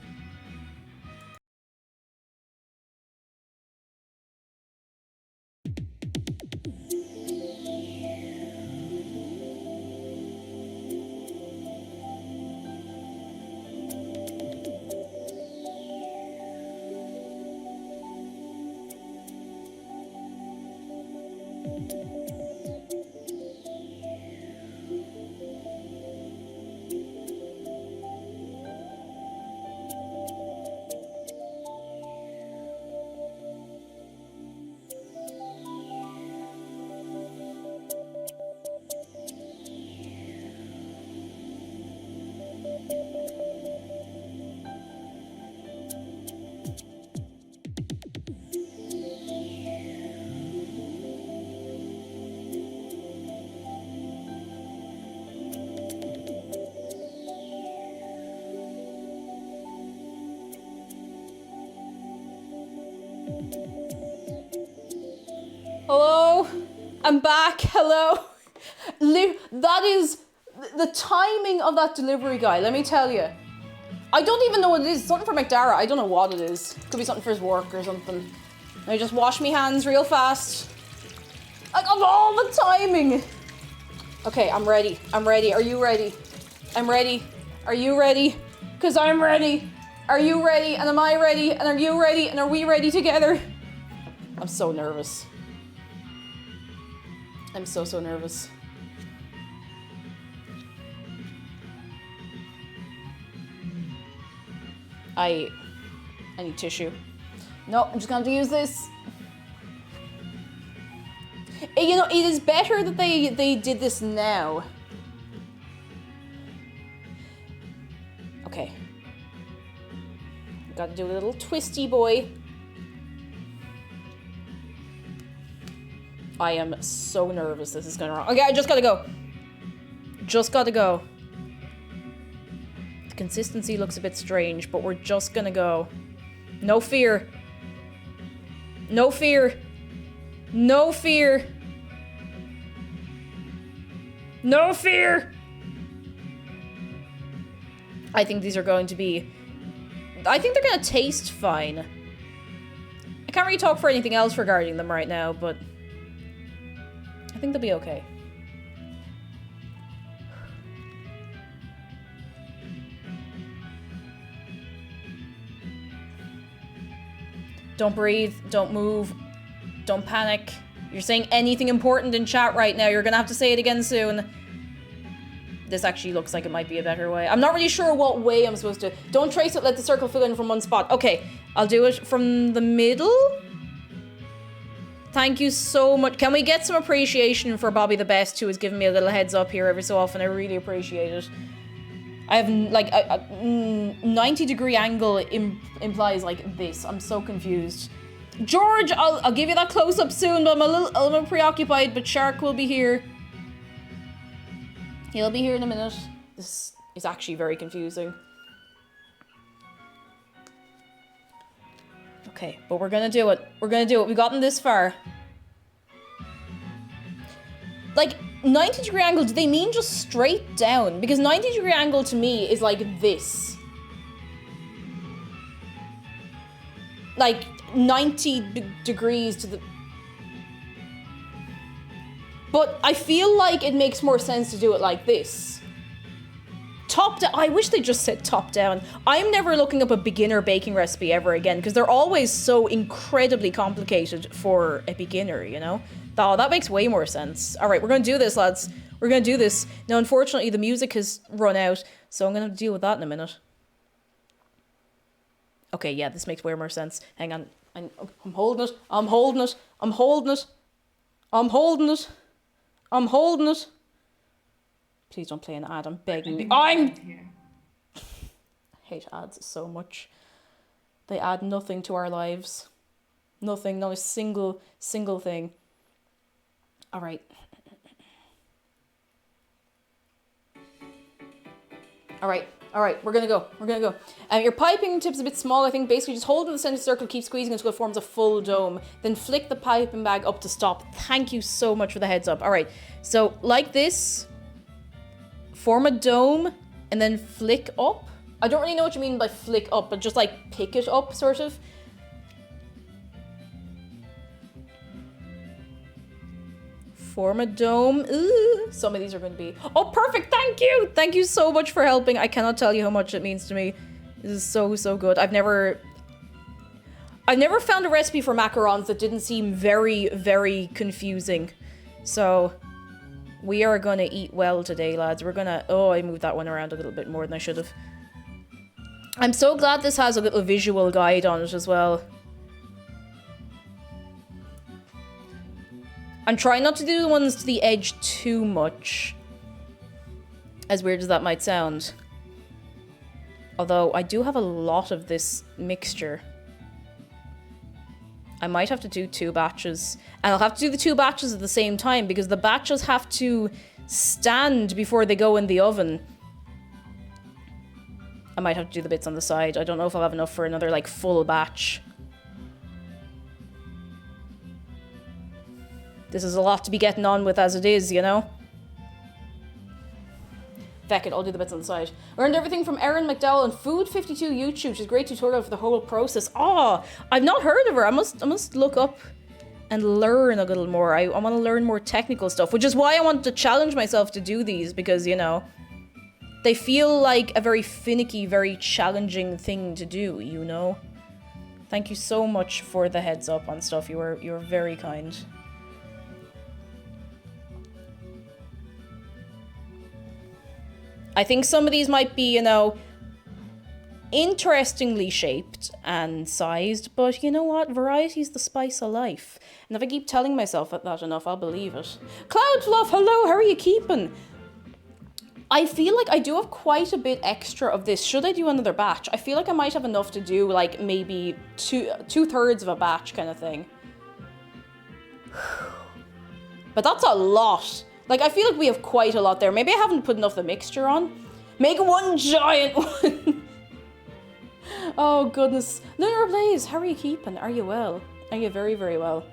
Hello? I'm back. Hello? That is the timing of that delivery guy, let me tell you. I don't even know what it is. Something for McDara. I don't know what it is. Could be something for his work or something. Let me just wash my hands real fast. I got all the timing. Okay, I'm ready. I'm ready. Are you ready? I'm ready. Are you ready? Because I'm ready. Are you ready? And am I ready? And are you ready? And are we ready together? I'm so nervous. I'm so nervous. I need tissue. No, I'm just gonna have to use this. You know, it is better that they did this now. Okay. Gotta do a little twisty boy. I am so nervous this is going wrong. Okay, I just gotta go. Just gotta go. The consistency looks a bit strange, but we're just gonna go. No fear. No fear. No fear. No fear. I think these are going to be... I think they're gonna taste fine. I can't really talk for anything else regarding them right now, but... I think they'll be okay. Don't breathe, don't move, don't panic. You're saying anything important in chat right now. You're gonna have to say it again soon. This actually looks like it might be a better way. I'm not really sure what way I'm supposed to. Don't trace it, let the circle fill in from one spot. Okay, I'll do it from the middle. Thank you so much. Can we get some appreciation for Bobby the Best, who has given me a little heads up here every so often? I really appreciate it. I have, like, a 90-degree angle implies, like, this. I'm so confused. George, I'll give you that close-up soon, but I'm a little preoccupied, but Shark will be here. He'll be here in a minute. This is actually very confusing. Okay, but we're gonna do it. We're gonna do it. We've gotten this far. Like, 90-degree angle, do they mean just straight down? Because 90-degree angle to me is like this. Like, 90 degrees to the... But I feel like it makes more sense to do it like this. Top down. I wish they just said top down. I'm never looking up a beginner baking recipe ever again, because they're always so incredibly complicated for a beginner, you know? Oh, that makes way more sense. All right, we're going to do this, lads. We're going to do this. Now, unfortunately, the music has run out, so I'm going to have to deal with that in a minute. Okay, yeah, this makes way more sense. Hang on. I'm holding it. I'm holding it. I'm holding it. I'm holding it. I'm holding it. Please don't play an ad. I'm begging you. I hate ads so much. They add nothing to our lives. Nothing. Not a single thing. All right. All right, we're gonna go. Your piping tip's a bit small, I think. Basically, just hold in the center circle, keep squeezing until it forms a full dome. Then flick the piping bag up to stop. Thank you so much for the heads up. All right, so like this, form a dome, and then flick up. I don't really know what you mean by flick up, but just like pick it up, sort of. Form a dome. Ooh, some of these are going to be... Oh, perfect. Thank you. Thank you so much for helping. I cannot tell you how much it means to me. This is so, so good. I've never found a recipe for macarons that didn't seem very, very confusing. So, we are going to eat well today, lads. We're going to... Oh, I moved that one around a little bit more than I should have. I'm so glad this has a little visual guide on it as well. I'm trying not to do the ones to the edge too much. As weird as that might sound. Although, I do have a lot of this mixture. I might have to do 2 batches. And I'll have to do the 2 batches at the same time, because the batches have to stand before they go in the oven. I might have to do the bits on the side. I don't know if I'll have enough for another, like, full batch. This is a lot to be getting on with as it is, you know? Feck it, I'll do the bits on the side. Learned everything from Erin McDowell on Food52 YouTube. She's a great tutorial for the whole process. Oh, I've not heard of her. I must look up and learn a little more. I want to learn more technical stuff, which is why I want to challenge myself to do these, because, you know, they feel like a very finicky, very challenging thing to do, you know? Thank you so much for the heads up on stuff. You were very kind. I think some of these might be, you know, interestingly shaped and sized, but you know what? Variety's the spice of life. And if I keep telling myself that enough, I'll believe it. Cloudfluff, hello, how are you keeping? I feel like I do have quite a bit extra of this. Should I do another batch? I feel like I might have enough to do, like, maybe two-thirds of a batch kind of thing. But that's a lot. Like, I feel like we have quite a lot there. Maybe I haven't put enough of the mixture on. Make one giant one. Oh, goodness. Lunar Blaze, how are you keeping? Are you well? Are you very, very well?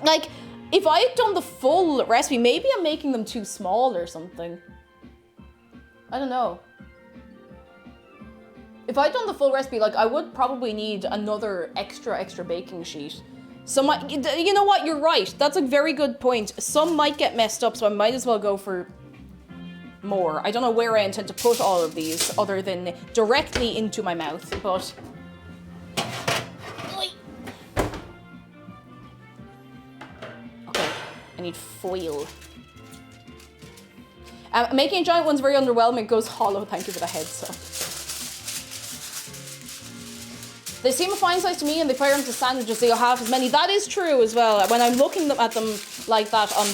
Like, if I had done the full recipe, maybe I'm making them too small or something. I don't know. If I'd done the full recipe, like, I would probably need another extra baking sheet. Some might, you know what, you're right. That's a very good point. Some might get messed up, so I might as well go for more. I don't know where I intend to put all of these, other than directly into my mouth, but... Okay, I need foil. Making giant ones very underwhelming. Goes hollow. Thank you for the heads up. They seem a fine size to me, and they fire into sandwiches, so you'll have as many. That is true as well. When I'm looking at them like that on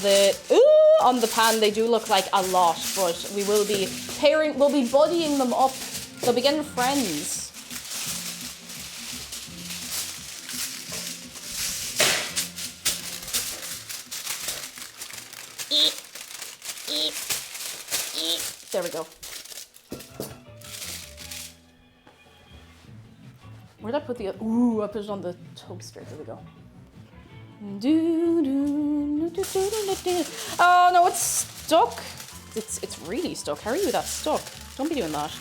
the pan, they do look like a lot. But we will be we'll be buddying them up. They'll be getting friends. There we go. Where'd I put the other? Ooh, I put it on the toaster. There we go. Oh no, it's stuck. It's really stuck. How are you that stuck? Don't be doing that.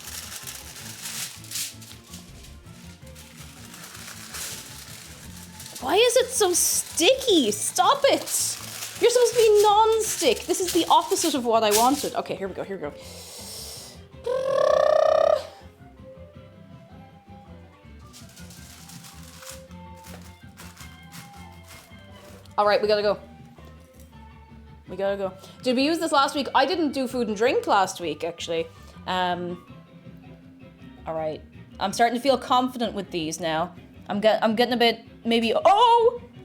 Why is it so sticky? Stop it! You're supposed to be non-stick. This is the opposite of what I wanted. Okay, here we go, here we go. All right, we gotta go. We gotta go. Did we use this last week? I didn't do food and drink last week, actually. All right. I'm starting to feel confident with these now. I'm getting a bit, maybe,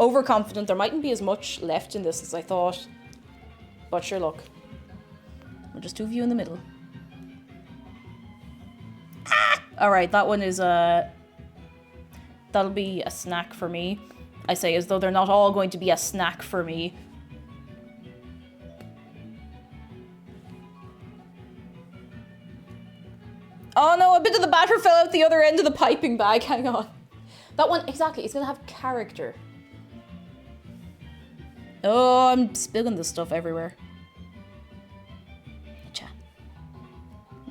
overconfident. There mightn't be as much left in this as I thought. But sure, look. We're just two of you in the middle. Ah! All right, that one is, that'll be a snack for me. I say as though they're not all going to be a snack for me. Oh no, a bit of the batter fell out the other end of the piping bag. Hang on. That one, exactly, it's gonna have character. Oh, I'm spilling this stuff everywhere.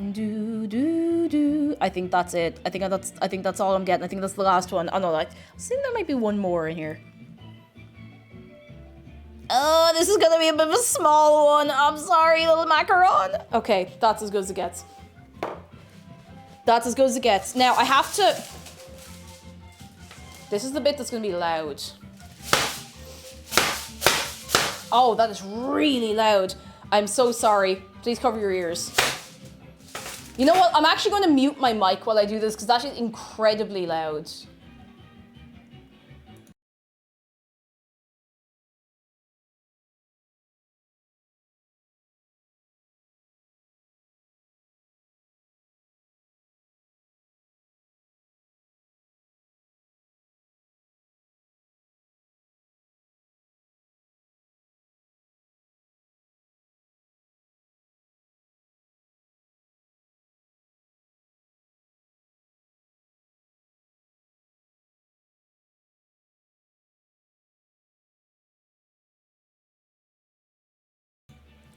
Do do do. I think that's it. I think that's all I'm getting. I think that's the last one. Oh no, I think there might be one more in here. Oh, this is gonna be a bit of a small one. I'm sorry, little macaron. Okay, that's as good as it gets. That's as good as it gets. Now I have to. This is the bit that's gonna be loud. Oh, that is really loud. I'm so sorry. Please cover your ears. You know what? I'm actually going to mute my mic while I do this because that is incredibly loud.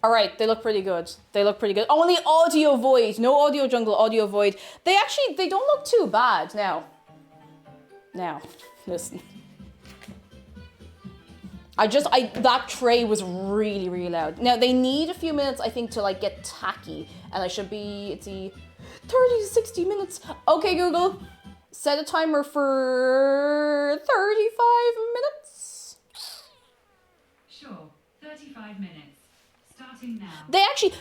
All right, they look pretty good. They look pretty good. Only audio void, no audio jungle, audio void. They don't look too bad now. Now, listen. That tray was really, really loud. Now they need a few minutes, I think, to like get tacky, and it's the 30 to 60 minutes. Okay, Google, set a timer for 35 minutes. Sure, 35 minutes. Now.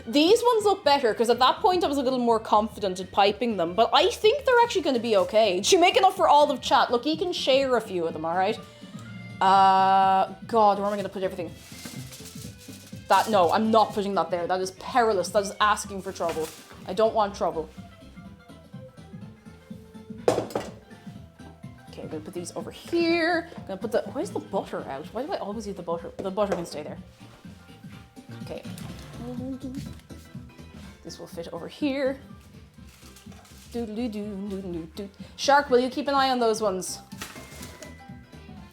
These ones look better because at that point I was a little more confident at piping them, but I think they're actually going to be okay. Should make enough for all of chat. Look, you can share a few of them, all right? God, where am I going to put everything? No, I'm not putting that there. That is perilous. That is asking for trouble. I don't want trouble. Okay, I'm going to put these over here. I'm going to put where's the butter out? Why do I always leave the butter? The butter can stay there. Okay. This will fit over here. Doodly-doo. Shark, will you keep an eye on those ones?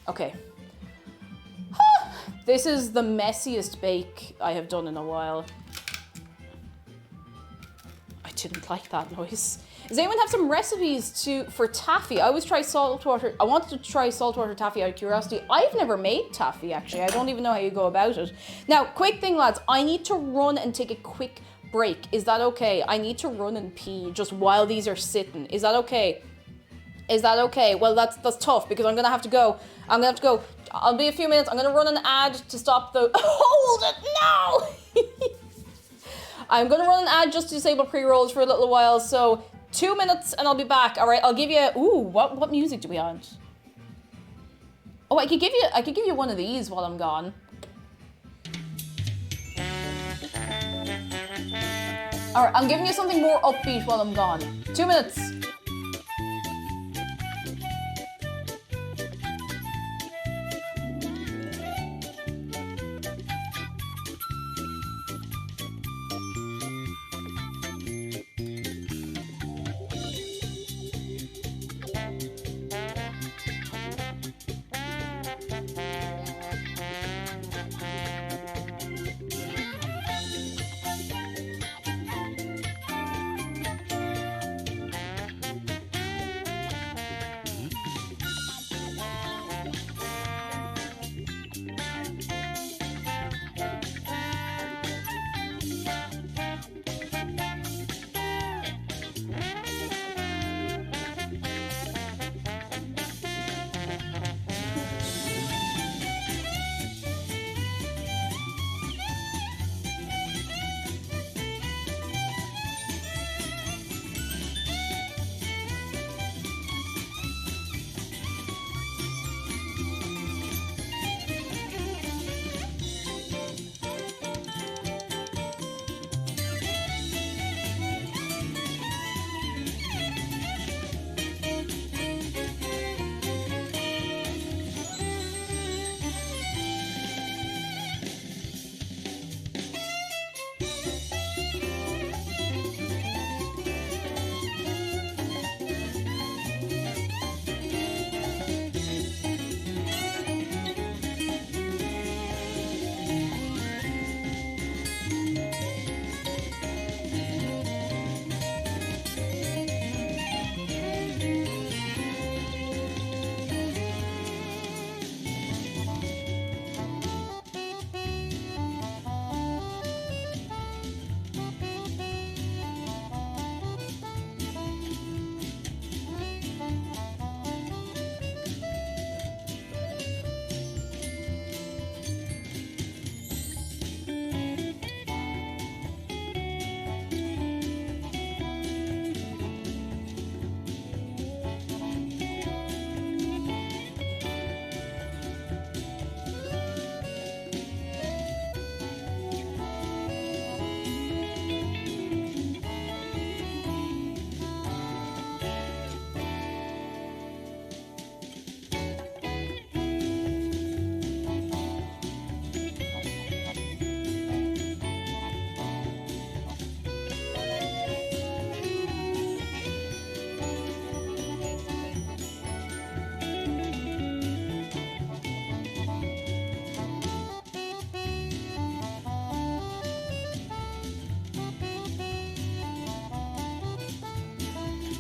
Okay. This is the messiest bake I have done in a while. I didn't like that noise. Does anyone have some recipes for taffy? I always try saltwater. I wanted to try saltwater taffy out of curiosity. I've never made taffy, actually. I don't even know how you go about it. Now, quick thing, lads. I need to run and take a quick break. Is that okay? I need to run and pee just while these are sitting. Is that okay? Is that okay? Well, that's tough because I'm going to have to go. I'll be a few minutes. I'm going to run an ad to stop the... Hold it! No! I'm going to run an ad just to disable pre-rolls for a little while, so... 2 minutes and I'll be back. All right, I'll give you. Ooh, what music do we want? Oh, I could give you one of these while I'm gone. All right, I'm giving you something more upbeat while I'm gone. 2 minutes.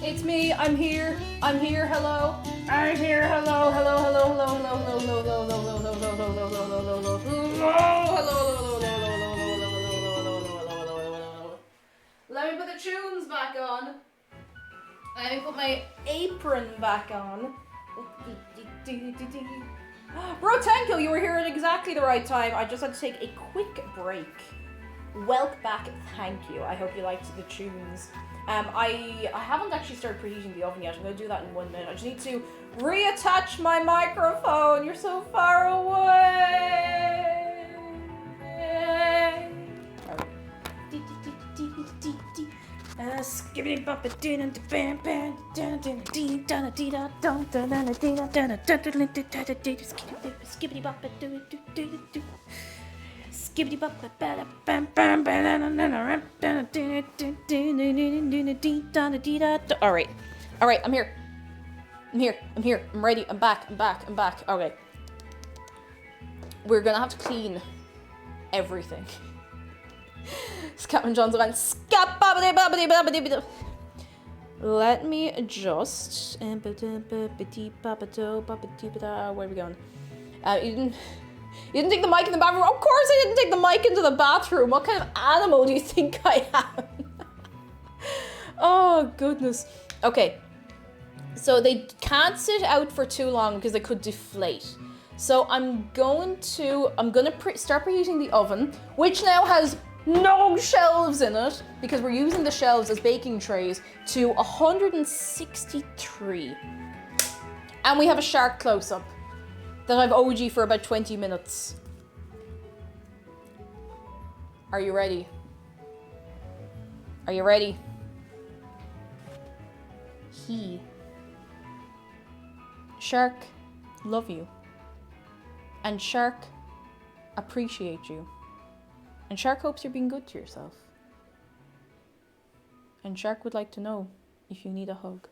It's me. I'm here. I'm here. Hello. I'm here. Hello. Hello. Hello. Hello. Hello. Hello. Hello. Hello. Hello. Hello. Hello. Hello. Let me put the tunes back on. Let me put my apron back on. Bro Tanko, you were here at exactly the right time. I just had to take a quick break. Welcome back. Thank you. I hope you liked the tunes. I haven't actually started preheating the oven yet. I'm going to do that in 1 minute. I just need to reattach my microphone. You're so far away. Skibbity boppa dee bam bam dee da dee da dum da dee da skibbity boppa do do do. Skibbity boppa bam bam bam bam. All right, I'm here. I'm ready. I'm back. Okay. We're gonna have to clean everything. Captain John's line. Let me adjust. Where are we going? You didn't take the mic in the bathroom? Of course I didn't take the mic into the bathroom. What kind of animal do you think I am? Oh, goodness. Okay. So they can't sit out for too long because they could deflate. So I'm gonna start preheating the oven, which now has no shelves in it because we're using the shelves as baking trays, to 163. And we have a shark close-up that I've OG for about 20 minutes. Are you ready? Are you ready? Shark, love you. And Shark, appreciate you. And Shark hopes you're being good to yourself. And Shark would like to know if you need a hug.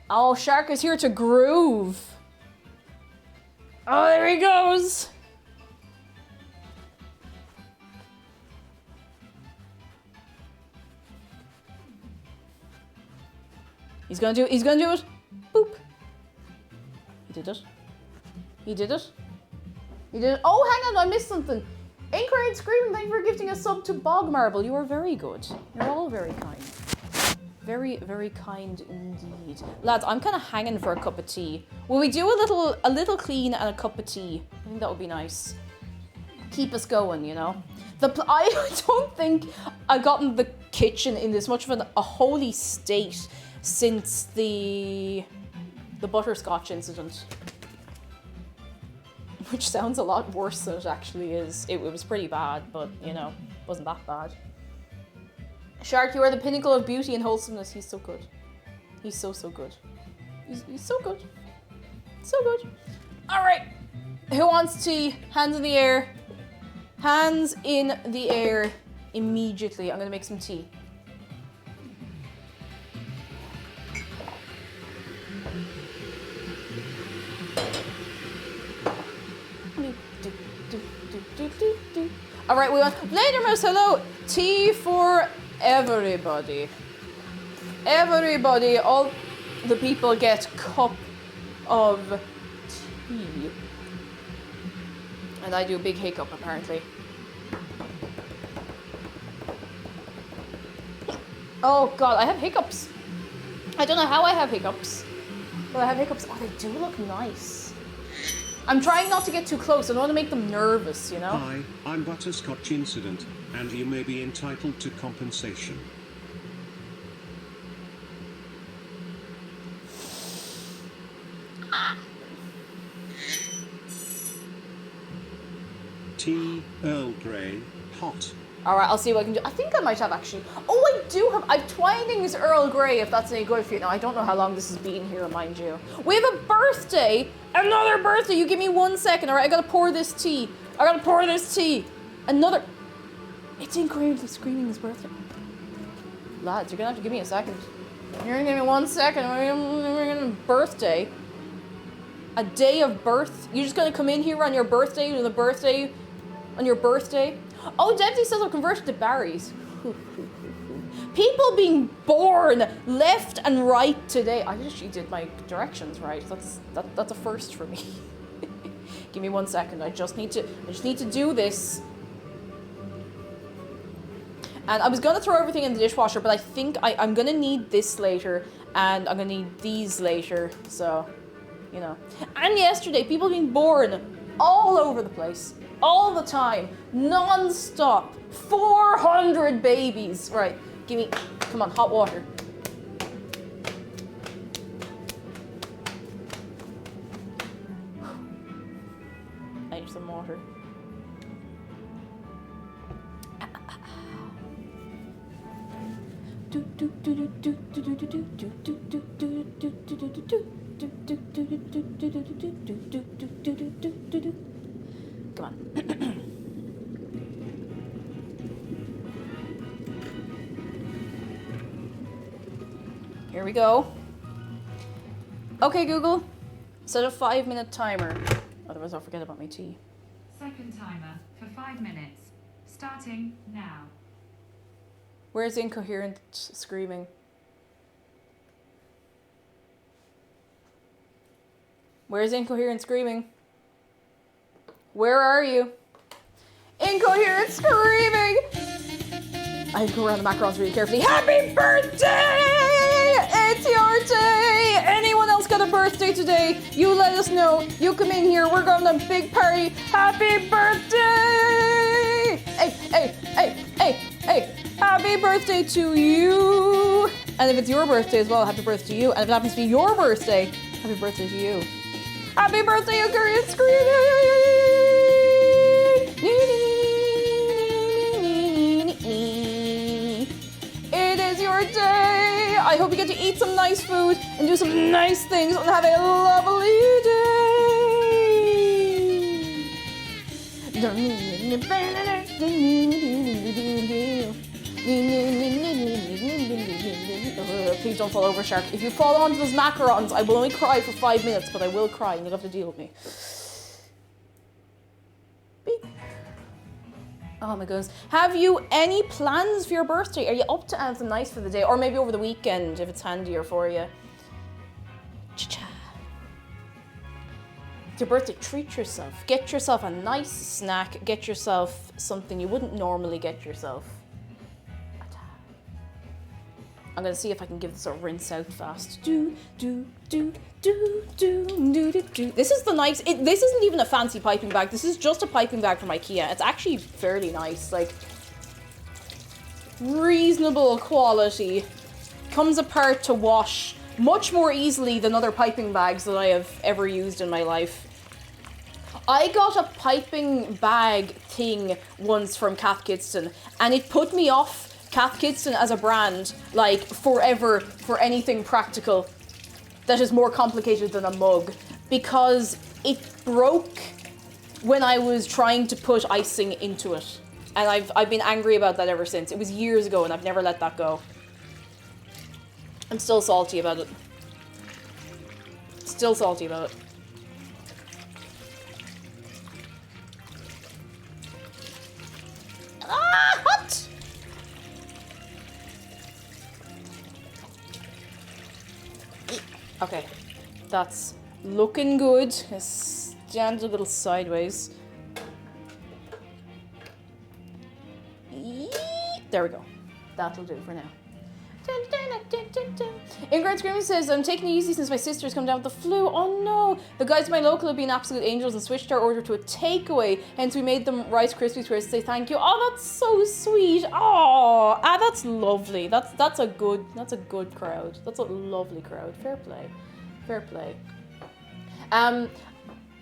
Oh, Shark is here to groove. Oh, there he goes. He's gonna do it. Boop. He did it. Oh, hang on, I missed something. Incorrect Screaming, thank you for gifting a sub to Bog Marble. You are very good. You're all very kind. Very, very kind indeed. Lads, I'm kind of hanging for a cup of tea. Will we do a little clean and a cup of tea? I think that would be nice. Keep us going, you know? I don't think I've gotten the kitchen in this much of a holy state since the butterscotch incident. Which sounds a lot worse than it actually is. It was pretty bad, but, you know, it wasn't that bad. Shark, you are the pinnacle of beauty and wholesomeness. He's so good. He's so good. He's so good. So good. All right. Who wants tea? Hands in the air. Hands in the air immediately. I'm going to make some tea. All right, we want Later Mouse. Hello. Tea for everybody. Everybody, all the people get cup of tea. And I do a big hiccup apparently. Oh god, I have hiccups. I don't know how I have hiccups, but I have hiccups. Oh, they do look nice. I'm trying not to get too close. I don't want to make them nervous, you know? Hi, I'm Butterscotch Incident, and you may be entitled to compensation. Tea, Earl Grey, hot. Alright, I'll see what I can do. I think I might have actually. Oh, I do have. I've Twinings Earl Grey, if that's any good for you. Now, I don't know how long this has been here, mind you. We have a birthday. Another birthday. You give me 1 second. Alright, I gotta pour this tea. Another. It's incredibly screaming his birthday. Lads, you're gonna have to give me a second. You're gonna give me 1 second. We're gonna birthday. A day of birth. You're just gonna come in here on your birthday with a birthday On your birthday? Oh, Dempsey says I'm converted to Barry's. People being born left and right today. I actually did my directions right. That's a first for me. Give me 1 second. I just need to do this. And I was gonna throw everything in the dishwasher, but I think I'm gonna need this later, and I'm gonna need these later. So, you know. And yesterday, people being born all over the place, all the time, non-stop. 400 babies. Right. Give me, come on, hot water. I need some water. Come on. Here we go. Okay, Google, set a 5-minute timer. Otherwise, I'll forget about my tea. Second timer for 5 minutes. Starting now. Where's incoherent screaming? Where's incoherent screaming? Where are you? Incoherent screaming! I have to go around the macarons really carefully. Happy birthday! It's your day! Anyone else got a birthday today? You let us know. You come in here. We're going to a big party. Happy birthday! Hey! Happy birthday to you! And if it's your birthday as well, happy birthday to you. And if it happens to be your birthday, happy birthday to you. Happy birthday, you Korean screaming! It is your day! I hope you get to eat some nice food and do some nice things and have a lovely day! Please don't fall over, shark. If you fall onto those macarons, I will only cry for 5 minutes, but I will cry and you'll have to deal with me. Beep. Oh my goodness. Have you any plans for your birthday? Are you up to anything nice for the day? Or maybe over the weekend if it's handier for you? Cha-cha. It's your birthday, treat yourself. Get yourself a nice snack. Get yourself something you wouldn't normally get yourself. I'm gonna see if I can give this a rinse out fast. This is the nice. This isn't even a fancy piping bag. This is just a piping bag from IKEA. It's actually fairly nice, like reasonable quality. Comes apart to wash much more easily than other piping bags that I have ever used in my life. I got a piping bag thing once from Cath Kidston, and it put me off Cath Kidston as a brand, like, forever for anything practical that is more complicated than a mug, because it broke when I was trying to put icing into it. And I've been angry about that ever since. It was years ago and I've never let that go. I'm still salty about it. Still salty about it. Ah, hot! Okay, that's looking good. Stand a little sideways. There we go. That'll do for now. Ingrid Screaming says, I'm taking it easy since my sister's come down with the flu. Oh no! The guys at my local have been absolute angels and switched our order to a takeaway. Hence we made them Rice Krispies for us to say thank you. Oh, that's so sweet. Oh, that's lovely. That's a good crowd. That's a lovely crowd. Fair play. Fair play.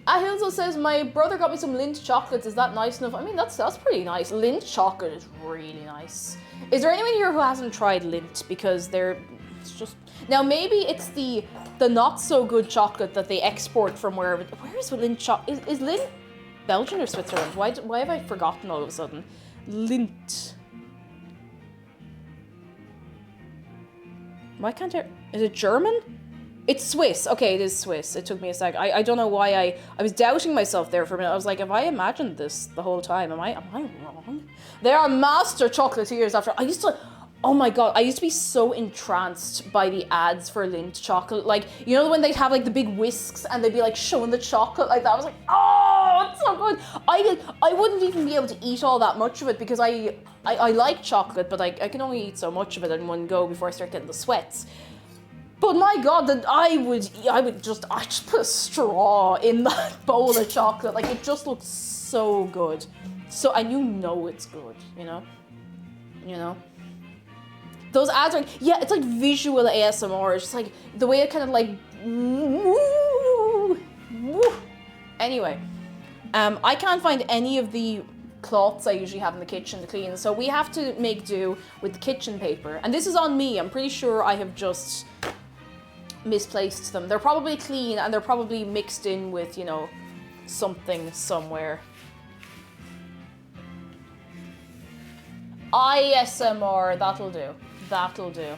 Ahilzo says, my brother got me some Lindt chocolates. Is that nice enough? I mean, that's pretty nice. Lindt chocolate is really nice. Is there anyone here who hasn't tried Lindt? Because it's just... Now, maybe it's the not so good chocolate that they export from wherever... Where is Lindt chocolate? Is Lindt Belgium or Switzerland? Why have I forgotten all of a sudden? Lindt. Why can't I... Is it German? It's Swiss. Okay, it is Swiss. It took me a sec. I don't know why I was doubting myself there for a minute. I was like, have I imagined this the whole time? Am I wrong? They are master chocolatiers after. Oh my god, I used to be so entranced by the ads for Lindt chocolate. Like, you know when they'd have like the big whisks and they'd be like showing the chocolate like that? I was like, oh, it's so good. I wouldn't even be able to eat all that much of it because I like chocolate, but I can only eat so much of it in one go before I start getting the sweats. But my god, that I'd just put a straw in that bowl of chocolate. Like, it just looks so good. So, and you know it's good, you know? You know? Those ads are, yeah, it's like visual ASMR. It's just like, the way it kind of like, woo, woo. Anyway, I can't find any of the cloths I usually have in the kitchen to clean, so we have to make do with the kitchen paper. And this is on me. I'm pretty sure I have just misplaced them. They're probably clean and they're probably mixed in with, you know, something somewhere. ISMR, that'll do. That'll do.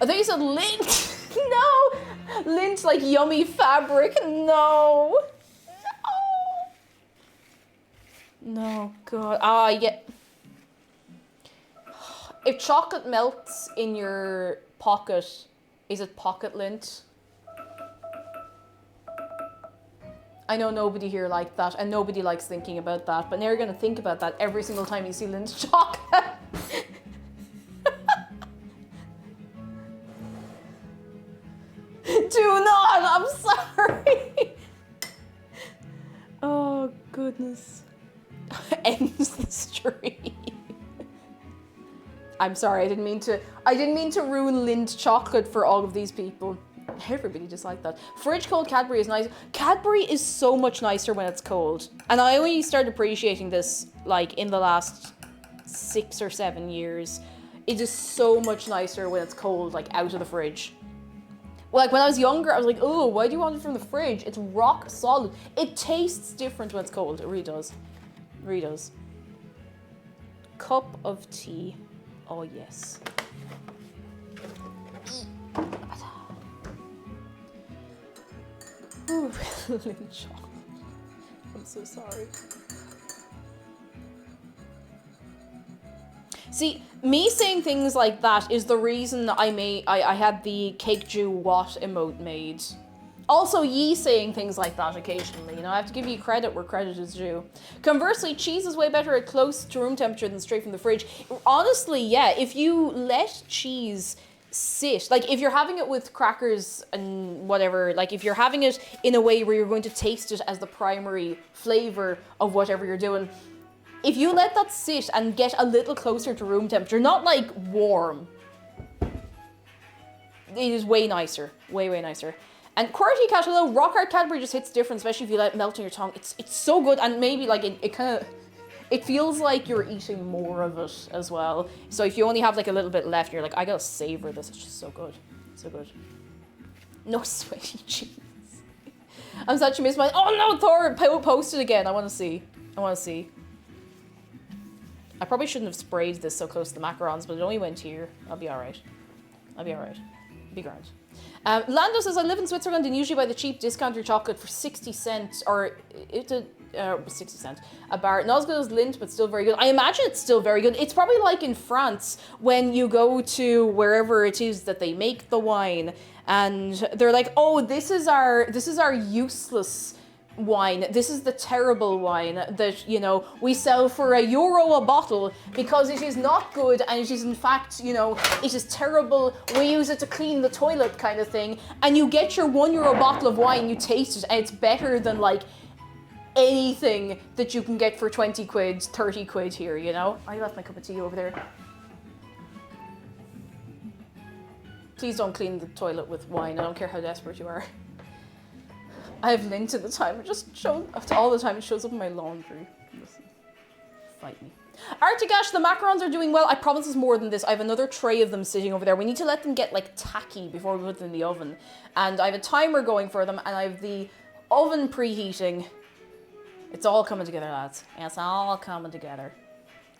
I think you said Lindt. No! Lindt like yummy fabric. No. No, God. Ah, yeah. If chocolate melts in your pocket, is it pocket Lindt? I know nobody here liked that, and nobody likes thinking about that, but now you're going to think about that every single time you see Lindt chocolate. Do not! I'm sorry! Oh, goodness. Ends the stream. I'm sorry, I didn't mean to ruin Lindt chocolate for all of these people. Everybody just liked that. Fridge cold Cadbury is nice. Cadbury is so much nicer when it's cold. And I only started appreciating this like in the last 6 or 7 years. It is so much nicer when it's cold, like out of the fridge. Like when I was younger, I was like, oh, why do you want it from the fridge? It's rock solid. It tastes different when it's cold. It really does. It really does. Cup of tea. Oh, yes. Ooh, Lindt chocolate. I'm so sorry. See, me saying things like that is the reason I had the cake Jew what emote made. Also, ye saying things like that occasionally, you know, I have to give you credit where credit is due. Conversely, cheese is way better at close to room temperature than straight from the fridge. Honestly, yeah, if you let cheese sit, like if you're having it with crackers and whatever, like if you're having it in a way where you're going to taste it as the primary flavor of whatever you're doing, if you let that sit and get a little closer to room temperature, not like warm, it is way nicer, way nicer. And QWERTY Cat, although rock hard Cadbury just hits different, especially if you let it melt on your tongue. It's so good, and maybe like it kind of, it feels like you're eating more of it as well. So if you only have like a little bit left, you're like, I gotta savor this. It's just so good, so good. No sweaty cheese. I'm sad you missed my. Oh no, Thor, post it again. I want to see. I want to see. I probably shouldn't have sprayed this so close to the macarons, but it only went here. I'll be all right. I'll be all right. Be grand. Lando says, I live in Switzerland and usually buy the cheap discounter chocolate for 60 cents, or 60 cents a bar. Not as good as Lindt, but still very good. I imagine it's still very good. It's probably like in France when you go to wherever it is that they make the wine and they're like, oh, this is our useless wine. This is the terrible wine that, you know, we sell for €1 a bottle because it is not good and it is in fact, you know, it is terrible. We use it to clean the toilet kind of thing. And you get your €1 bottle of wine, you taste it, and it's better than like anything that you can get for 20 quid, 30 quid here, you know? I left my cup of tea over there. Please don't clean the toilet with wine. I don't care how desperate you are. I have Lindt at the time. It just shows all the time. It shows up in my laundry. Listen, fight me. Artigash, the macarons are doing well. I promise it's more than this. I have another tray of them sitting over there. We need to let them get like tacky before we put them in the oven. And I have a timer going for them, and I have the oven preheating. It's all coming together, lads. It's all coming together.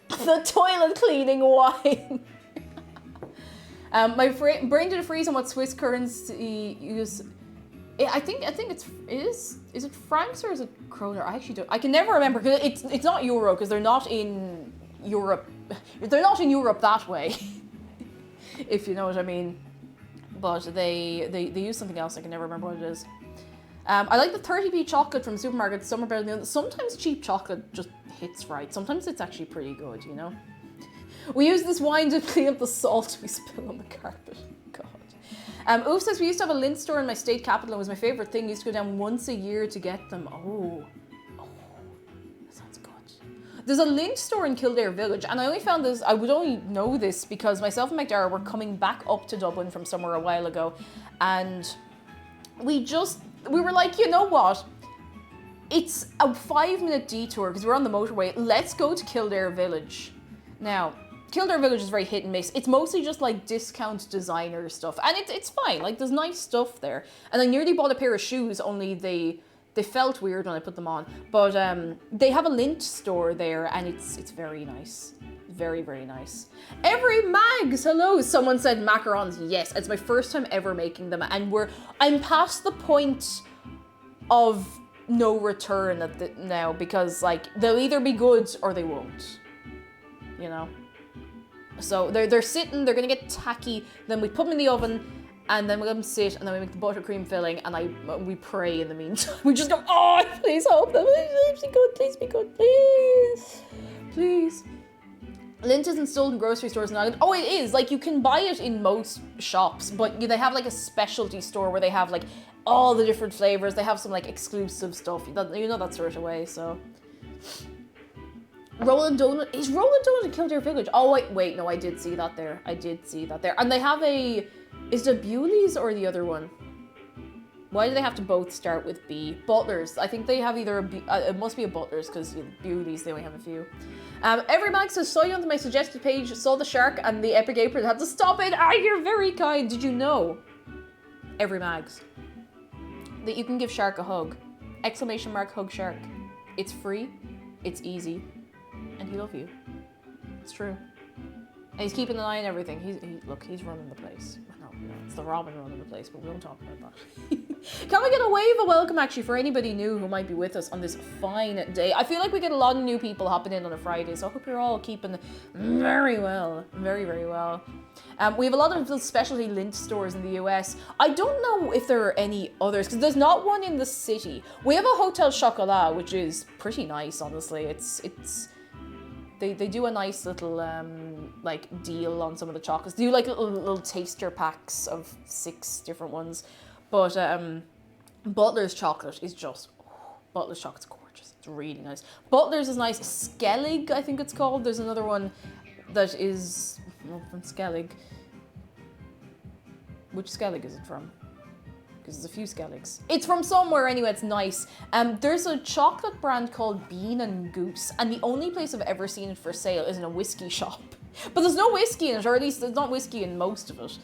The toilet cleaning wine. My brain did a freeze on what Swiss currency use. I think is it francs or is it kroner? I actually don't. I can never remember because it's not euro because they're not in Europe. They're not in Europe that way, if you know what I mean. But they use something else. I can never remember what it is. I like the 30p chocolate from supermarkets. Some are better than the others. Sometimes cheap chocolate just hits right. Sometimes it's actually pretty good, you know. We use this wine to clean up the salt we spill on the carpet. God. Oof says we used to have a Lindt store in my state capital. It was my favorite thing. Used to go down once a year to get them. Oh, that sounds good. There's a Lindt store in Kildare Village, and I only found this. I would only know this because myself and McDara were coming back up to Dublin from somewhere a while ago, and we were like, you know what? It's a 5-minute detour because we're on the motorway. Let's go to Kildare Village. Now, Kildare Village is very hit and miss. It's mostly just like discount designer stuff. And it's fine. Like, there's nice stuff there. And I nearly bought a pair of shoes, only they felt weird when I put them on. But they have a Lindt store there, and it's very nice. Very, very nice. Every Mags, hello. Someone said macarons. Yes, it's my first time ever making them. And I'm past the point of no return now because, like, they'll either be good or they won't. You know? So they're sitting, they're gonna get tacky, then we put them in the oven, and then we let them sit, and then we make the buttercream filling, and we pray in the meantime. We just go, oh, please help them, please be good, please be good, please. Please. Lindt isn't sold in grocery stores in Ireland. Oh, it is. Like, you can buy it in most shops, but they have, like, a specialty store where they have, like, all the different flavors. They have some, like, exclusive stuff. You know that sort of way, so... Roland Donut. Is Roland Donut in Kildare Village? Oh, wait, no, I did see that there. And they have is it Bewley's or the other one? Why do they have to both start with B? Butlers. I think they have either it must be a Butlers because Bewley's, they only have a few. Every Max says, saw you on my suggested page, saw the shark and the epic apron, had to stop it. Ah, you're very kind. Did you know, Every Mags, that you can give Shark a hug? Exclamation mark hug Shark. It's free, it's easy, and he love you. It's true. And he's keeping an eye on everything. He's running the place. No, it's the Robin running the place, but we won't talk about that. Can we get a wave of welcome, actually, for anybody new who might be with us on this fine day? I feel like we get a lot of new people hopping in on a Friday, so I hope you're all keeping very well. Very, very well. We have a lot of little specialty Lindt stores in the US. I don't know if there are any others, because there's not one in the city. We have a Hotel Chocolat, which is pretty nice, honestly. They do a nice little like deal on some of the chocolates. They do like little taster packs of 6 different ones. But Butler's chocolate is just Butler's chocolate's gorgeous. It's really nice. Butler's is nice. Skellig, I think it's called. There's another one that is from Skellig. Which Skellig is it from? Because there's a few Skelligs. It's from somewhere anyway, it's nice. There's a chocolate brand called Bean and Goose, and the only place I've ever seen it for sale is in a whiskey shop. But there's no whiskey in it, or at least there's not whiskey in most of it.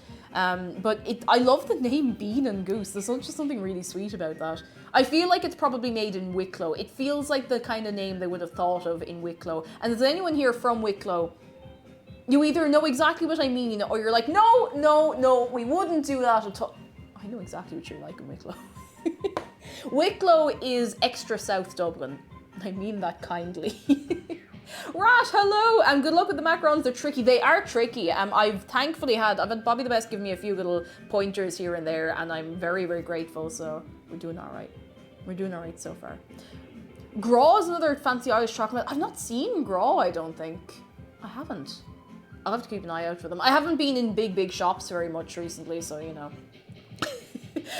But I love the name Bean and Goose. There's just something really sweet about that. I feel like it's probably made in Wicklow. It feels like the kind of name they would have thought of in Wicklow. And if there's anyone here from Wicklow, you either know exactly what I mean, or you're like, no, we wouldn't do that at all. I know exactly what you're like in Wicklow. Wicklow is extra South Dublin. I mean that kindly. Rat, hello, and good luck with the macarons. They're tricky. They are tricky. I've had Bobby the Best give me a few little pointers here and there, and I'm very, very grateful. So we're doing all right. We're doing all right so far. Graw is another fancy Irish chocolate. I've not seen Graw, I don't think. I haven't. I'll have to keep an eye out for them. I haven't been in big shops very much recently, so you know.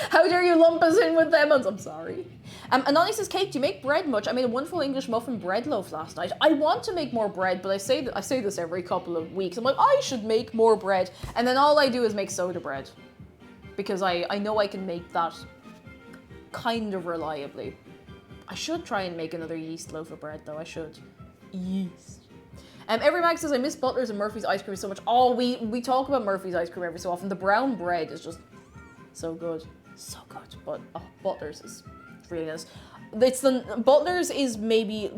How dare you lump us in with them? I'm sorry. Anani says, Kate, do you make bread much? I made a wonderful English muffin bread loaf last night. I want to make more bread, but I say this every couple of weeks. I'm like, I should make more bread. And then all I do is make soda bread. Because I know I can make that kind of reliably. I should try and make another yeast loaf of bread, though. I should. Yeast. Every Mag says, I miss Butler's and Murphy's ice cream so much. Oh, we talk about Murphy's ice cream every so often. The brown bread is just so good. So good. But Butler's is really nice. Butler's is maybe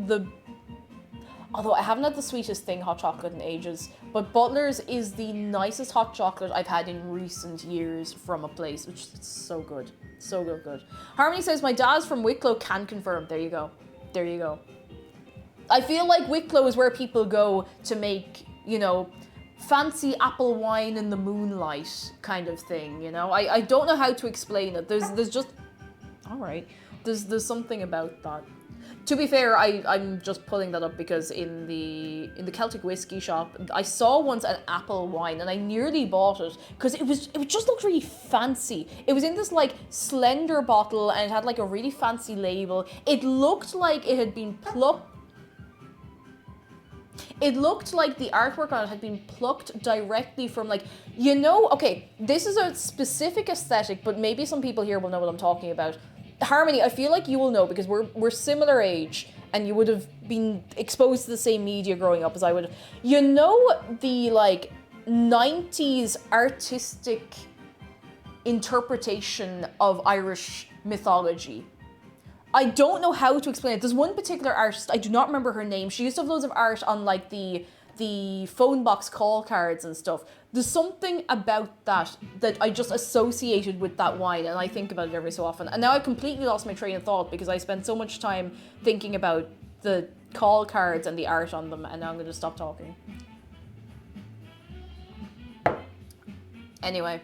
Although I haven't had the sweetest thing hot chocolate in ages, but Butler's is the nicest hot chocolate I've had in recent years from a place, which is so good. So good. Harmony says, my dad's from Wicklow, can confirm. There you go. There you go. I feel like Wicklow is where people go to make, you know, fancy apple wine in the moonlight kind of thing, you know? I don't know how to explain it. There's just... Alright. There's something about that. To be fair, I'm just pulling that up because in the Celtic whiskey shop, I saw once an apple wine and I nearly bought it because it just looked really fancy. It was in this like slender bottle and it had like a really fancy label. It looked like it had been plucked. It looked like the artwork on it had been plucked directly from like, you know, okay, this is a specific aesthetic, but maybe some people here will know what I'm talking about. Harmony, I feel like you will know because we're similar age and you would have been exposed to the same media growing up as I would have. You know the like 90s artistic interpretation of Irish mythology. I don't know how to explain it. There's one particular artist, I do not remember her name. She used to have loads of art on like the phone box call cards and stuff. There's something about that I just associated with that wine and I think about it every so often. And now I've completely lost my train of thought because I spent so much time thinking about the call cards and the art on them and now I'm going to stop talking. Anyway,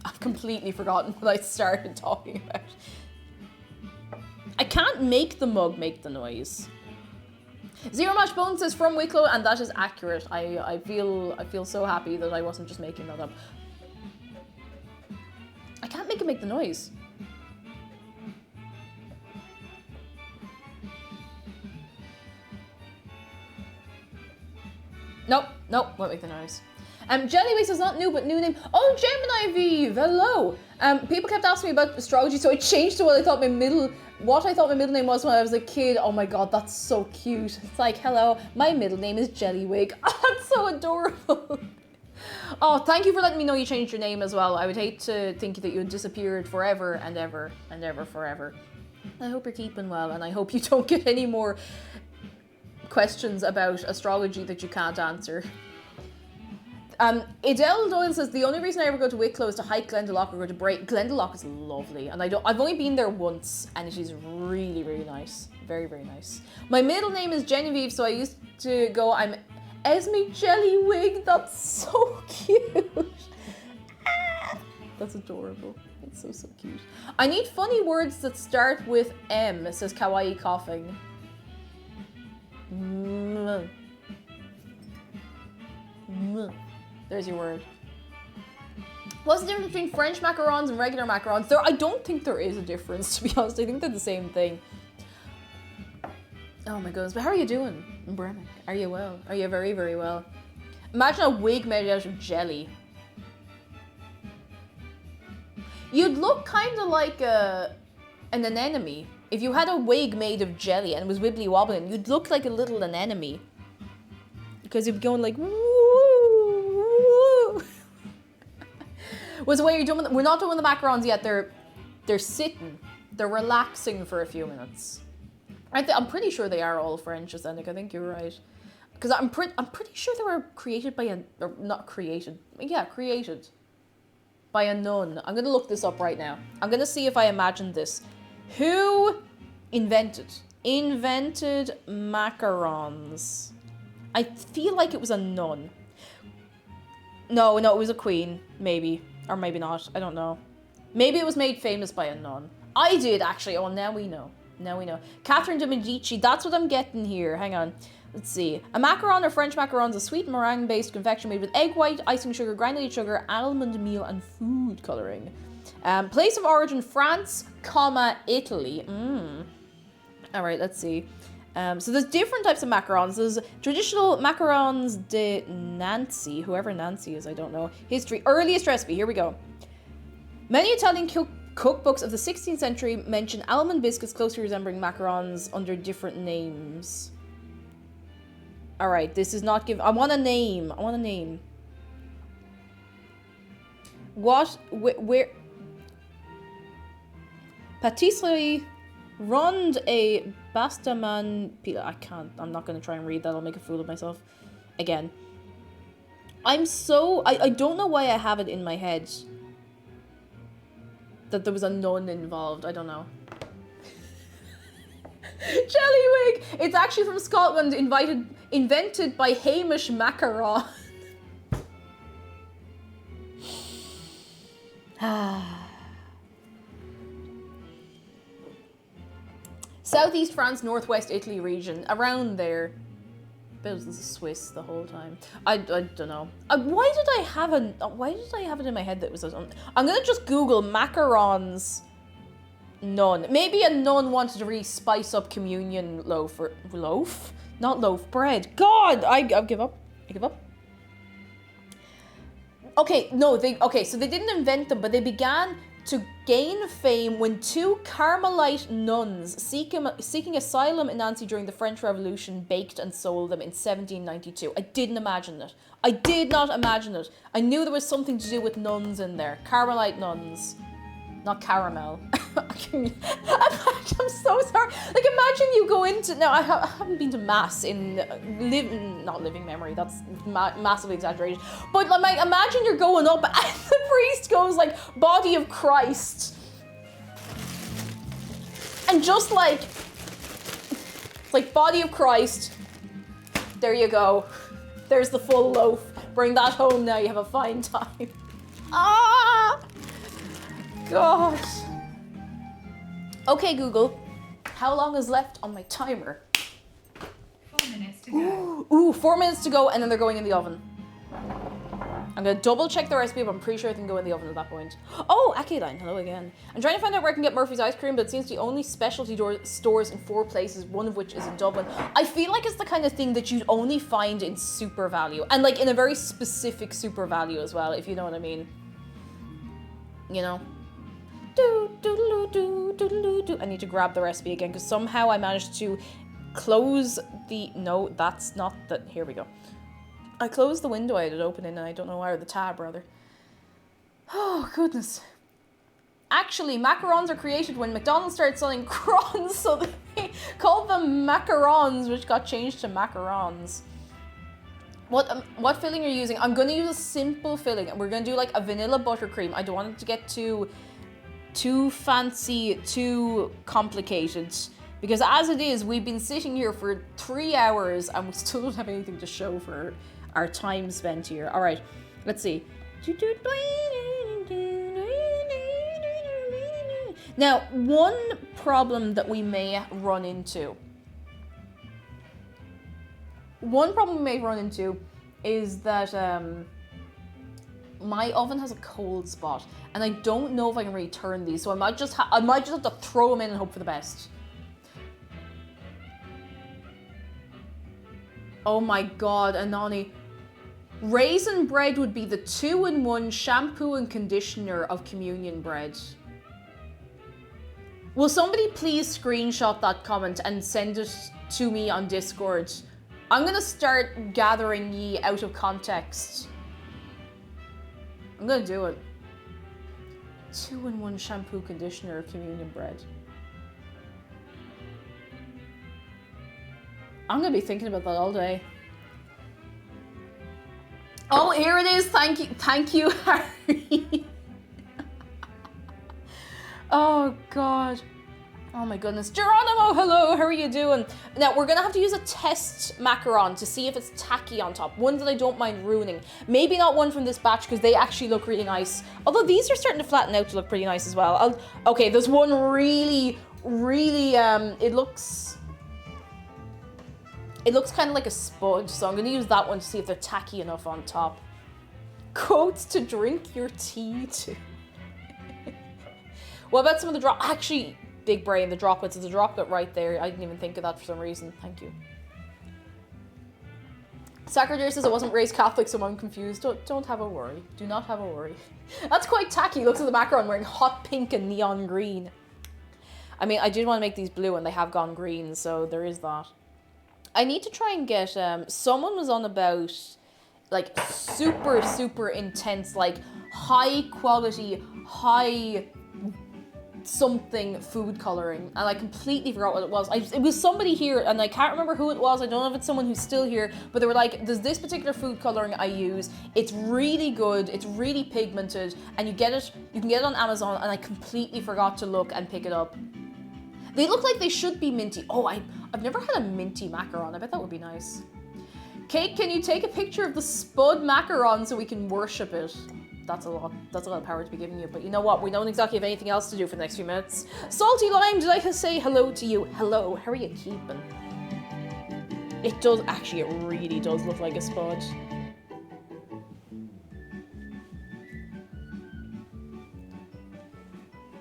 I've completely forgotten what I started talking about. I can't make the mug make the noise. Zero Mash Bones says from Wicklow, and that is accurate. I feel so happy that I wasn't just making that up. I can't make it make the noise. Nope, won't make the noise. Jellyways is not new, but new name. Oh, Gemini Vive, hello. People kept asking me about astrology, so I changed to what I thought my middle name was when I was a kid. Oh my god, that's so cute. It's like, hello, my middle name is Jellywig. Oh, that's so adorable. Oh, thank you for letting me know you changed your name as well. I would hate to think that you had disappeared forever and ever and ever forever. I hope you're keeping well, and I hope you don't get any more questions about astrology that you can't answer. Adele Doyle says, the only reason I ever go to Wicklow is to hike Glendalough or go to Bray. Glendalough is lovely, and I've only been there once, and it is really, really nice. Very, very nice. My middle name is Genevieve, so I used to go, I'm Esme Jellywig. That's so cute. That's adorable. It's so cute. I need funny words that start with M, says Kawaii coughing. There's your word. What's the difference between French macarons and regular macarons? I don't think there is a difference, to be honest. I think they're the same thing. Oh my goodness, but how are you doing, Brennan? Are you well? Are you very, very well? Imagine a wig made out of jelly. You'd look kind of like an anemone. If you had a wig made of jelly and it was wibbly wobbling, you'd look like a little anemone. Because you'd be going like, woo, woo. Was the way you're doing? We're not doing the macarons yet. They're sitting. They're relaxing for a few minutes. I'm pretty sure they are all French, Authentic. I think you're right. Because I'm pretty sure they were created by created by a nun. I'm going to look this up right now. I'm going to see if I imagined this. Who invented macarons? I feel like it was a nun. No, it was a queen, maybe. Or maybe not, I don't know. Maybe it was made famous by a nun. I did, actually. Oh, now we know. Catherine de Medici, that's what I'm getting here. Hang on. Let's see. A macaron or French macaron is a sweet meringue-based confection made with egg white, icing sugar, granulated sugar, almond meal, and food coloring. Place of origin, France, Italy. All right, let's see. So there's different types of macarons. There's traditional macarons de Nancy, whoever Nancy is, I don't know. History, earliest recipe, here we go. Many Italian cookbooks of the 16th century mention almond biscuits closely resembling macarons under different names. All right, this is not I want a name. Where? Patisserie Rund a Bastaman Pila. I'm not going to try and read that. I'll make a fool of myself. Again. I don't know why I have it in my head that there was a nun involved. I don't know. Jellywig! It's actually from Scotland, invented by Hamish Macaron. Southeast France, Northwest Italy region, around there. But it was Swiss the whole time. I don't know. Why did I have it in my head that it was I'm gonna just Google macarons nun. Maybe a nun wanted to really spice up communion loaf? Not loaf, bread. God, I give up. I give up. Okay, no, so they didn't invent them, but they began to gain fame when two Carmelite nuns seeking asylum in Nancy during the French Revolution baked and sold them in 1792. I didn't imagine it. I did not imagine it. I knew there was something to do with nuns in there. Carmelite nuns. Not caramel. I'm so sorry. Like, imagine you go into... No, I haven't been to mass in not living memory. That's massively exaggerated. But like, imagine you're going up and the priest goes like, body of Christ. And just like... It's like, body of Christ. There you go. There's the full loaf. Bring that home now. You have a fine time. Ah! God. Okay, Google. How long is left on my timer? 4 minutes to go. Ooh, 4 minutes to go, and then they're going in the oven. I'm gonna double check the recipe, but I'm pretty sure I can go in the oven at that point. Oh, Akiline, hello again. I'm trying to find out where I can get Murphy's ice cream, but it seems to be only specialty stores in 4 places, one of which is in Dublin. I feel like it's the kind of thing that you'd only find in Super Value, and like in a very specific Super Value as well, if you know what I mean. You know? I need to grab the recipe again because somehow I managed to close the... No, that's not the... Here we go. I closed the window I had it open in and I don't know why, or the tab rather. Oh, goodness. Actually, macarons are created when McDonald's started selling crons, so they called them macarons, which got changed to macarons. What filling are you using? I'm going to use a simple filling. We're going to do like a vanilla buttercream. I don't want it to get too fancy, too complicated. Because as it is, we've been sitting here for 3 hours and we still don't have anything to show for our time spent here. All right, let's see. Now, one problem that we may run into is that my oven has a cold spot, and I don't know if I can really turn these, so I might just have to throw them in and hope for the best. Oh my god, Anani. Raisin bread would be the 2-in-1 shampoo and conditioner of communion bread. Will somebody please screenshot that comment and send it to me on Discord? I'm gonna start gathering ye out of context. I'm gonna do it. 2-in-1 shampoo, conditioner, communion bread. I'm gonna be thinking about that all day. Oh, here it is. Thank you, Harry. Oh God. Oh my goodness. Geronimo, hello, how are you doing? Now, we're gonna have to use a test macaron to see if it's tacky on top. One that I don't mind ruining. Maybe not one from this batch because they actually look really nice. Although these are starting to flatten out to look pretty nice as well. Okay, there's one really, it looks kind of like a spud, so I'm gonna use that one to see if they're tacky enough on top. Coats to drink your tea to. What about some of the actually, big brain, the droplets. There's a droplet right there. I didn't even think of that for some reason. Thank you. Sacradere says I wasn't raised Catholic, so I'm confused. Don't have a worry. Do not have a worry. That's quite tacky. Looks at the macaron wearing hot pink and neon green. I mean, I did want to make these blue and they have gone green, so there is that. I need to try and get, someone was on about, like, super intense, like, high quality, high something food coloring, and I completely forgot what it was. It was somebody here, and I can't remember who it was. I don't know if it's someone who's still here, but they were like, there's this particular food coloring I use. It's really good. It's really pigmented, and you can get it on Amazon, and I completely forgot to look and pick it up. They look like they should be minty. Oh, I've never had a minty macaron. I bet that would be nice. Kate, can you take a picture of the spud macaron so we can worship it? That's a lot of power to be giving you, but you know what? We don't exactly have anything else to do for the next few minutes. Salty Lime, did I say hello to you? Hello, how are you keeping? It does, actually, it really does look like a spud.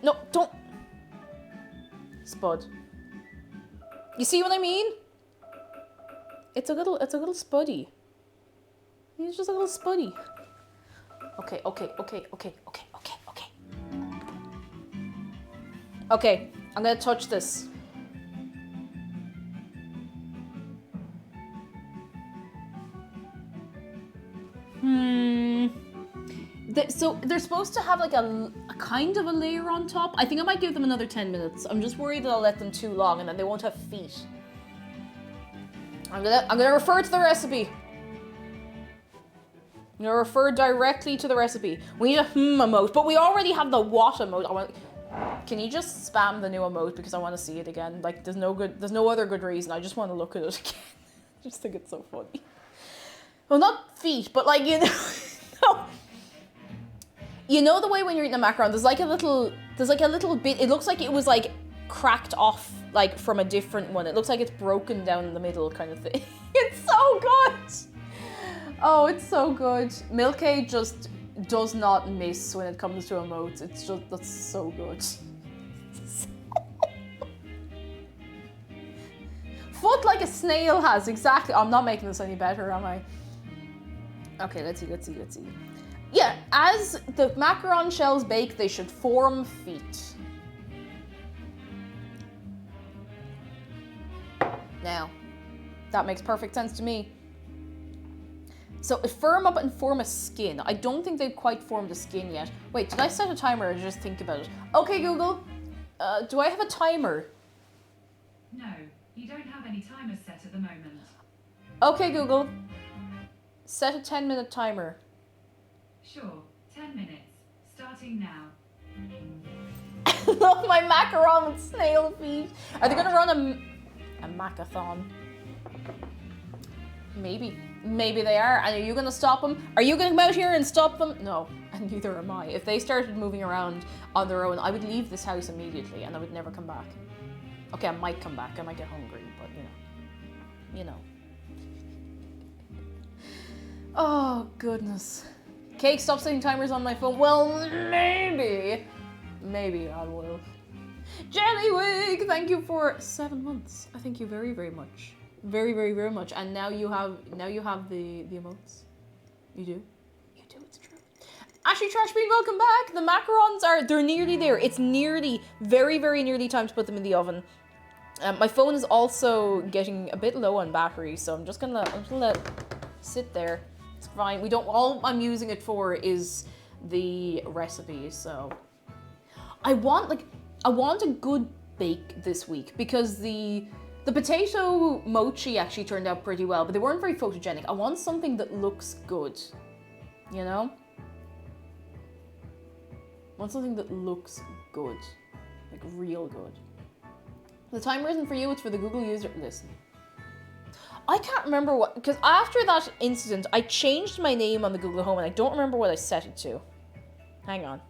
No, don't. Spud. You see what I mean? It's a little spuddy. He's just a little spuddy. Okay. Okay, I'm gonna touch this. So they're supposed to have like a kind of a layer on top. I think I might give them another 10 minutes. I'm just worried that I'll let them too long and then they won't have feet. I'm gonna refer to the recipe. I'm gonna refer directly to the recipe. We need a emote, but we already have the what emote. Can you just spam the new emote because I want to see it again? Like, there's no other good reason. I just want to look at it again. I just think it's so funny. Well, not feet, but like, you know, no. You know the way when you're eating a macaron, there's like a little bit. It looks like it was like cracked off like from a different one. It looks like it's broken down in the middle kind of thing. It's so good. Oh, it's so good. Milky just does not miss when it comes to emotes. It's just, that's so good. Foot like a snail has, exactly. I'm not making this any better, am I? Okay, let's see. Yeah, as the macaron shells bake, they should form feet. Now, that makes perfect sense to me. So firm up and form a skin. I don't think they've quite formed a skin yet. Wait, did I set a timer or just think about it? Okay, Google, do I have a timer? No, you don't have any timers set at the moment. Okay, Google, set a 10-minute timer. Sure, 10 minutes, starting now. Love my macaron with snail feet. Are they gonna run a macathon? Maybe they are. And are you gonna stop them? Are you gonna come out here and stop them? No, and neither am I. If they started moving around on their own, I would leave this house immediately and I would never come back. Okay, I might come back. I might get hungry, but you know. Oh, goodness. Cake, stop setting timers on my phone. Well, maybe I will. Jellywig, thank you for 7 months. I thank you very, very much. Very, very, very much. And now you have the emotes. You do? You do, it's true. Ashley Trashbean, welcome back. The macarons they're nearly there. It's nearly, very, very nearly time to put them in the oven. My phone is also getting a bit low on battery, so I'm just gonna let it sit there. It's fine. All I'm using it for is the recipe, so. I want a good bake this week because the potato mochi actually turned out pretty well, but they weren't very photogenic. I want something that looks good, you know? I want something that looks good, like real good. The timer isn't for you, it's for the Google user. Listen. I can't remember what, because after that incident, I changed my name on the Google Home and I don't remember what I set it to. Hang on.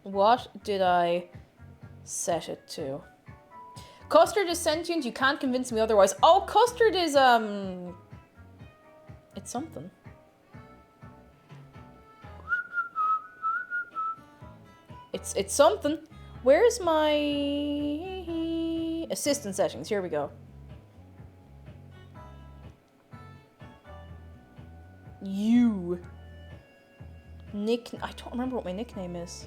What did I set it to? Custard is sentient, you can't convince me otherwise. Oh, custard is, it's something. It's something. Where's my assistant settings? Here we go. I don't remember what my nickname is.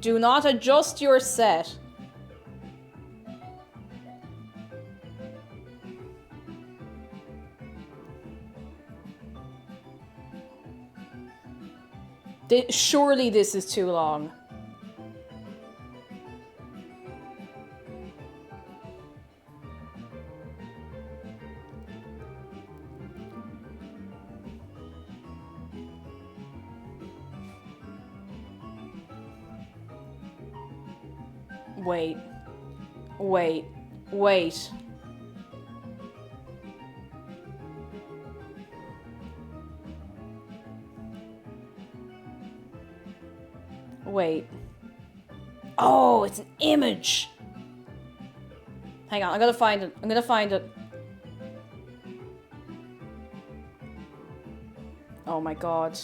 Do not adjust your set. Surely this is too long. Wait. Wait. Wait. Wait. Oh, it's an image. Hang on, I'm gonna find it. I'm gonna find it. Oh my god.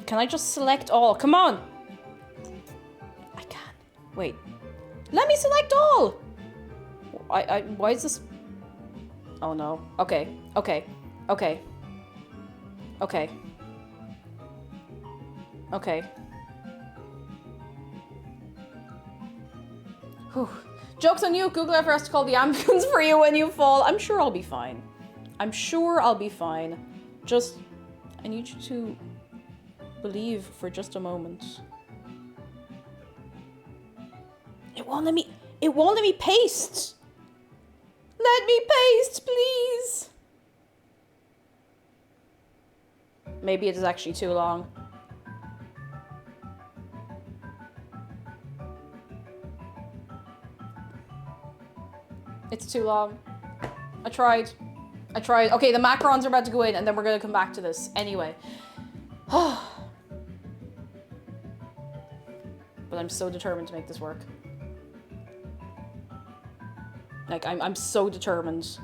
Can I just select all? Come on! I can. Wait. Let me select all! Why is this? Oh no. Okay. Okay. Okay. Okay. Okay. Whew. Joke's on you. Google ever has to call the ambulance for you when you fall. I'm sure I'll be fine. I'm sure I'll be fine. Just, I need you to believe for just a moment. It won't let me paste. Let me paste, please. Maybe it is actually too long. It's too long. I tried. Okay, the macarons are about to go in and then we're gonna come back to this. Anyway. But I'm so determined to make this work. Like, I'm so determined.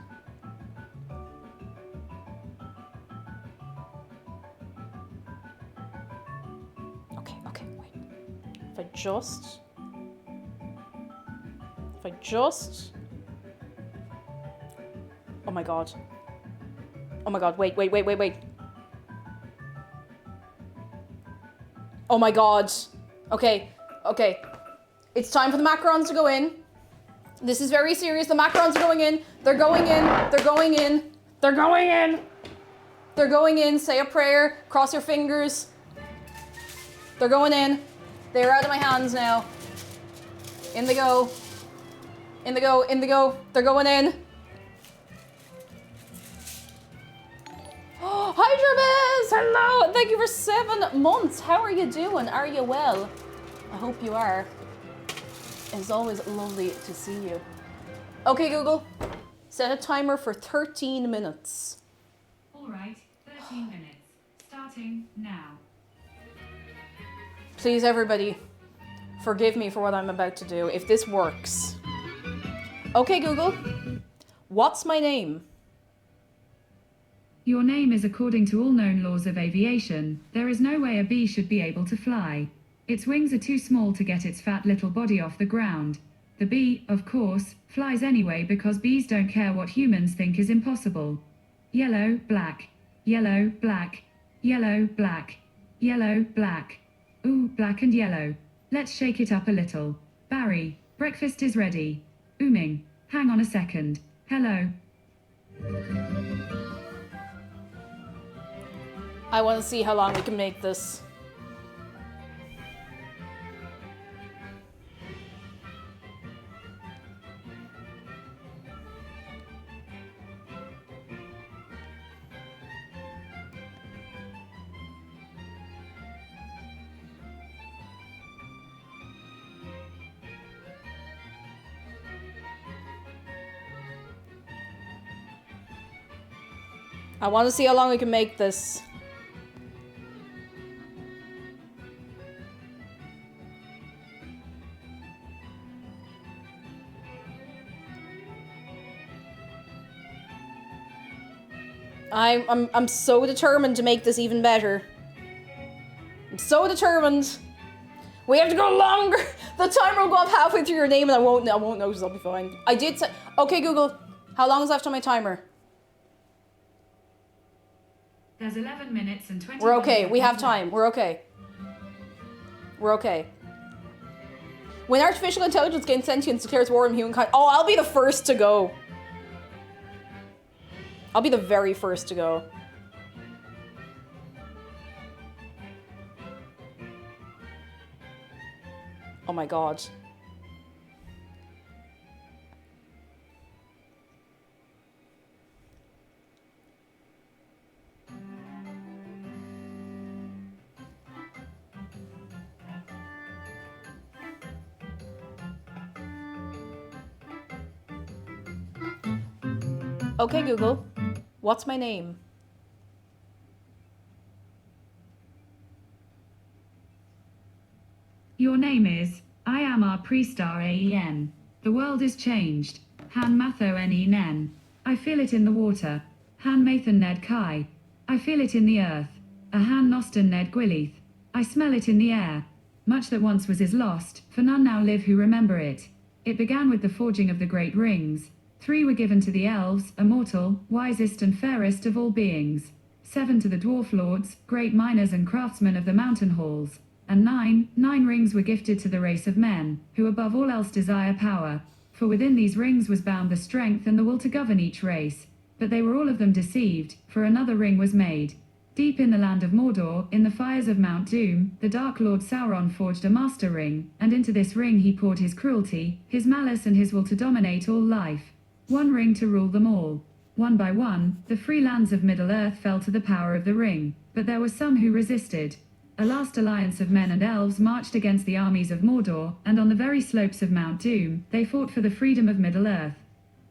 Okay, wait. If I just... Oh my god. Oh my god, wait. Oh my god. Okay. It's time for the macarons to go in. This is very serious. The macarons are going in. They're going in. Say a prayer. Cross your fingers. They're going in. They're out of my hands now. In they go. They're going in. Hi, Jervis! Hello! Thank you for 7 months. How are you doing? Are you well? I hope you are. It's always lovely to see you. Okay, Google. Set a timer for 13 minutes. All right, 13 minutes. Starting now. Please, everybody, forgive me for what I'm about to do, if this works. Okay, Google. What's my name? Your name is according to all known laws of aviation. There is no way a bee should be able to fly. Its wings are too small to get its fat little body off the ground. The bee, of course, flies anyway because bees don't care what humans think is impossible. Yellow, black. Yellow, black. Yellow, black. Yellow, black. Ooh, black and yellow. Let's shake it up a little. Barry, breakfast is ready. Ooming, hang on a second. Hello. I want to see how long we can make this. I want to see how long we can make this. I'm so determined to make this even better. I'm so determined. We have to go longer. The timer will go off halfway through your name and I won't notice. I'll be fine. I did say, okay, Google, how long is left on my timer? There's 11 minutes and 20 We're okay. We have seconds time. We're okay. We're okay. When artificial intelligence gains sentience, declares war on humankind. Oh, I'll be the first to go. I'll be the very first to go. Oh my god. Okay, Google. What's my name? Your name is, I am our pre-star AEN. The world is changed. Han Matho Ne Nen. I feel it in the water. Han Mathan Ned Kai. I feel it in the earth. A Han Nostan Ned Gwylith. I smell it in the air. Much that once was is lost, for none now live who remember it. It began with the forging of the great rings. 3 were given to the elves, immortal, wisest and fairest of all beings. 7 to the dwarf lords, great miners and craftsmen of the mountain halls. And 9 rings were gifted to the race of men, who above all else desire power. For within these rings was bound the strength and the will to govern each race. But they were all of them deceived, for another ring was made. Deep in the land of Mordor, in the fires of Mount Doom, the Dark Lord Sauron forged a master ring, and into this ring he poured his cruelty, his malice and his will to dominate all life. 1 ring to rule them all. One by one, the free lands of Middle-earth fell to the power of the ring, but there were some who resisted. A last alliance of men and elves marched against the armies of Mordor, and on the very slopes of Mount Doom, they fought for the freedom of Middle-earth.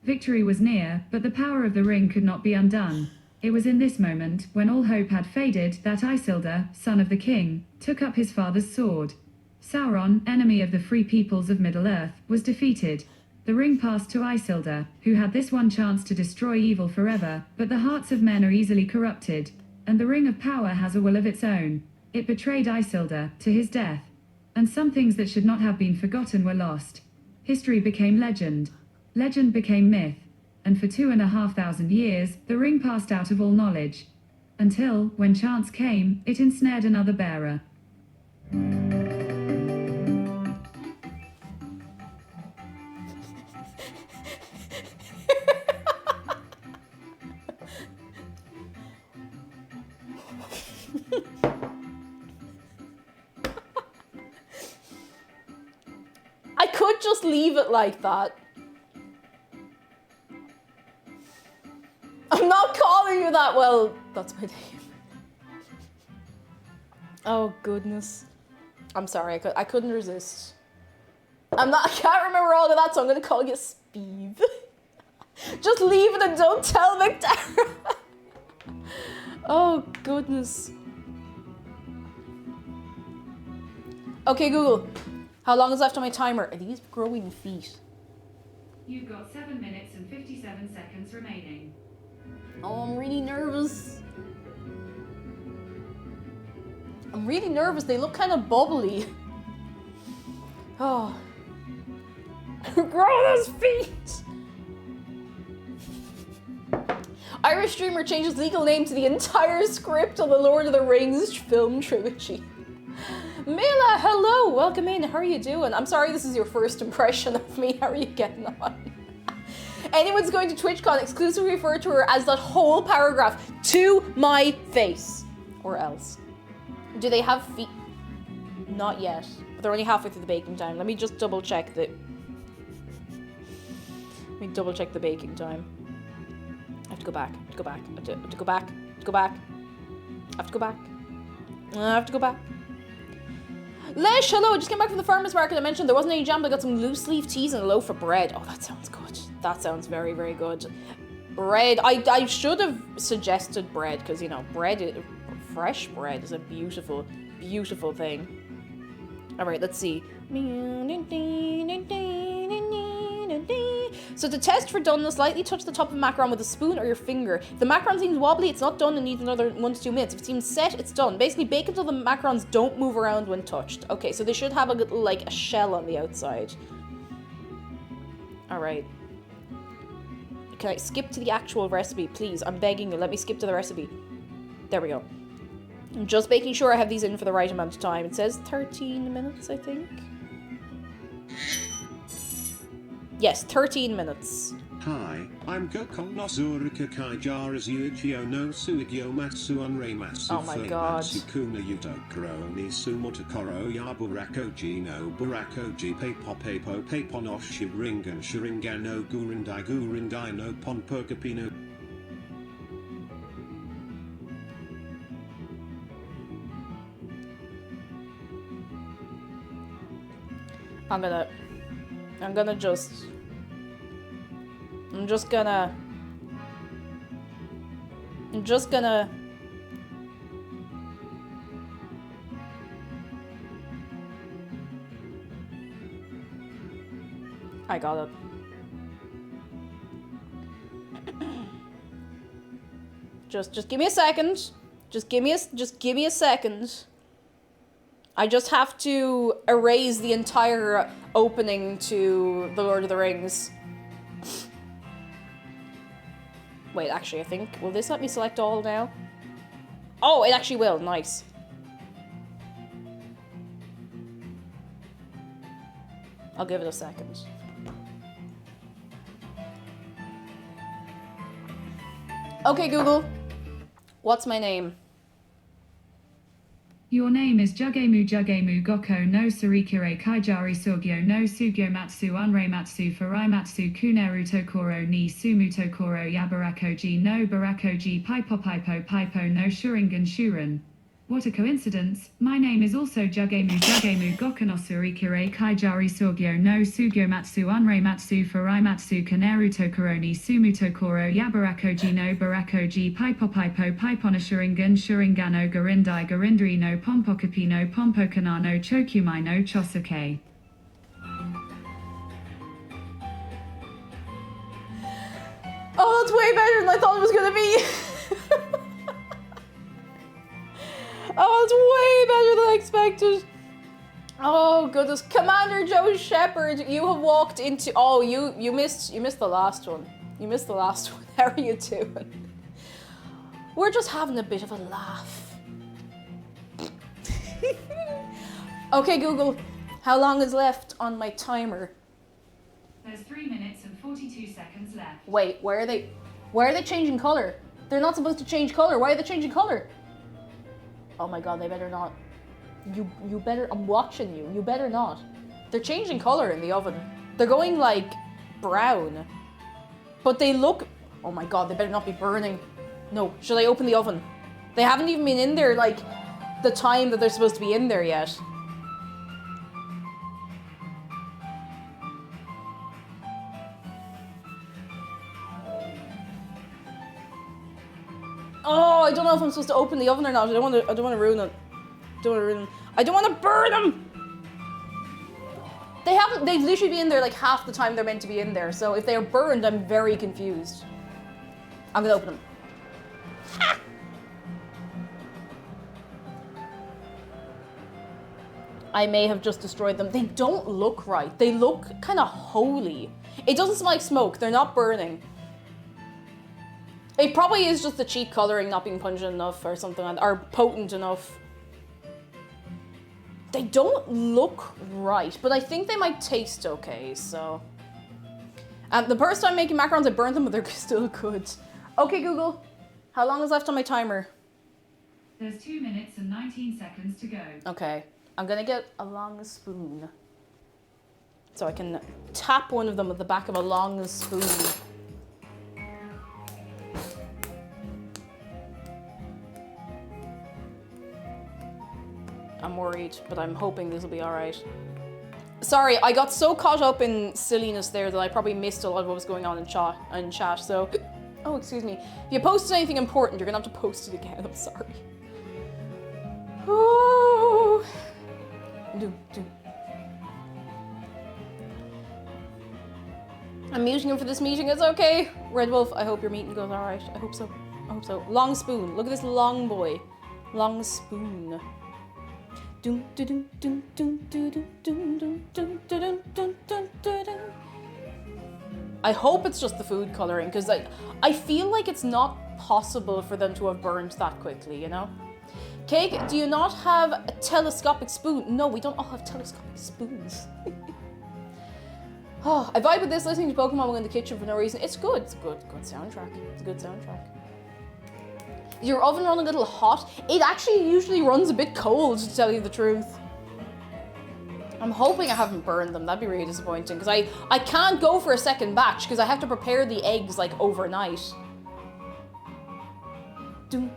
Victory was near, but the power of the ring could not be undone. It was in this moment, when all hope had faded, that Isildur, son of the king, took up his father's sword. Sauron, enemy of the free peoples of Middle-earth, was defeated. The ring passed to Isildur, who had this one chance to destroy evil forever, but the hearts of men are easily corrupted, and the ring of power has a will of its own. It betrayed Isildur, to his death. And some things that should not have been forgotten were lost. History became legend. Legend became myth. And for 2,500 years, the ring passed out of all knowledge. Until, when chance came, it ensnared another bearer. I could just leave it like that. I'm not calling you that. Well, that's my name. Oh goodness. I'm sorry, I couldn't resist. I can't remember all of that, so I'm gonna call you Speeve. Just leave it and don't tell McDara. Oh goodness. Okay, Google. How long is left on my timer? Are these growing feet? You've got 7 minutes and 57 seconds remaining. Oh, I'm really nervous. I'm really nervous. They look kind of bubbly. Oh. Grow those feet! Irish streamer changes legal name to the entire script of the Lord of the Rings film trilogy. Mila, hello, welcome in. How are you doing? I'm sorry this is your first impression of me. How are you getting on? Anyone's going to TwitchCon exclusively refer to her as that whole paragraph to my face. Or else. Do they have feet? Not yet. But they're only halfway through the baking time. Let me just double check the... Let me double check the baking time. I have to go back. I have to go back. I have to go back. I have to go back. I have to go back. I have to go back. Lesh, hello, I just came back from the farmer's market. I mentioned there wasn't any jam, but I got some loose leaf teas and a loaf of bread. Oh, that sounds good. That sounds very, very good. Bread, I should have suggested bread, because, you know, fresh bread is a beautiful, beautiful thing. All right, let's see. So to test for doneness, lightly touch the top of a macaron with a spoon or your finger. If the macaron seems wobbly, it's not done and needs another 1 to 2 minutes. If it seems set, it's done. Basically, bake until the macarons don't move around when touched. Okay, so they should have a little, like, a shell on the outside. All right. Can I skip to the actual recipe, please? I'm begging you, let me skip to the recipe. There we go. I'm just making sure I have these in for the right amount of time. It says 13 minutes, I think. Yes, 13 minutes. Hi, I'm Gokon no Zurika Kaijara's Yugyo no Suigyo Matsu Unrei Matsu Oh my God. Kuna Yudokoro ni Sumotakoro Yaburakoji no Burakoji Pepo Pepo Peponosh Shiringan Shiringan no Gurindai no Ponperkapino. I'm just gonna I got it. Just give me a second. Just give me a second. I just have to erase the entire opening to The Lord of the Rings. Wait, actually, I think... Will this let me select all now? Oh, it actually will. Nice. I'll give it a second. Okay, Google. What's my name? Your name is Jugemu Goko no Surikure Kaijari Sogyo no Sugyo Matsu Unrei Matsu Furai Matsu Kuneru Tokoro ni Sumu Tokoro Yabarakoji no Barakoji Paipo no Shuringan Shuren. What a coincidence, my name is also Jugemu Goko no Surikure Kaijari Sogyo no Sugyo Matsu Unrei Matsu Furai Matsu Kuneru Tokoro ni Sumu Tokoro Yabarakoji no Barakoji Paipo no Shuringan Shuringano Garindri no Pompokapi no Pompokana no Chokumai no Chosuke. Oh, it's way better than I thought it was gonna be. Oh, it's way better than I expected. Oh goodness, Commander Joe Shepard, you have walked into. Oh, you missed the last one. You missed the last one. How are you doing? We're just having a bit of a laugh. Okay, Google, how long is left on my timer? There's 3 minutes and 42 seconds left. Wait, why are they changing color? They're not supposed to change color. Why are they changing color? Oh my god, they better not. You better, I'm watching you. You better not. They're changing color in the oven. They're going like brown. But they look, oh my god, they better not be burning. No, should I open the oven? They haven't even been in there like the time that they're supposed to be in there yet. Oh, I don't know if I'm supposed to open the oven or not. I don't want to ruin it. I don't want to burn them. They've literally been in there like half the time they're meant to be in there. So if they're burned, I'm very confused. I'm gonna open them. Ah! I may have just destroyed them. They don't look right. They look kind of holy. It doesn't smell like smoke. They're not burning. It probably is just the cheap coloring not being pungent enough or something like that, or potent enough. They don't look right, but I think they might taste okay, so. The first time making macarons, I burnt them, but they're still good. Okay, Google, how long is left on my timer? There's 2 minutes and 19 seconds to go. Okay, I'm gonna get a long spoon. So I can tap one of them with the back of a long spoon. I'm worried, but I'm hoping this will be alright. Sorry, I got so caught up in silliness there that I probably missed a lot of what was going on in chat, so... Oh, excuse me. If you posted anything important, you're gonna have to post it again, I'm sorry. Oh. I'm muting him for this meeting, it's okay. Red Wolf, I hope your meeting goes alright. I hope so. I hope so. Long spoon. Look at this long boy. Long spoon. I hope it's just the food coloring, because I feel like it's not possible for them to have burned that quickly, you know? Cake, do you not have a telescopic spoon? No, we don't all have telescopic spoons. Oh, I vibe with this, listening to Pokemon while in the kitchen for no reason. It's good. It's a good soundtrack. It's a good soundtrack. Is your oven running a little hot? It actually usually runs a bit cold, to tell you the truth. I'm hoping I haven't burned them. That'd be really disappointing, because I can't go for a second batch because I have to prepare the eggs like overnight. And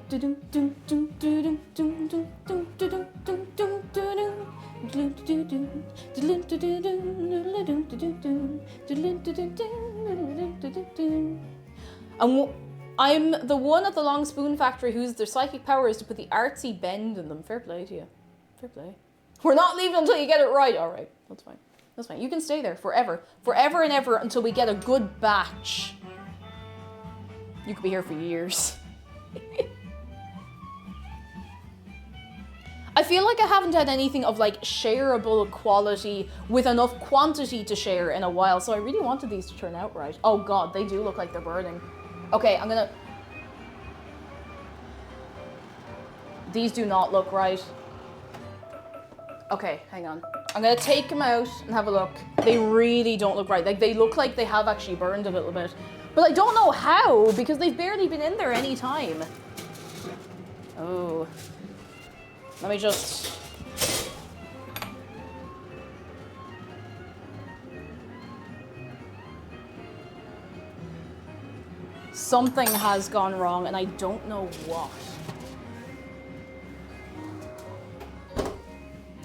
I'm the one at the Long Spoon Factory whose their psychic power is to put the artsy bend in them. Fair play to you. Fair play. We're not leaving until you get it right. All right, that's fine. That's fine. You can stay there forever. Forever and ever until we get a good batch. You could be here for years. I feel like I haven't had anything of like shareable quality with enough quantity to share in a while, so I really wanted these to turn out right. Oh god, they do look like they're burning. Okay, I'm gonna... These do not look right. Okay, hang on. I'm gonna take them out and have a look. They really don't look right. Like, they look like they have actually burned a little bit. But I don't know how, because they've barely been in there any time. Oh. Let me just... Something has gone wrong, and I don't know what.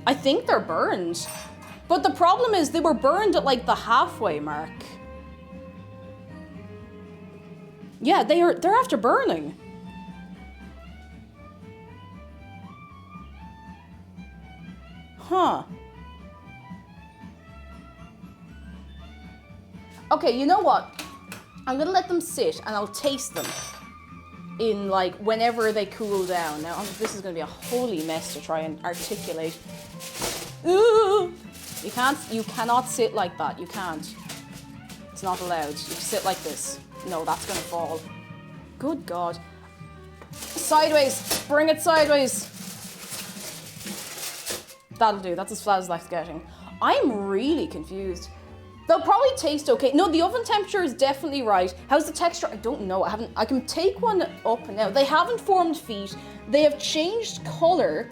I think they're burned. But the problem is they were burned at like the halfway mark. Yeah, they're after burning. Huh. Okay, you know what? I'm gonna let them sit and I'll taste them in like whenever they cool down. Now this is gonna be a holy mess to try and articulate. Ooh! You cannot sit like that. You can't. It's not allowed. You sit like this. No, that's gonna fall. Good God. Sideways. Bring it sideways. That'll do. That's as flat as that's getting. I'm really confused. They'll probably taste okay. No, the oven temperature is definitely right. How's the texture? I don't know. I can take one up now. They haven't formed feet. They have changed color.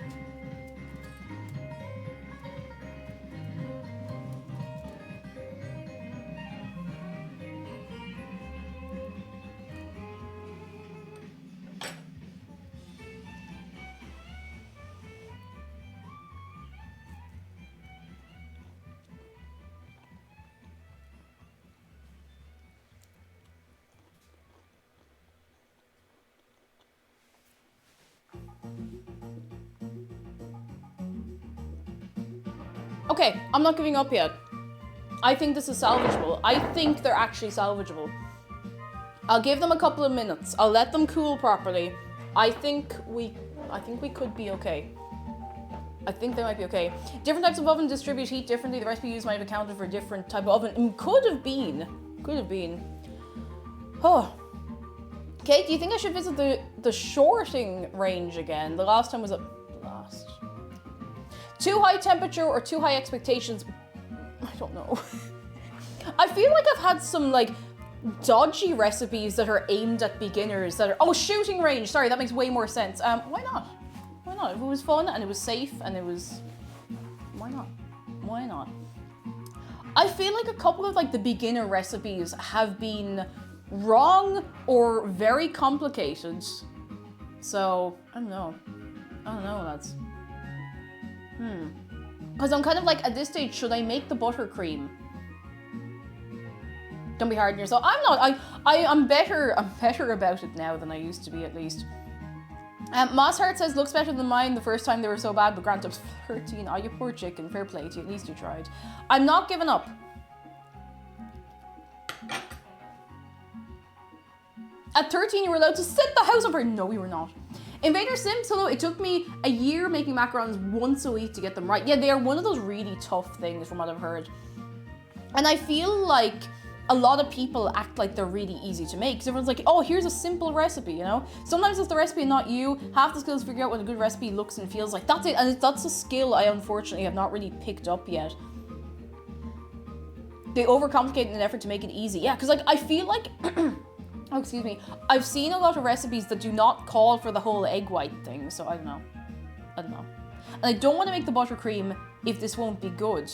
Okay, I'm not giving up yet. I think this is salvageable. I think they're actually salvageable. I'll give them a couple of minutes. I'll let them cool properly. I think we could be okay. I think they might be okay. Different types of oven distribute heat differently. The recipe used might have accounted for a different type of oven. Could have been. Oh. Kate, do you think I should visit the shorting range again? The last time was at last. Too high temperature or too high expectations? I don't know. I feel like I've had some like dodgy recipes that are aimed at beginners that are... Oh, shooting range. Sorry, that makes way more sense. Why not? Why not? If it was fun and it was safe and it was... Why not? Why not? I feel like a couple of like the beginner recipes have been wrong or very complicated. So, I don't know, lads. Because I'm kind of like, at this stage, should I make the buttercream? Don't be hard on yourself. I'm not. I'm better about it now than I used to be, at least. Mossheart says, looks better than mine the first time they were so bad, but Grant Up's 13. Oh, you poor chicken. Fair play to you. At least you tried. I'm not giving up. At 13, you were allowed to set the house on fire. No, we were not. Invader Sims, hello. It took me a year making macarons once a week to get them right. Yeah, they are one of those really tough things from what I've heard. And I feel like a lot of people act like they're really easy to make. Because everyone's like, oh, here's a simple recipe, you know? Sometimes it's the recipe and not you. Half the skills figure out what a good recipe looks and feels like. That's it. And that's a skill I unfortunately have not really picked up yet. They overcomplicate in an effort to make it easy. Yeah, because like I feel like, oh, excuse me. I've seen a lot of recipes that do not call for the whole egg white thing. So I don't know. And I don't want to make the buttercream if this won't be good.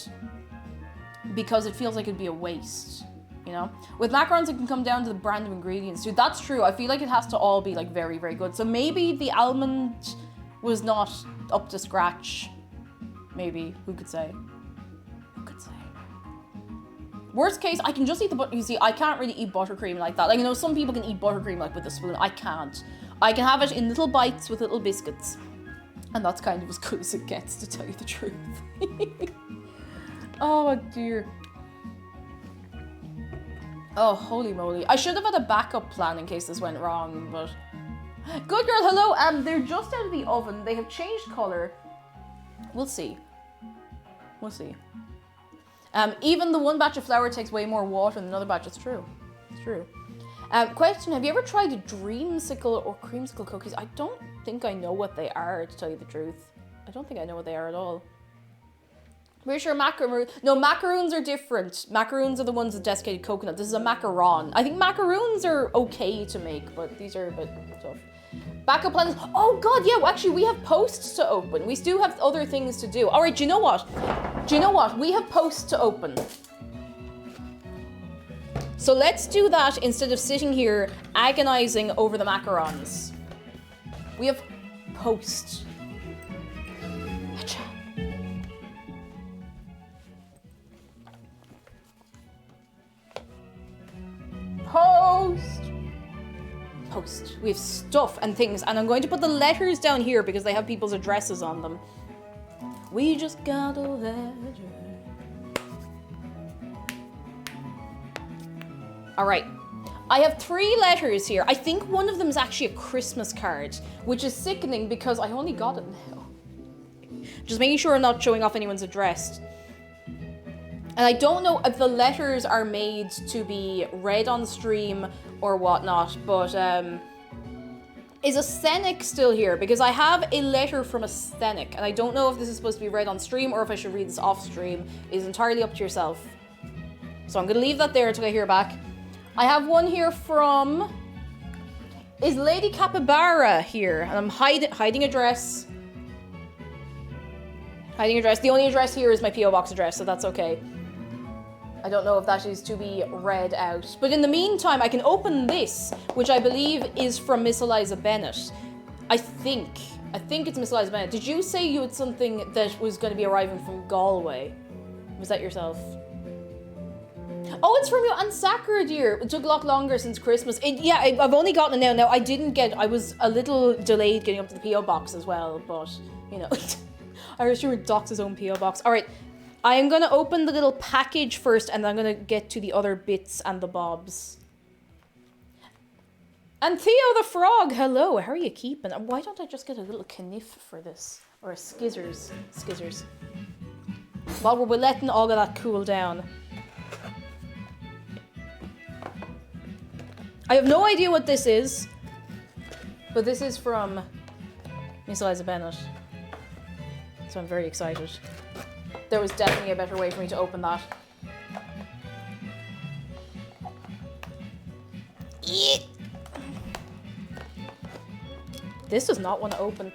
Because it feels like it'd be a waste. You know, with macarons, it can come down to the brand of ingredients too. That's true. I feel like it has to all be like very, very good. So maybe the almond was not up to scratch. Maybe, who could say? Who could say? Worst case, I can just eat the butter. You see, I can't really eat buttercream like that. Like, you know, some people can eat buttercream like with a spoon. I can't. I can have it in little bites with little biscuits. And that's kind of as good as it gets, to tell you the truth. Oh dear. Oh, holy moly. I should have had a backup plan in case this went wrong, but... Good girl, hello. They're just out of the oven. They have changed colour. We'll see. We'll see. Even the one batch of flour takes way more water than another batch. It's true. It's true. Question, have you ever tried dreamsicle or creamsicle cookies? I don't think I know what they are, to tell you the truth. I don't think I know what they are at all. We're sure macaroons. No, macaroons are different. Macaroons are the ones with desiccated coconut. This is a macaron. I think macaroons are okay to make, but these are a bit tough. Backup plans. Oh god, yeah, well, actually we have posts to open. We do have other things to do. All right, do you know what? Do you know what? We have posts to open. So let's do that instead of sitting here agonizing over the macarons. We have posts. Post. We have stuff and things, and I'm going to put the letters down here because they have people's addresses on them. We just got a letter. All right. I have 3 letters here. I think one of them is actually a Christmas card, which is sickening because I only got it now. Just making sure I'm not showing off anyone's address. And I don't know if the letters are made to be read on stream or whatnot, but is a Scenic still here? Because I have a letter from a Scenic, and I don't know if this is supposed to be read on stream or if I should read this off stream. It's entirely up to yourself. So I'm going to leave that there until I hear back. I have one here from... Is Lady Capybara here? And I'm hiding address. Hiding address. The only address here is my P.O. Box address, so that's okay. I don't know if that is to be read out. But in the meantime, I can open this, which I believe is from Miss Eliza Bennett. I think it's Miss Eliza Bennett. Did you say you had something that was going to be arriving from Galway? Was that yourself? Oh, it's from you and Sakura, dear. It took a lot longer since Christmas. Yeah, I've only gotten it now. Now, I was a little delayed getting up to the P.O. Box as well, but, you know, Irish Humor docks his own P.O. Box. All right. I am going to open the little package first, and I'm going to get to the other bits and the bobs. And Theo the Frog, hello, how are you keeping? Why don't I just get a little kniff for this? Or a skizzers. While we're letting all of that cool down. I have no idea what this is, but this is from Miss Eliza Bennett. So I'm very excited. There was definitely a better way for me to open that. This does not want to open.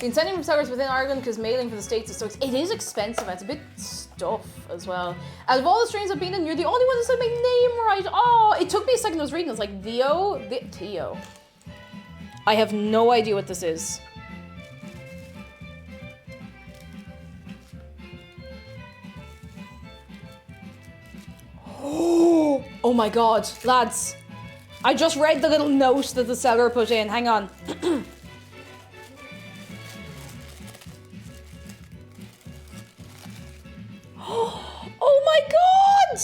Been sending from sellers within Ireland because mailing for the States is so expensive. It is expensive and it's a bit stuff as well. Out of all the streams I've been in, you're the only one that said my name right. Oh, it took me a second. I was reading. I was like, Theo. I have no idea what this is. Oh my god, lads. I just read the little note that the seller put in. Hang on. Oh my god!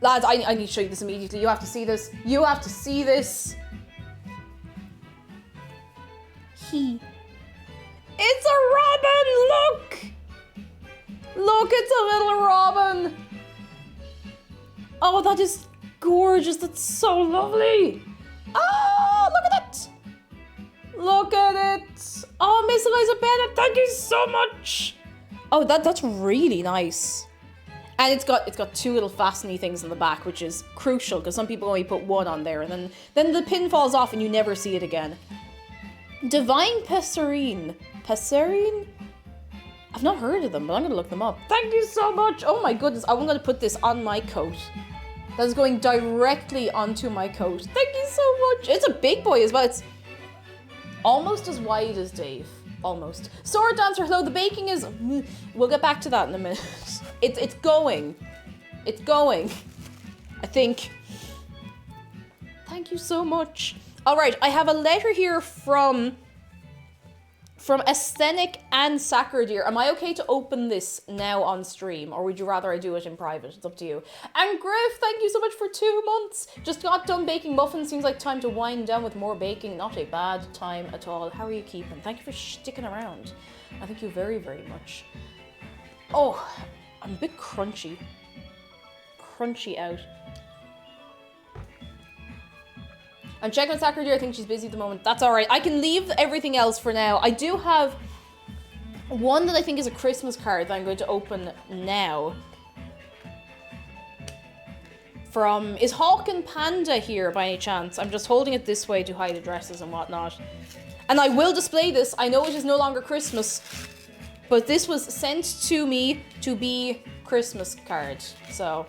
Lads, I need to show you this immediately. You have to see this. You have to see this. It's a robin! Look! Look, it's a little robin! Oh, that is gorgeous. That's so lovely. Oh, look at it. Look at it. Oh, Miss Eliza Bennett, thank you so much. Oh, that's really nice. And it's got two little fastening things in the back, which is crucial because some people only put one on there, and then the pin falls off and you never see it again. Divine Pesserine. Pesserine? I've not heard of them, but I'm going to look them up. Thank you so much. Oh my goodness, I'm going to put this on my coat. That is going directly onto my coat. Thank you so much. It's a big boy as well. It's almost as wide as Dave. Almost. Sword Dancer, hello. The baking is... We'll get back to that in a minute. It's going. It's going. I think. Thank you so much. All right, I have a letter here from Asthenic and Sacerdeer. Am I okay to open this now on stream, or would you rather I do it in private? It's up to you. And Griff, thank you so much for 2 months. Just got done baking muffins. Seems like time to wind down with more baking. Not a bad time at all. How are you keeping? Thank you for sticking around. I thank you very, very much. Oh, I'm a bit crunchy. Crunchy out. I'm checking with Sacerdeer. I think she's busy at the moment. That's all right. I can leave everything else for now. I do have one that I think is a Christmas card that I'm going to open now. Is Hawk and Panda here by any chance? I'm just holding it this way to hide addresses and whatnot. And I will display this. I know it is no longer Christmas, but this was sent to me to be Christmas card. So...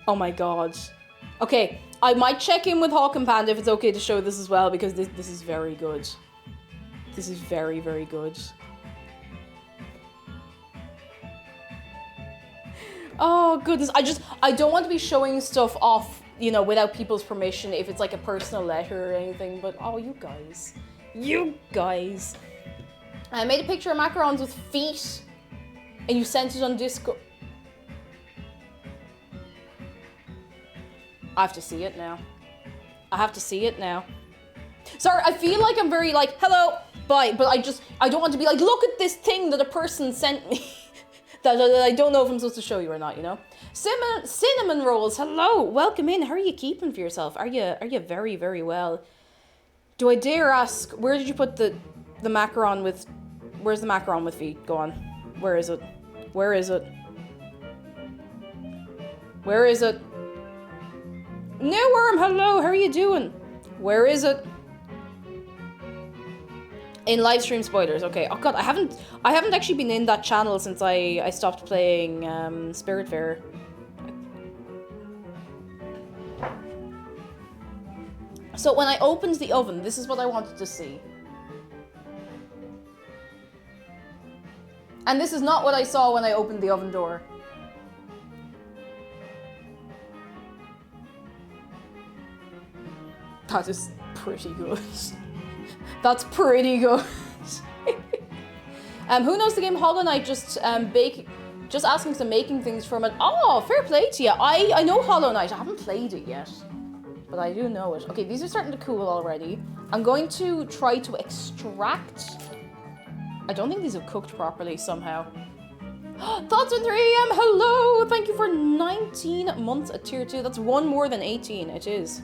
Oh my god. Okay, I might check in with Hawk and Panda if it's okay to show this as well, because this is very good. This is very, very good. Oh goodness, I don't want to be showing stuff off, you know, without people's permission if it's like a personal letter or anything, but oh, you guys. You guys. I made a picture of macarons with feet and you sent it on Discord. I have to see it now. I have to see it now. Sorry, I feel like I'm very like, hello, bye, but I don't want to be like, look at this thing that a person sent me. that I don't know if I'm supposed to show you or not, you know? Cinnamon rolls, hello, welcome in. How are you keeping for yourself? Are you very, very well? Do I dare ask, where did you put the macaron with, where's the macaron with feet? Go on. Where is it? Where is it? Where is it? New Worm, hello, how are you doing? Where is it? In live stream spoilers, okay. Oh god, I haven't actually been in that channel since I stopped playing Spiritfarer. So when I opened the oven, this is what I wanted to see. And this is not what I saw when I opened the oven door. That is pretty good. That's pretty good. Who knows the game Hollow Knight? Just asking some making things from it. Oh, fair play to you. I know Hollow Knight. I haven't played it yet, but I do know it. Okay, these are starting to cool already. I'm going to try to extract. I don't think these have cooked properly somehow. Thoughts on 3am. Hello. Thank you for 19 months at tier 2. That's one more than 18. It is.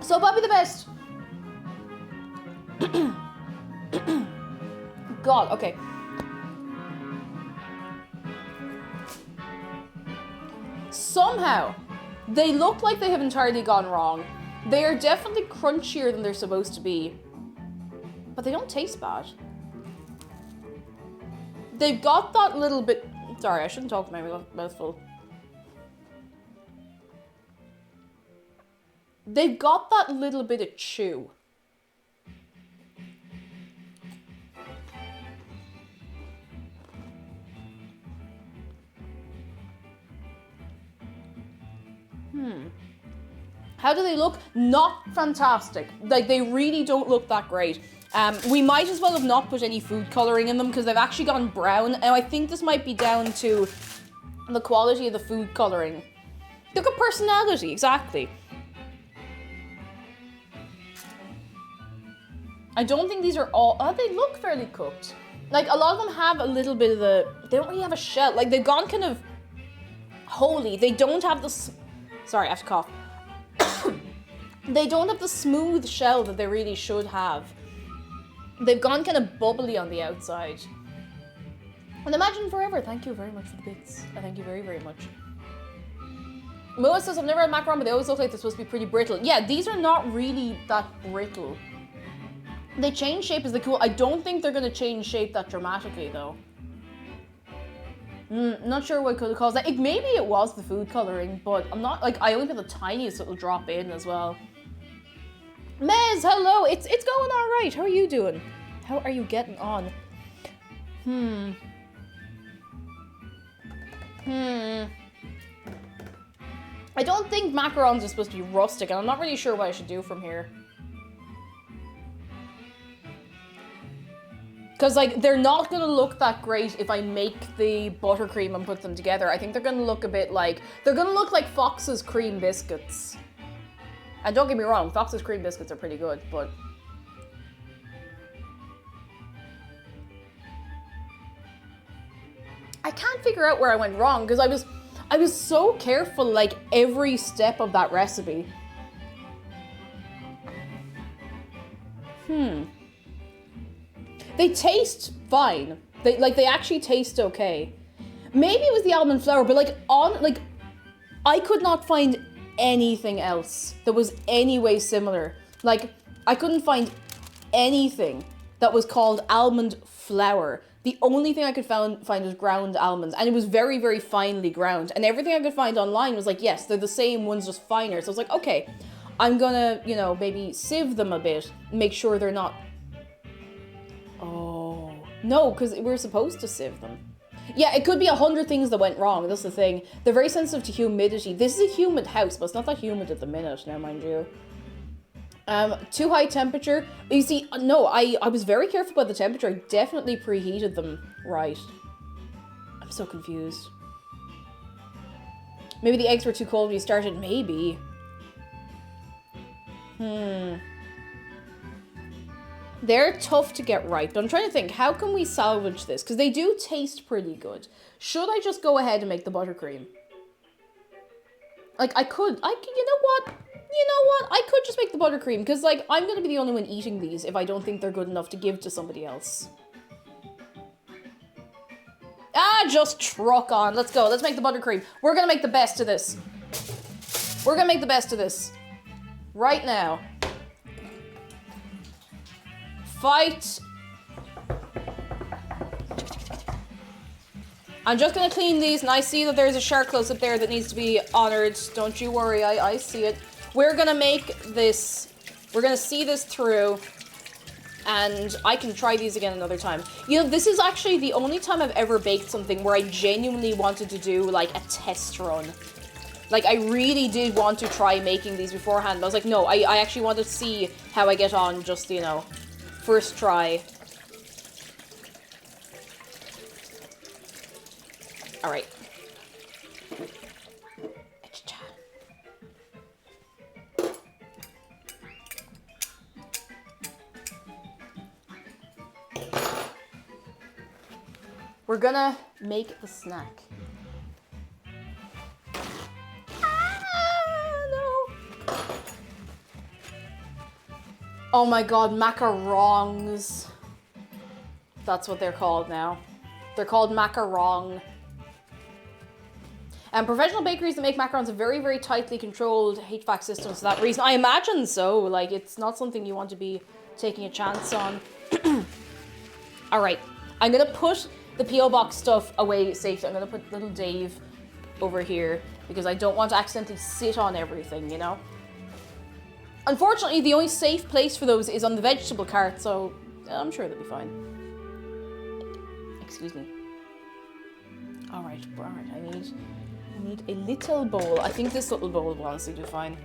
So Bobby the Best. God, okay. Somehow, they look like they have entirely gone wrong. They are definitely crunchier than they're supposed to be. But they don't taste bad. They've got that little bit... Sorry, I shouldn't talk with my mouth full. They've got that little bit of chew. How do they look? Not fantastic. Like, they really don't look that great. We might as well have not put any food coloring in them because they've actually gone brown. And I think this might be down to the quality of the food coloring. Look at personality, exactly. I don't think these are all... Oh, they look fairly cooked. Like, a lot of them have a little bit of the... They don't really have a shell. Like, they've gone kind of holy. They don't have the... Sorry, I have to cough. They don't have the smooth shell that they really should have. They've gone kind of bubbly on the outside. And Imagine Forever, thank you very much for the bits. I thank you very, very much. Moa says, I've never had macaron, but they always look like they're supposed to be pretty brittle. Yeah, these are not really that brittle. They change shape as they cool. I don't think they're going to change shape that dramatically, though. Not sure what could have caused that. Maybe it was the food coloring, but I'm not, like, I only put the tiniest little drop in as well. Mez, hello! It's going alright. How are you doing? How are you getting on? I don't think macarons are supposed to be rustic, and I'm not really sure what I should do from here. Because, like, they're not going to look that great if I make the buttercream and put them together. I think they're going to look a bit like... They're going to look like Fox's cream biscuits. And don't get me wrong, Fox's cream biscuits are pretty good, but... I can't figure out where I went wrong, because I was so careful, like, every step of that recipe. They taste fine. They actually taste okay. Maybe it was the almond flour, but I could not find anything else that was any way similar. Like, I couldn't find anything that was called almond flour. The only thing I could find was ground almonds, and it was very, very finely ground. And everything I could find online was like, yes, they're the same ones, just finer. So I was like, okay, I'm gonna, you know, maybe sieve them a bit, make sure they're not... Oh, no, because we're supposed to sieve them. Yeah, it could be 100 things that went wrong, that's the thing. They're very sensitive to humidity. This is a humid house, but it's not that humid at the minute, now mind you. Too high temperature. You see, no, I was very careful about the temperature. I definitely preheated them right. I'm so confused. Maybe the eggs were too cold when you started, maybe. They're tough to get right, but I'm trying to think, how can we salvage this? Because they do taste pretty good. Should I just go ahead and make the buttercream? Like, you know what? You know what? I could just make the buttercream, because, like, I'm going to be the only one eating these if I don't think they're good enough to give to somebody else. Ah, just truck on. Let's go. Let's make the buttercream. We're going to make the best of this. We're going to make the best of this. Right now. Fight. I'm just going to clean these, and I see that there's a shark close up there that needs to be honored. Don't you worry, I see it. We're going to make this, we're going to see this through, and I can try these again another time. You know, this is actually the only time I've ever baked something where I genuinely wanted to do, like, a test run. Like, I really did want to try making these beforehand, but I was like, no, I actually want to see how I get on, just, you know, first try. All right. We're gonna make the snack. No. Oh my god, macarons. That's what they're called now. They're called macaron. And professional bakeries that make macarons have very, very tightly controlled HVAC systems for that reason. I imagine so. Like, it's not something you want to be taking a chance on. All right. I'm going to put the P.O. Box stuff away safely. I'm going to put little Dave over here because I don't want to accidentally sit on everything, you know? Unfortunately, the only safe place for those is on the vegetable cart, so I'm sure they'll be fine. Excuse me. All right. I need I need a little bowl. I think this little bowl will honestly do fine.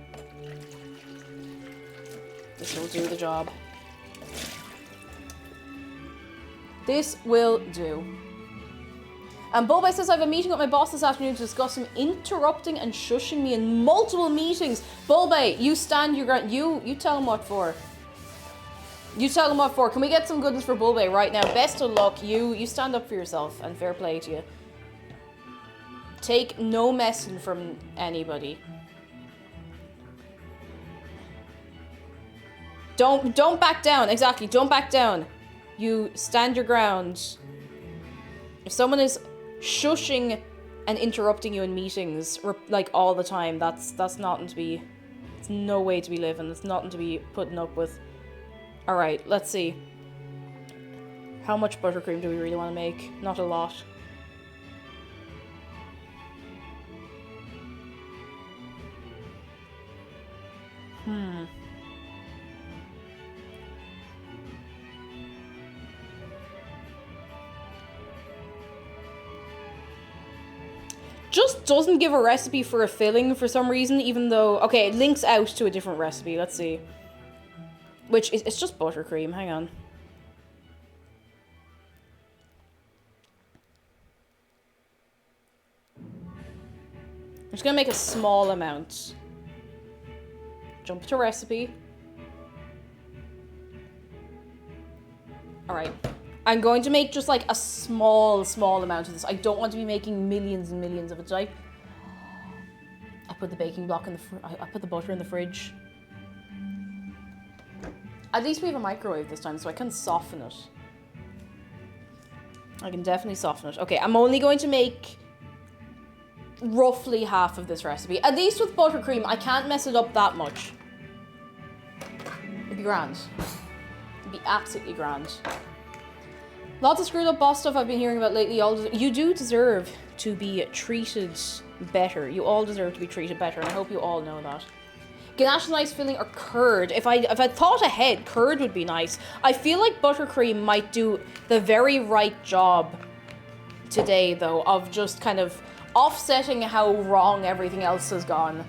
This will do the job. This will do. And Bulbai says, I have a meeting with my boss this afternoon to discuss him interrupting and shushing me in multiple meetings. Bulbai, you stand your ground. You tell him what for. You tell him what for. Can we get some goodness for Bulbai right now? Best of luck. You stand up for yourself, and fair play to you. Take no messing from anybody. Don't back down. Exactly. Don't back down. You stand your ground. If someone is shushing and interrupting you in meetings like all the time, that's nothing to be. It's no way to be living. It's nothing to be putting up with. All right. Let's see. How much buttercream do we really want to make? Not a lot. Just doesn't give a recipe for a filling for some reason, even though... Okay, it links out to a different recipe. Let's see. Which is... It's just buttercream. Hang on. I'm just gonna make a small amount. Jump to recipe. Alright. I'm going to make just like a small amount of this. I don't want to be making millions and millions of it. I put the baking block in the I put the butter in the fridge. At least we have a microwave this time, so I can soften it. I can definitely soften it. Okay, I'm only going to make roughly half of this recipe. At least with buttercream, I can't mess it up that much. It'd be grand. It'd be absolutely grand. Lots of screwed up boss stuff I've been hearing about lately. You do deserve to be treated better. You all deserve to be treated better, and I hope you all know that. Ganache and ice filling or curd. If I thought ahead, curd would be nice. I feel like buttercream might do the very right job today, though, of just kind of offsetting how wrong everything else has gone.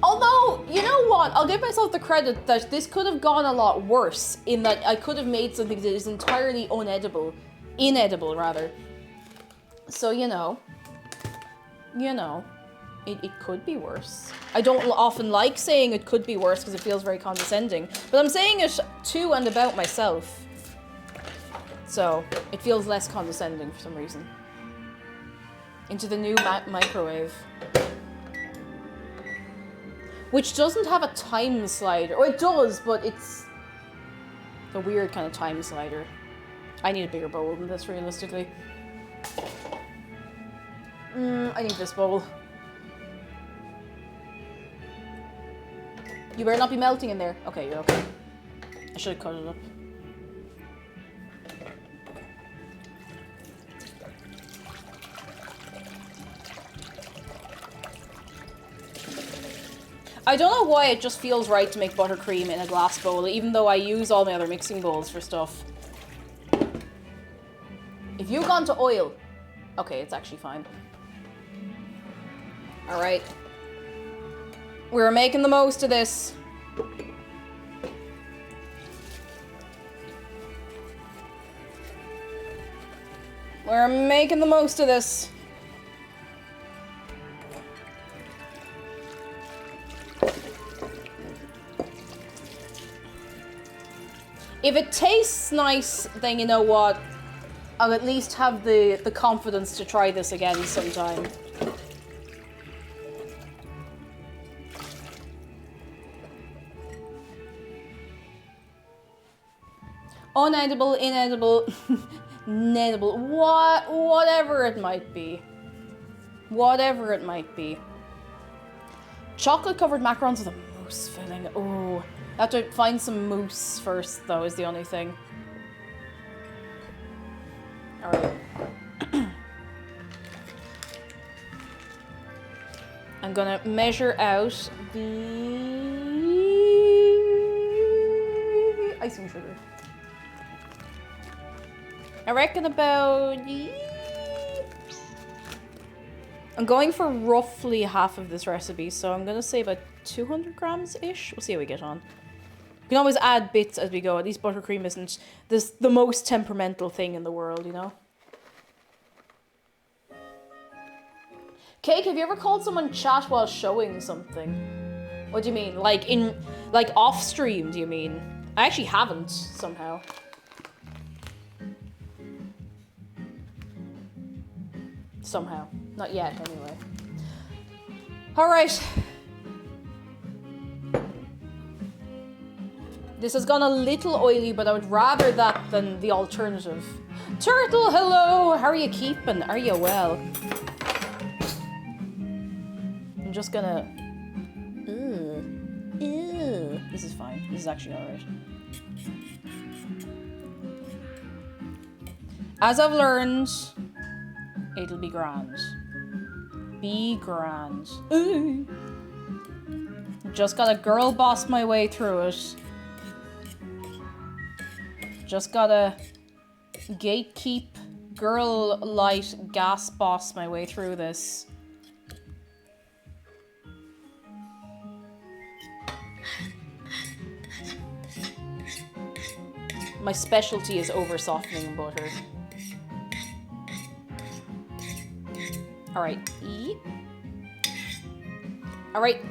Although, you know what? I'll give myself the credit that this could have gone a lot worse in that I could have made something that is entirely inedible, rather. So, you know, it could be worse. I don't often like saying it could be worse because it feels very condescending, but I'm saying it to and about myself. So, it feels less condescending for some reason. Into the new microwave. Which doesn't have a time slider. Or it does, but it's a weird kind of time slider. I need a bigger bowl than this, realistically. I need this bowl. You better not be melting in there. Okay, you're okay. I should have cut it up. I don't know why it just feels right to make buttercream in a glass bowl, even though I use all my other mixing bowls for stuff. If you've gone to oil... Okay, it's actually fine. Alright. We're making the most of this. We're making the most of this. If it tastes nice, then you know what? I'll at least have the confidence to try this again sometime. Unedible, inedible, inedible, whatever it might be. Whatever it might be. Chocolate covered macarons with a mousse filling. Oh. I have to find some mousse first, though, is the only thing. Alright. I'm gonna measure out the icing sugar. I reckon about I'm going for roughly half of this recipe, so I'm gonna say about 200 grams-ish. We'll see how we get on. We can always add bits as we go. At least buttercream isn't the most temperamental thing in the world, you know? Cake, have you ever called someone chat while showing something? What do you mean? Like off stream, do you mean? I actually haven't, somehow. Somehow. Not yet, anyway. Alright. This has gone a little oily, but I would rather that than the alternative. Turtle, hello! How are you keeping? Are you well? I'm just gonna... Ew. This is fine. This is actually alright. As I've learned, it'll be grand. Be grand. Ooh. Just gotta girl boss my way through it. Just gotta gatekeep, girl light, gas boss my way through this. My specialty is over softening butter. Alright. Alright.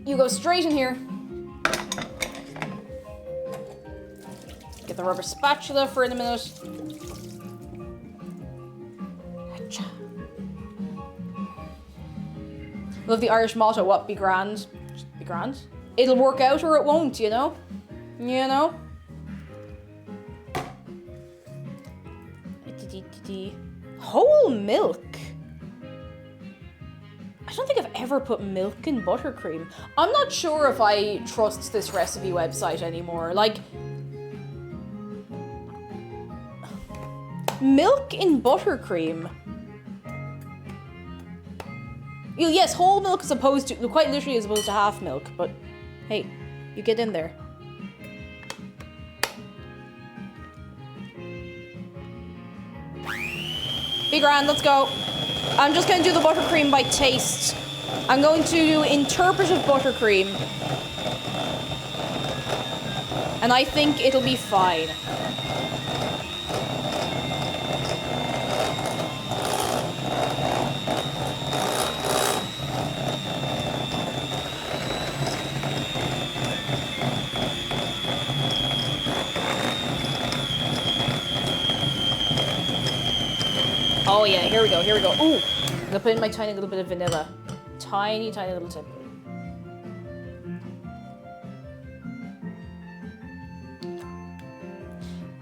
You go straight in here. Get the rubber spatula for in a minute. Love the Irish motto, what? Be grand. Just be grand. It'll work out or it won't, you know? You know? Whole milk? I don't think I've ever put milk in buttercream. I'm not sure if I trust this recipe website anymore. Like, milk in buttercream? Yes, whole milk is opposed to, quite literally is opposed to half milk, but hey, you get in there. Be grand, let's go. I'm just going to do the buttercream by taste. I'm going to do interpretive buttercream. And I think it'll be fine. Oh yeah, here we go, here we go. Ooh, I'm gonna put in my tiny little bit of vanilla. Tiny, tiny little tip.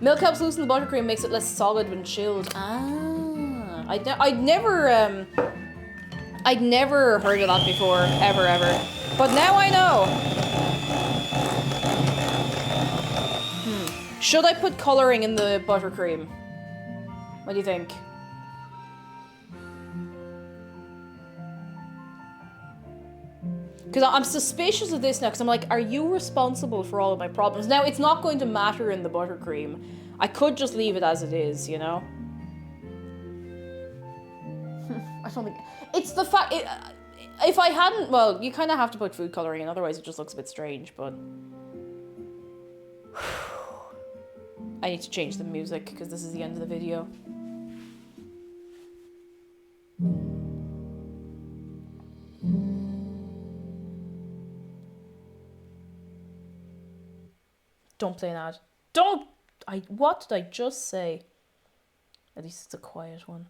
Milk helps loosen the buttercream, makes it less solid when chilled. Ah, I'd never heard of that before, ever. But now I know. Should I put coloring in the buttercream? What do you think? Because I'm suspicious of this now, because I'm like, are you responsible for all of my problems? Now, it's not going to matter in the buttercream. I could just leave it as it is, you know? I don't think... It's the fact... If I hadn't... Well, you kind of have to put food coloring in, otherwise it just looks a bit strange, but... I need to change the music, because this is the end of the video. Don't play an ad. Don't! What did I just say? At least it's a quiet one.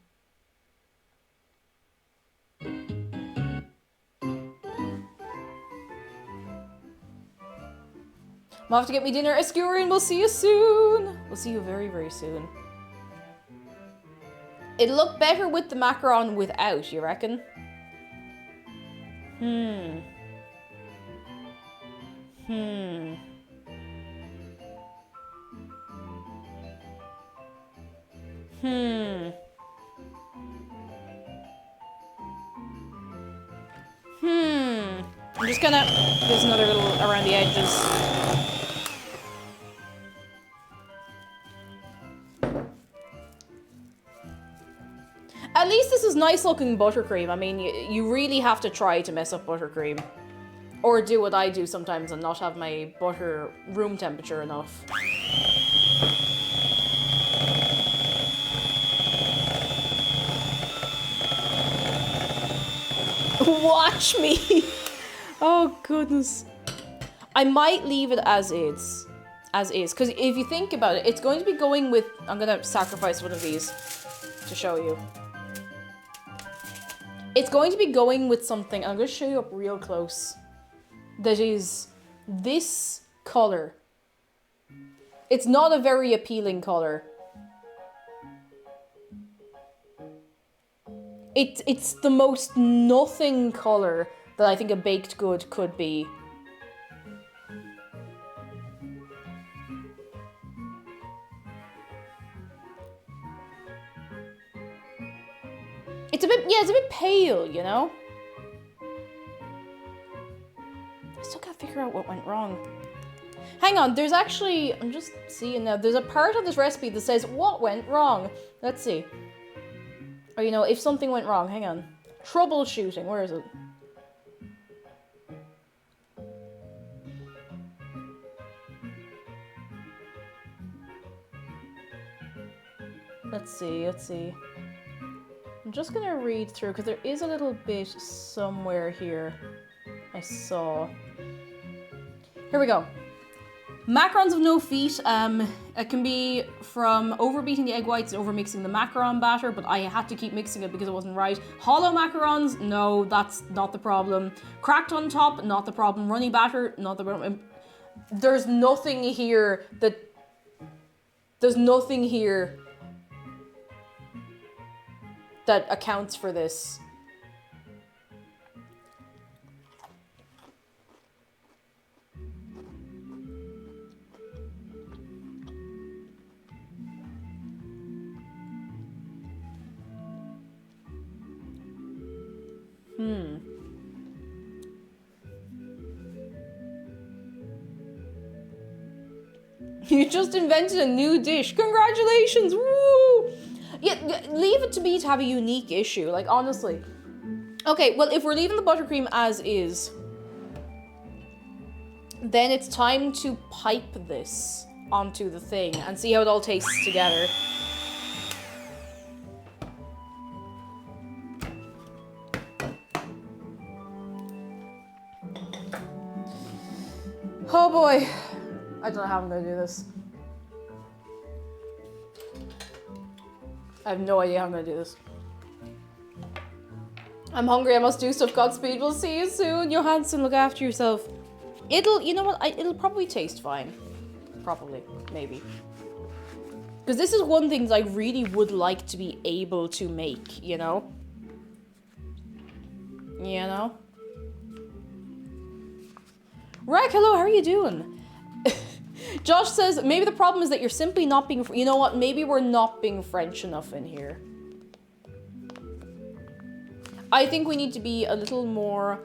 I'll have to get me dinner. Escurian, we'll see you soon. We'll see you very, very soon. It'll look better with the macaron without, you reckon? I'm just gonna... There's another little around the edges. at least this is nice looking buttercream. I mean, you really have to try to mess up buttercream. Or do what I do sometimes and not have my butter room temperature enough. Watch me! Oh goodness. I might leave it as is. As is. Because if you think about it, it's going to be going with... I'm going to sacrifice one of these to show you. It's going to be going with something. I'm going to show you up real close. That is this color. It's not a very appealing color. It's the most nothing color that I think a baked good could be. It's a bit, yeah, it's a bit pale, you know? I still can't figure out what went wrong. Hang on, there's actually, I'm just seeing now, there's a part of this recipe that says what went wrong. Let's see. Or, you know, if something went wrong, hang on. Troubleshooting, where is it? Let's see, let's see. I'm just gonna read through, because there is a little bit somewhere here I saw. Here we go. Macarons of no feet. It can be from overbeating the egg whites and overmixing the macaron batter, but I had to keep mixing it because it wasn't right. Hollow macarons, no, that's not the problem. Cracked on top, not the problem. Runny batter, not the problem. There's nothing here that... There's nothing here that accounts for this. You just invented a new dish. Congratulations! Woo! Yeah, leave it to me to have a unique issue. Like, honestly. Okay, well, if we're leaving the buttercream as is, then it's time to pipe this onto the thing and see how it all tastes together. Oh boy. I don't know how I'm gonna do this. I have no idea how I'm gonna do this. I'm hungry, I must do stuff. Godspeed, we'll see you soon. Johansson, look after yourself. You know what, it'll probably taste fine. Probably, maybe. Because this is one thing that I really would like to be able to make, you know? You know? Rek, hello, how are you doing? Josh says, maybe the problem is that you're simply not being... You know what? Maybe we're not being French enough in here. I think we need to be a little more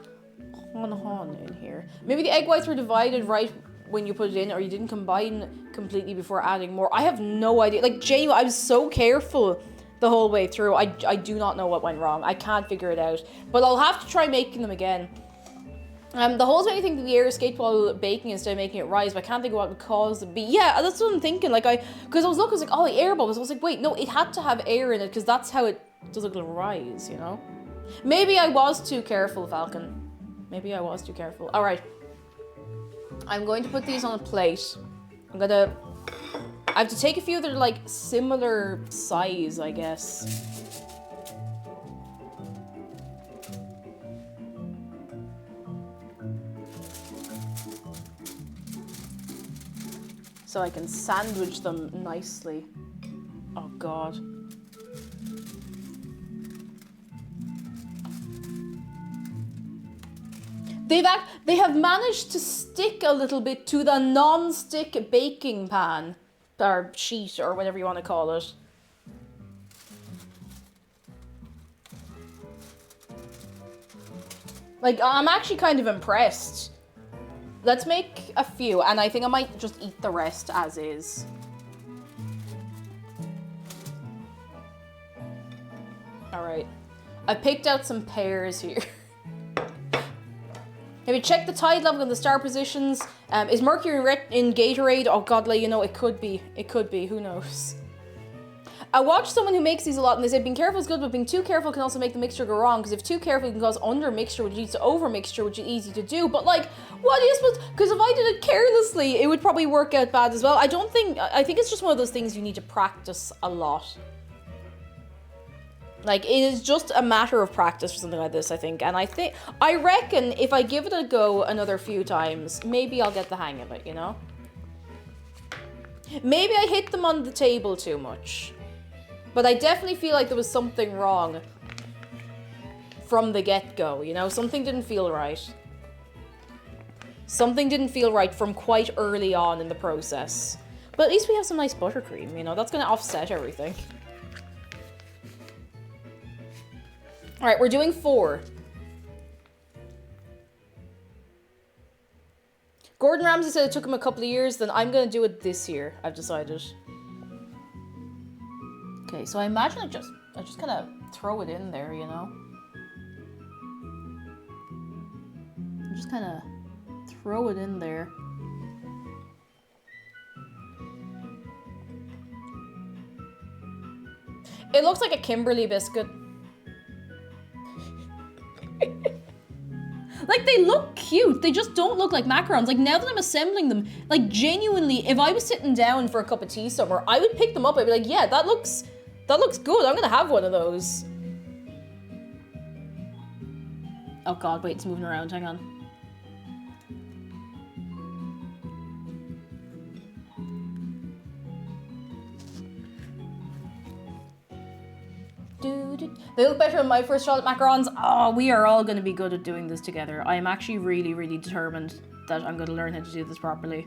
hon in here. Maybe the egg whites were divided right when you put it in, or you didn't combine completely before adding more. I have no idea. Like, genuinely, I was so careful the whole way through. I do not know what went wrong. I can't figure it out. But I'll have to try making them again. The whole time I think the air escaped while baking instead of making it rise, but I can't think of what would cause the bee. Yeah, that's what I'm thinking. Like, because I was looking, I was like, oh, the air bubbles. I was like, wait, no, it had to have air in it, because that's how it does a little rise, you know? Maybe I was too careful, Falcon. Maybe I was too careful. All right. I'm going to put these on a plate. I have to take a few that are, like, similar size, I guess. So I can sandwich them nicely. Oh God. They have managed to stick a little bit to the non-stick baking pan. Or sheet, or whatever you want to call it. Like, I'm actually kind of impressed. Let's make a few, and I think I might just eat the rest as is. All right. I picked out some pears here. Have you checked the tide level and the star positions? Is Mercury in Gatorade? Oh god, like, you know, it could be. It could be. Who knows? I watched someone who makes these a lot and they said being careful is good, but being too careful can also make the mixture go wrong, because if too careful it can cause under mixture, which leads to over mixture, which is easy to do. But like, what are you supposed, because if I did it carelessly, it would probably work out bad as well. I think it's just one of those things you need to practice a lot. Like, it is just a matter of practice for something like this, I think. And I reckon if I give it a go another few times, maybe I'll get the hang of it, you know? Maybe I hit them on the table too much. But I definitely feel like there was something wrong from the get-go, you know? Something didn't feel right. Something didn't feel right from quite early on in the process. But at least we have some nice buttercream, you know? That's going to offset everything. Alright, we're doing 4. Gordon Ramsay said it took him a couple of years, then I'm going to do it this year, I've decided. Okay, so I imagine I just kind of throw it in there, you know? I just kind of throw it in there. It looks like a Kimberly biscuit. Like, they look cute. They just don't look like macarons. Like, now that I'm assembling them, like, genuinely, if I was sitting down for a cup of tea somewhere, I would pick them up. I'd be like, yeah, that looks good. I'm gonna have one of those. Oh god, wait, it's moving around. Hang on. They look better than my first shot at macarons. Oh, we are all going to be good at doing this together. I am actually really, really determined that I'm going to learn how to do this properly.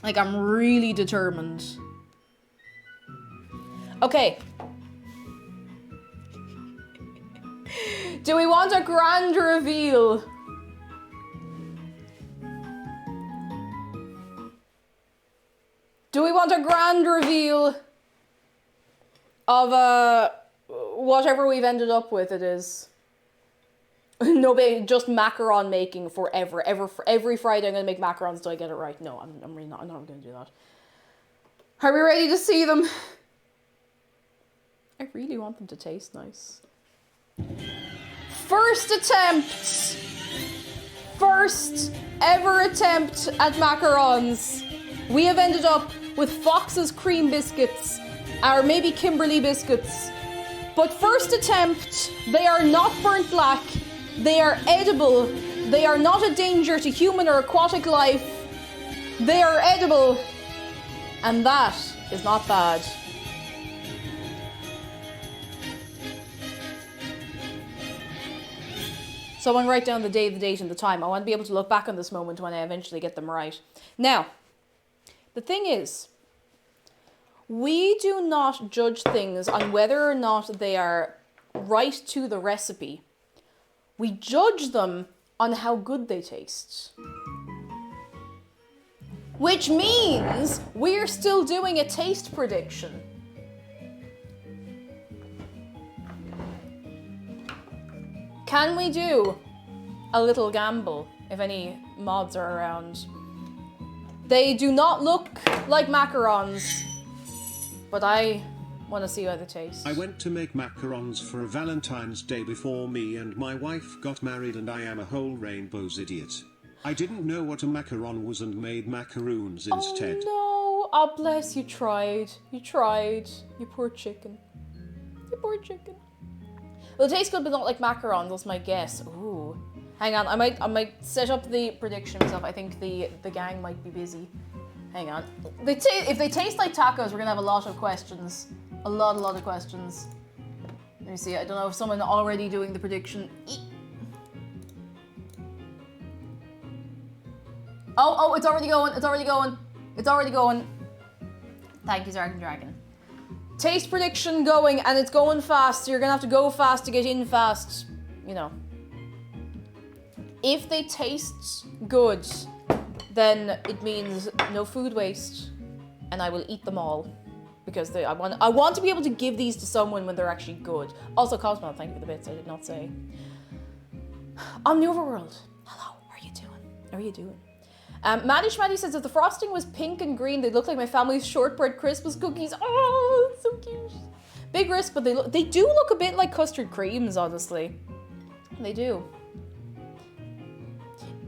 Like, I'm really determined. Okay. Do we want a grand reveal? Do we want a grand reveal of whatever we've ended up with? It is no, babe, just macaron making forever. Every Friday I'm gonna make macarons until I get it right. No, I'm really not. I'm not gonna do that. Are we ready to see them? I really want them to taste nice. First attempt. First ever attempt at macarons. We have ended up with Fox's cream biscuits, or maybe Kimberly biscuits. But first attempt, they are not burnt black, they are edible, they are not a danger to human or aquatic life, they are edible, and that is not bad. Someone write down the day, the date, and the time. I want to be able to look back on this moment when I eventually get them right. Now, the thing is, we do not judge things on whether or not they are right to the recipe. We judge them on how good they taste. Which means we're still doing a taste prediction. Can we do a little gamble if any mods are around? They do not look like macarons, but I want to see how they taste. I went to make macarons for a Valentine's Day before me and my wife got married, and I am a whole rainbows idiot. I didn't know what a macaron was and made macaroons instead. Oh no! Oh bless, you tried. You tried. You poor chicken. You poor chicken. Well, it tastes good, but not like macarons, that's my guess. Ooh. Hang on, I might set up the prediction myself. I think the gang might be busy. Hang on. If they taste like tacos, we're gonna have a lot of questions. A lot of questions. Let me see, I don't know if someone already doing the prediction. Oh, it's already going, it's already going. It's already going. Thank you, Zarkin Dragon. Taste prediction going, and it's going fast, so you're gonna have to go fast to get in fast. You know. If they taste good, then it means no food waste, and I will eat them all. because I want to be able to give these to someone when they're actually good. Also, Cosmo, thank you for the bits. I did not say. On the overworld. Hello, how are you doing? How are you doing? Maddie Schmaddy says if the frosting was pink and green, they'd look like my family's shortbread Christmas cookies. Oh, so cute. Big risk, but they do look a bit like custard creams, honestly. They do.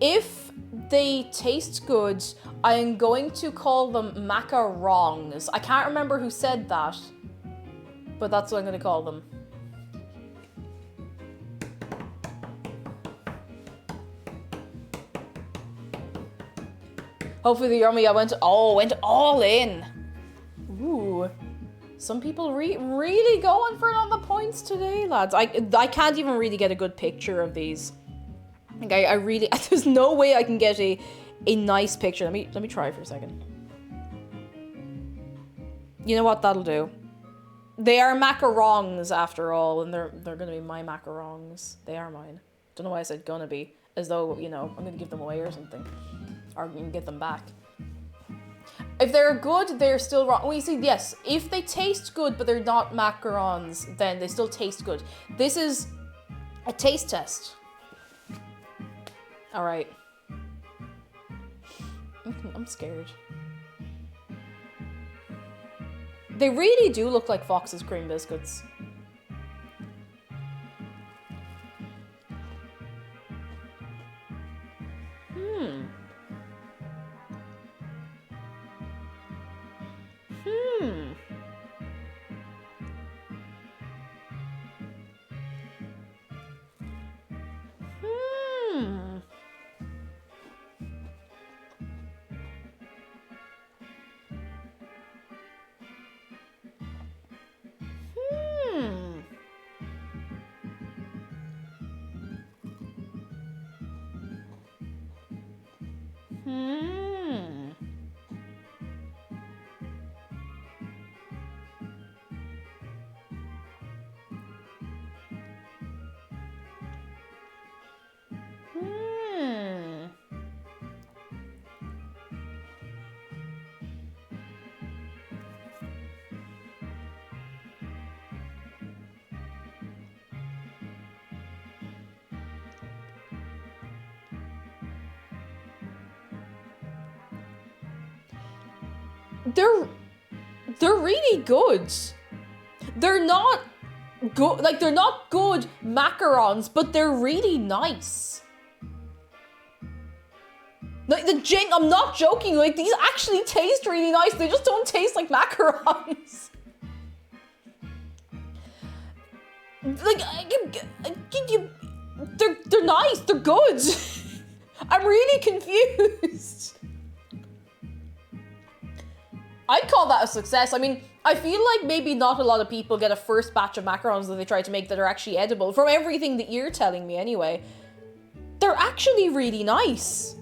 If they taste good, I'm going to call them macarons. I can't remember who said that, but that's what I'm going to call them. Hopefully they're yummy. I went all in. Ooh. Some people really going for it on the points today, lads. I can't even really get a good picture of these. Like I really, there's no way I can get a nice picture. Let me try for a second. You know what? That'll do. They are macarons after all, and they're gonna be my macarons. They are mine. Don't know why I said gonna be, as though, you know, I'm gonna give them away or something, or you can get them back. If they're good, they're still wrong. Well, you see, yes, if they taste good but they're not macarons, then they still taste good. This is a taste test. All right. I'm scared. They really do look like Fox's cream biscuits. They're really good. They're not good, like they're not good macarons, but they're really nice. Like I'm not joking, like these actually taste really nice. They just don't taste like macarons. Like they're nice, they're good. I'm really confused. I'd call that a success. I mean, I feel like maybe not a lot of people get a first batch of macarons that they try to make that are actually edible. From everything that you're telling me anyway, they're actually really nice.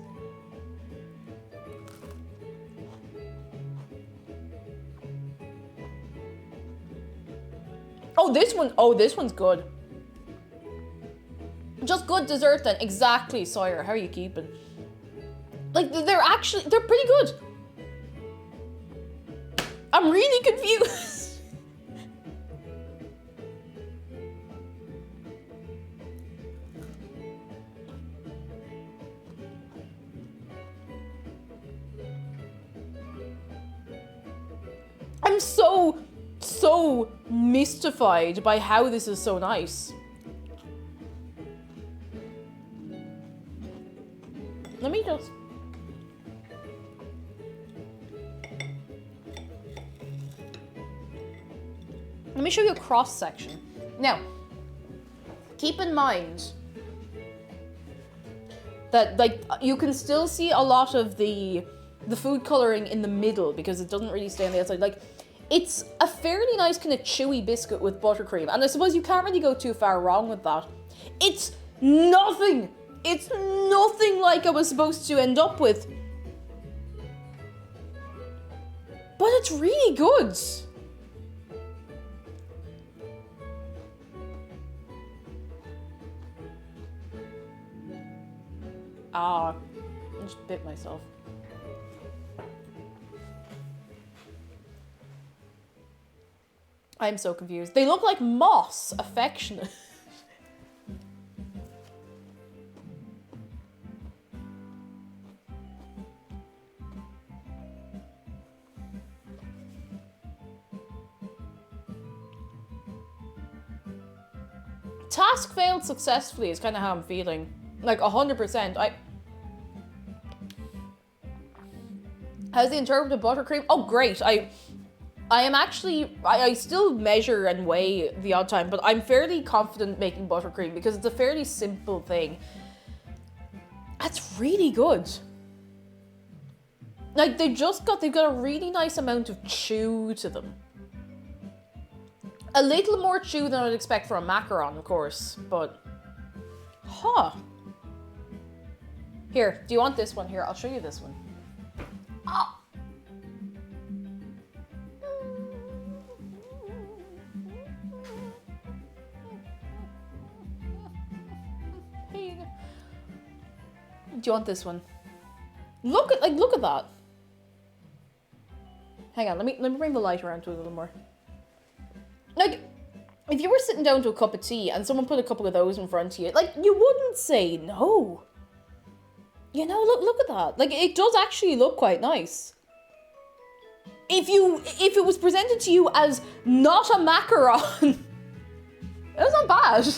Oh, this one's good. Just good dessert then. Exactly, Sawyer. How are you keeping? Like, they're pretty good. I'm really confused. I'm so mystified by how this is so nice. Let me just... Let me show you a cross section. Now, keep in mind that, like, you can still see a lot of the food coloring in the middle because it doesn't really stay on the outside. Like, it's a fairly nice kind of chewy biscuit with buttercream, and I suppose you can't really go too far wrong with that. It's nothing like I was supposed to end up with, but it's really good. I just bit myself. I'm so confused. They look like moss, affectionate. Task failed successfully is kind of how I'm feeling. Like 100%. How's the interpretive buttercream? Oh, great. I am actually, I still measure and weigh the odd time, but I'm fairly confident making buttercream because it's a fairly simple thing. That's really good. Like, they've got a really nice amount of chew to them. A little more chew than I'd expect for a macaron, of course, but... Huh. Here, do you want this one? Here, I'll show you this one. Ah. Do you want this one? Look at that. Hang on, let me bring the light around to it a little more. Like, if you were sitting down to a cup of tea and someone put a couple of those in front of you, like, you wouldn't say no. You know, look at that. Like, it does actually look quite nice. If it was presented to you as not a macaron, that's not bad.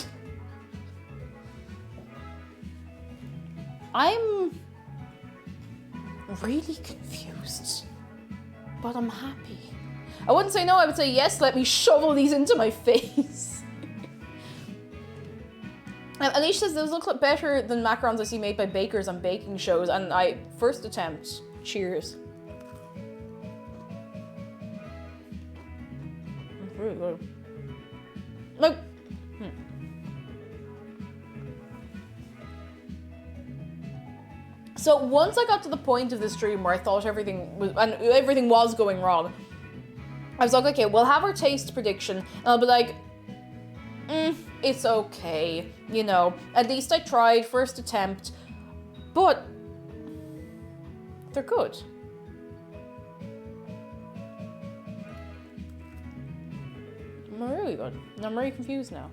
I'm really confused, but I'm happy. I wouldn't say no, I would say yes, let me shovel these into my face. Alicia says those look better than macarons I see made by bakers on baking shows, and first attempt. Cheers. It's really good. Like, So once I got to the point of the stream where I thought everything was going wrong, I was like, okay, we'll have our taste prediction, and I'll be like, it's okay, you know, at least I tried, first attempt, but they're good. They're really good. I'm very confused now.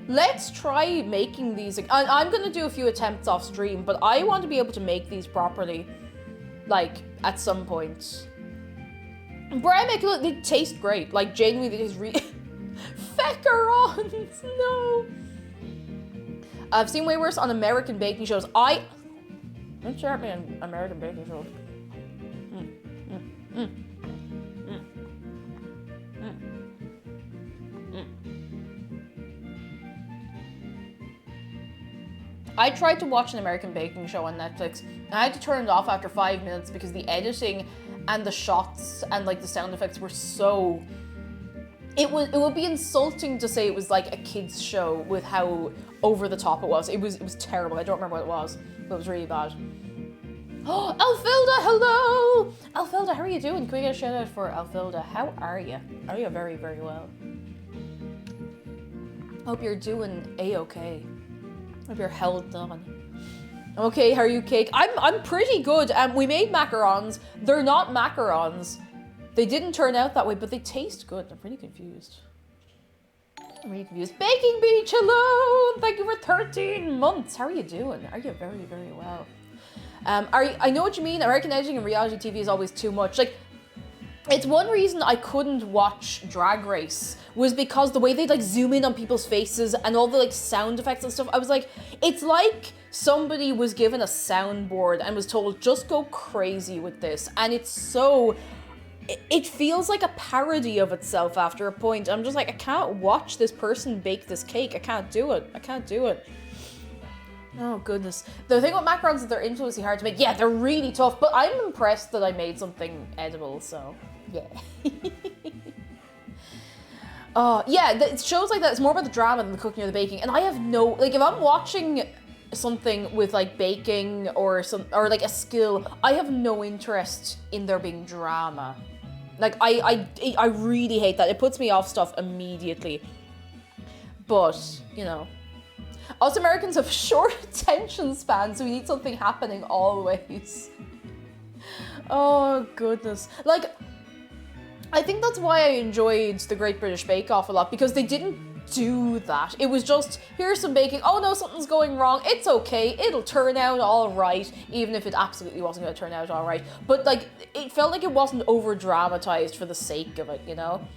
Let's try making these. I'm gonna do a few attempts off stream, but I want to be able to make these properly, like, at some point. Brian, they taste great. Like, genuinely, they taste really... Macarons! No! I've seen way worse on American baking shows. Don't start me on American baking shows. I tried to watch an American baking show on Netflix, and I had to turn it off after 5 minutes because the editing and the shots and like the sound effects were so... It would be insulting to say it was like a kid's show with how over the top it was. It was terrible. I don't remember what it was, but it was really bad. Oh, Alfilda, hello! Alfilda, how are you doing? Can we get a shout out for Alfilda? How are you? Are you very, very well? Hope you're doing A-okay. Hope you're held on. Okay, how are you, Cake? I'm pretty good. We made macarons. They're not macarons. They didn't turn out that way, but they taste good. I'm pretty confused. Baking Beach, hello! Thank you for 13 months. How are you doing? Are you very, very well? I know what you mean. American editing and reality TV is always too much. Like, it's one reason I couldn't watch Drag Race was because the way they'd like zoom in on people's faces and all the like sound effects and stuff. I was like, it's like somebody was given a soundboard and was told, just go crazy with this. And it's so... It feels like a parody of itself after a point. I'm just like, I can't watch this person bake this cake. I can't do it. I can't do it. Oh, goodness. The thing with macarons is they're infamously hard to make. Yeah, they're really tough, but I'm impressed that I made something edible, so yeah. Yeah, shows like that, it's more about the drama than the cooking or the baking. And I have no, like, if I'm watching something with like baking or like a skill, I have no interest in there being drama. Like, I really hate that. It puts me off stuff immediately. But, you know. Us Americans have short attention spans, so we need something happening always. Oh, goodness. Like, I think that's why I enjoyed the Great British Bake Off a lot, because they didn't do that. It was just, here's some baking. Oh no, something's going wrong. It's okay. It'll turn out all right, even if it absolutely wasn't going to turn out all right. But like, it felt like it wasn't over dramatized for the sake of it, you know?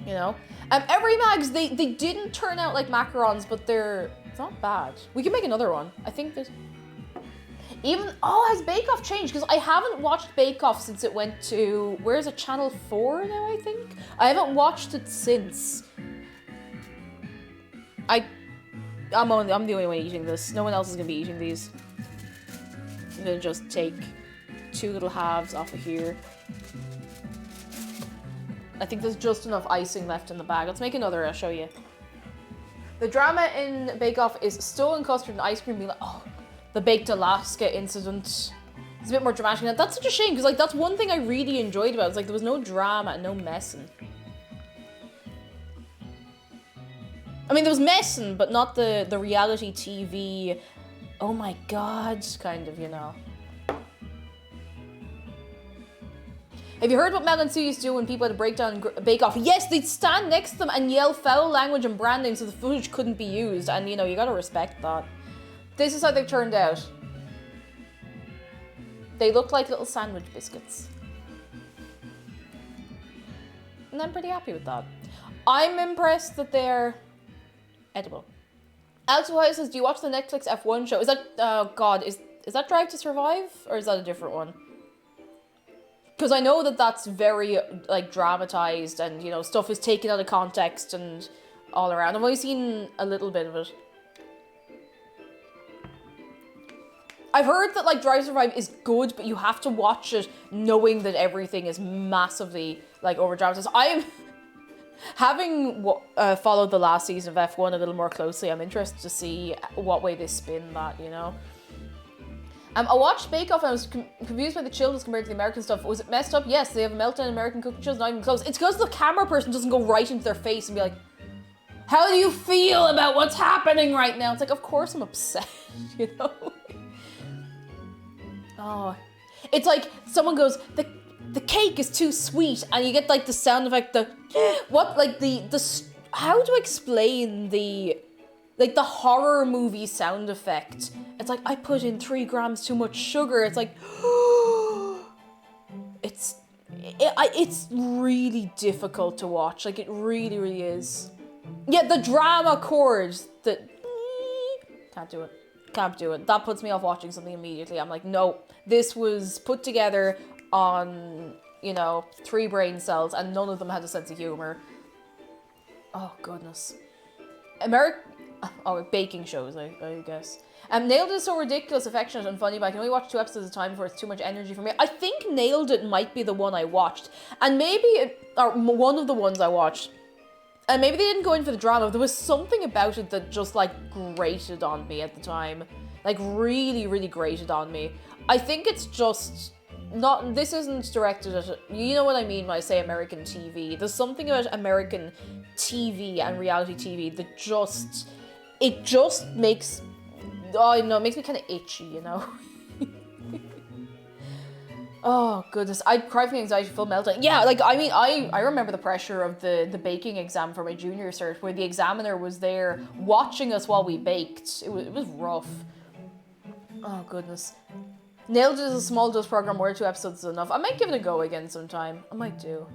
You know? Every Mags, they didn't turn out like macarons, but it's not bad. We can make another one. I think that has Bake Off changed? Because I haven't watched Bake Off since it went to, where is it, Channel 4 now, I think? I haven't watched it since. I'm the only one eating this. No one else is gonna be eating these. I'm gonna just take 2 little halves off of here. I think there's just enough icing left in the bag. Let's make another, I'll show you. The drama in Bake Off is stolen custard and ice cream being like, oh, the Baked Alaska incident. It's a bit more dramatic than that. That's such a shame, because like that's one thing I really enjoyed about it. It's like there was no drama and no messing. I mean, there was messing, but not the reality TV, oh my god, kind of, you know. Have you heard what Mel and Sue used to do when people had a breakdown in Bake Off? Yes, they'd stand next to them and yell foul language and branding so the footage couldn't be used. And, you know, you gotta respect that. This is how they've turned out. They look like little sandwich biscuits. And I'm pretty happy with that. I'm impressed that they're edible. Alex Ohio says, do you watch the Netflix F1 show? Is that, oh god, is that Drive to Survive? Or is that a different one? Because I know that that's very, like, dramatized and, you know, stuff is taken out of context and all around. I've only seen a little bit of it. I've heard that, like, Drive to Survive is good, but you have to watch it knowing that everything is massively, like, over-dramatized. I'm having followed the last season of F1 a little more closely. I'm interested to see what way they spin that, you know? I watched Bake Off and I was confused by the children's compared to the American stuff. Was it messed up? Yes, they have a meltdown in American cooking shows, not even close. It's because the camera person doesn't go right into their face and be like, how do you feel about what's happening right now? It's like, of course I'm upset, you know? Oh, it's like someone goes, the cake is too sweet, and you get like the sound effect, how to explain the horror movie sound effect. It's like, I put in 3 grams too much sugar. It's like, it's really difficult to watch. Like, it really, really is. Yeah, the drama chords, can't do it. Can't do it. That puts me off watching something immediately. I'm like, no, this was put together on, you know, 3 brain cells and none of them had a sense of humor. Oh, goodness. Baking shows, I guess. Nailed It is so ridiculous, affectionate, and funny, but I can only watch 2 episodes at a time before it's too much energy for me. I think Nailed It might be the one I watched. And maybe, or one of the ones I watched. And maybe they didn't go in for the drama. There was something about it that just, like, grated on me at the time. Like, really, really grated on me. I think it's just not, this isn't directed at, you know what I mean when I say American TV. There's something about American TV and reality TV that just, it just makes, oh, no, it makes me kind of itchy, you know? Oh, goodness. I'd cry from anxiety, full meltdown. Yeah, like, I mean, I remember the pressure of the baking exam for my junior cert, where the examiner was there watching us while we baked. It was rough. Oh, goodness. Nailed It is a small dose program where 2 episodes is enough. I might give it a go again sometime. I might do.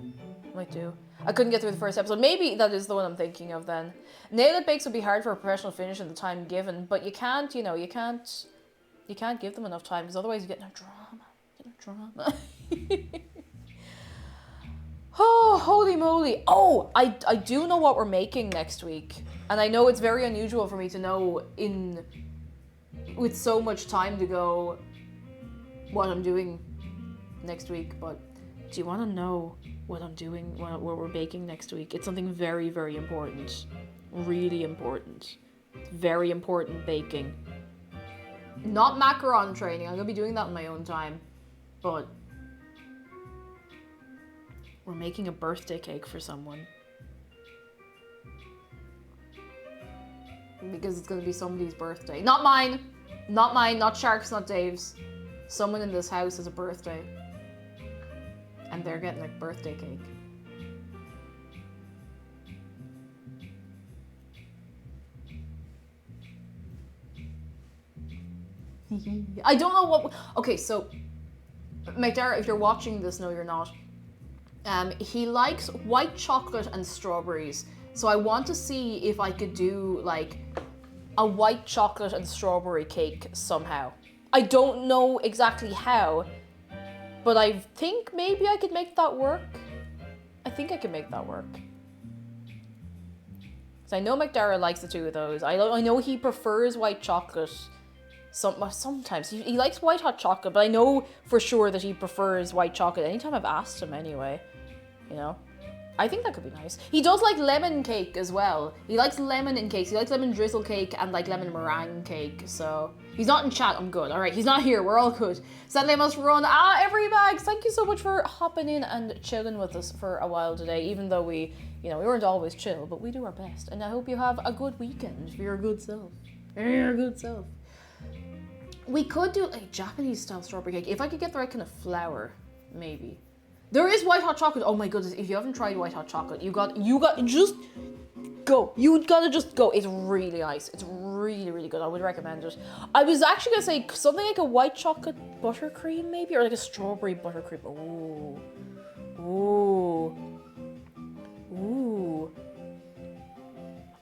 I couldn't get through the first episode. Maybe that is the one I'm thinking of then. Nailed It bakes would be hard for a professional finish in the time given, but you can't, you know, you can't give them enough time, because otherwise you get no drama. Oh, holy moly. Oh, I do know what we're making next week. And I know it's very unusual for me to know with so much time to go what I'm doing next week, but do you want to know what I'm doing, what we're baking next week? It's something very, very important. Really important. Very important baking. Not macaron training. I'm going to be doing that in my own time. But we're making a birthday cake for someone. Because it's going to be somebody's birthday. Not mine. Not mine, not Shark's, not Dave's. Someone in this house has a birthday. And they're getting a birthday cake. I don't know what... Okay, so... McDara, if you're watching this, no you're not. He likes white chocolate and strawberries. So I want to see if I could do, like, a white chocolate and strawberry cake somehow. I don't know exactly how, but I think maybe I could make that work. I think I can make that work. So I know McDara likes the two of those. I know he prefers white chocolate. Sometimes he likes white hot chocolate, but I know for sure that he prefers white chocolate anytime I've asked him anyway. You know? I think that could be nice. He does like lemon cake as well. He likes lemon in cakes. He likes lemon drizzle cake and like lemon meringue cake. So he's not in chat. I'm good. All right, he's not here. We're all good. Sadly, I must run. Every bags. Thank you so much for hopping in and chilling with us for a while today. Even though we weren't always chill, but we do our best. And I hope you have a good weekend for your good self. Your good self. We could do a Japanese style strawberry cake if I could get the right kind of flour, maybe. There is white hot chocolate. Oh my goodness, if you haven't tried white hot chocolate, you got just go. You gotta just go. It's really nice. It's really, really good. I would recommend it. I was actually gonna say something like a white chocolate buttercream maybe, or like a strawberry buttercream. Ooh. Ooh. Ooh.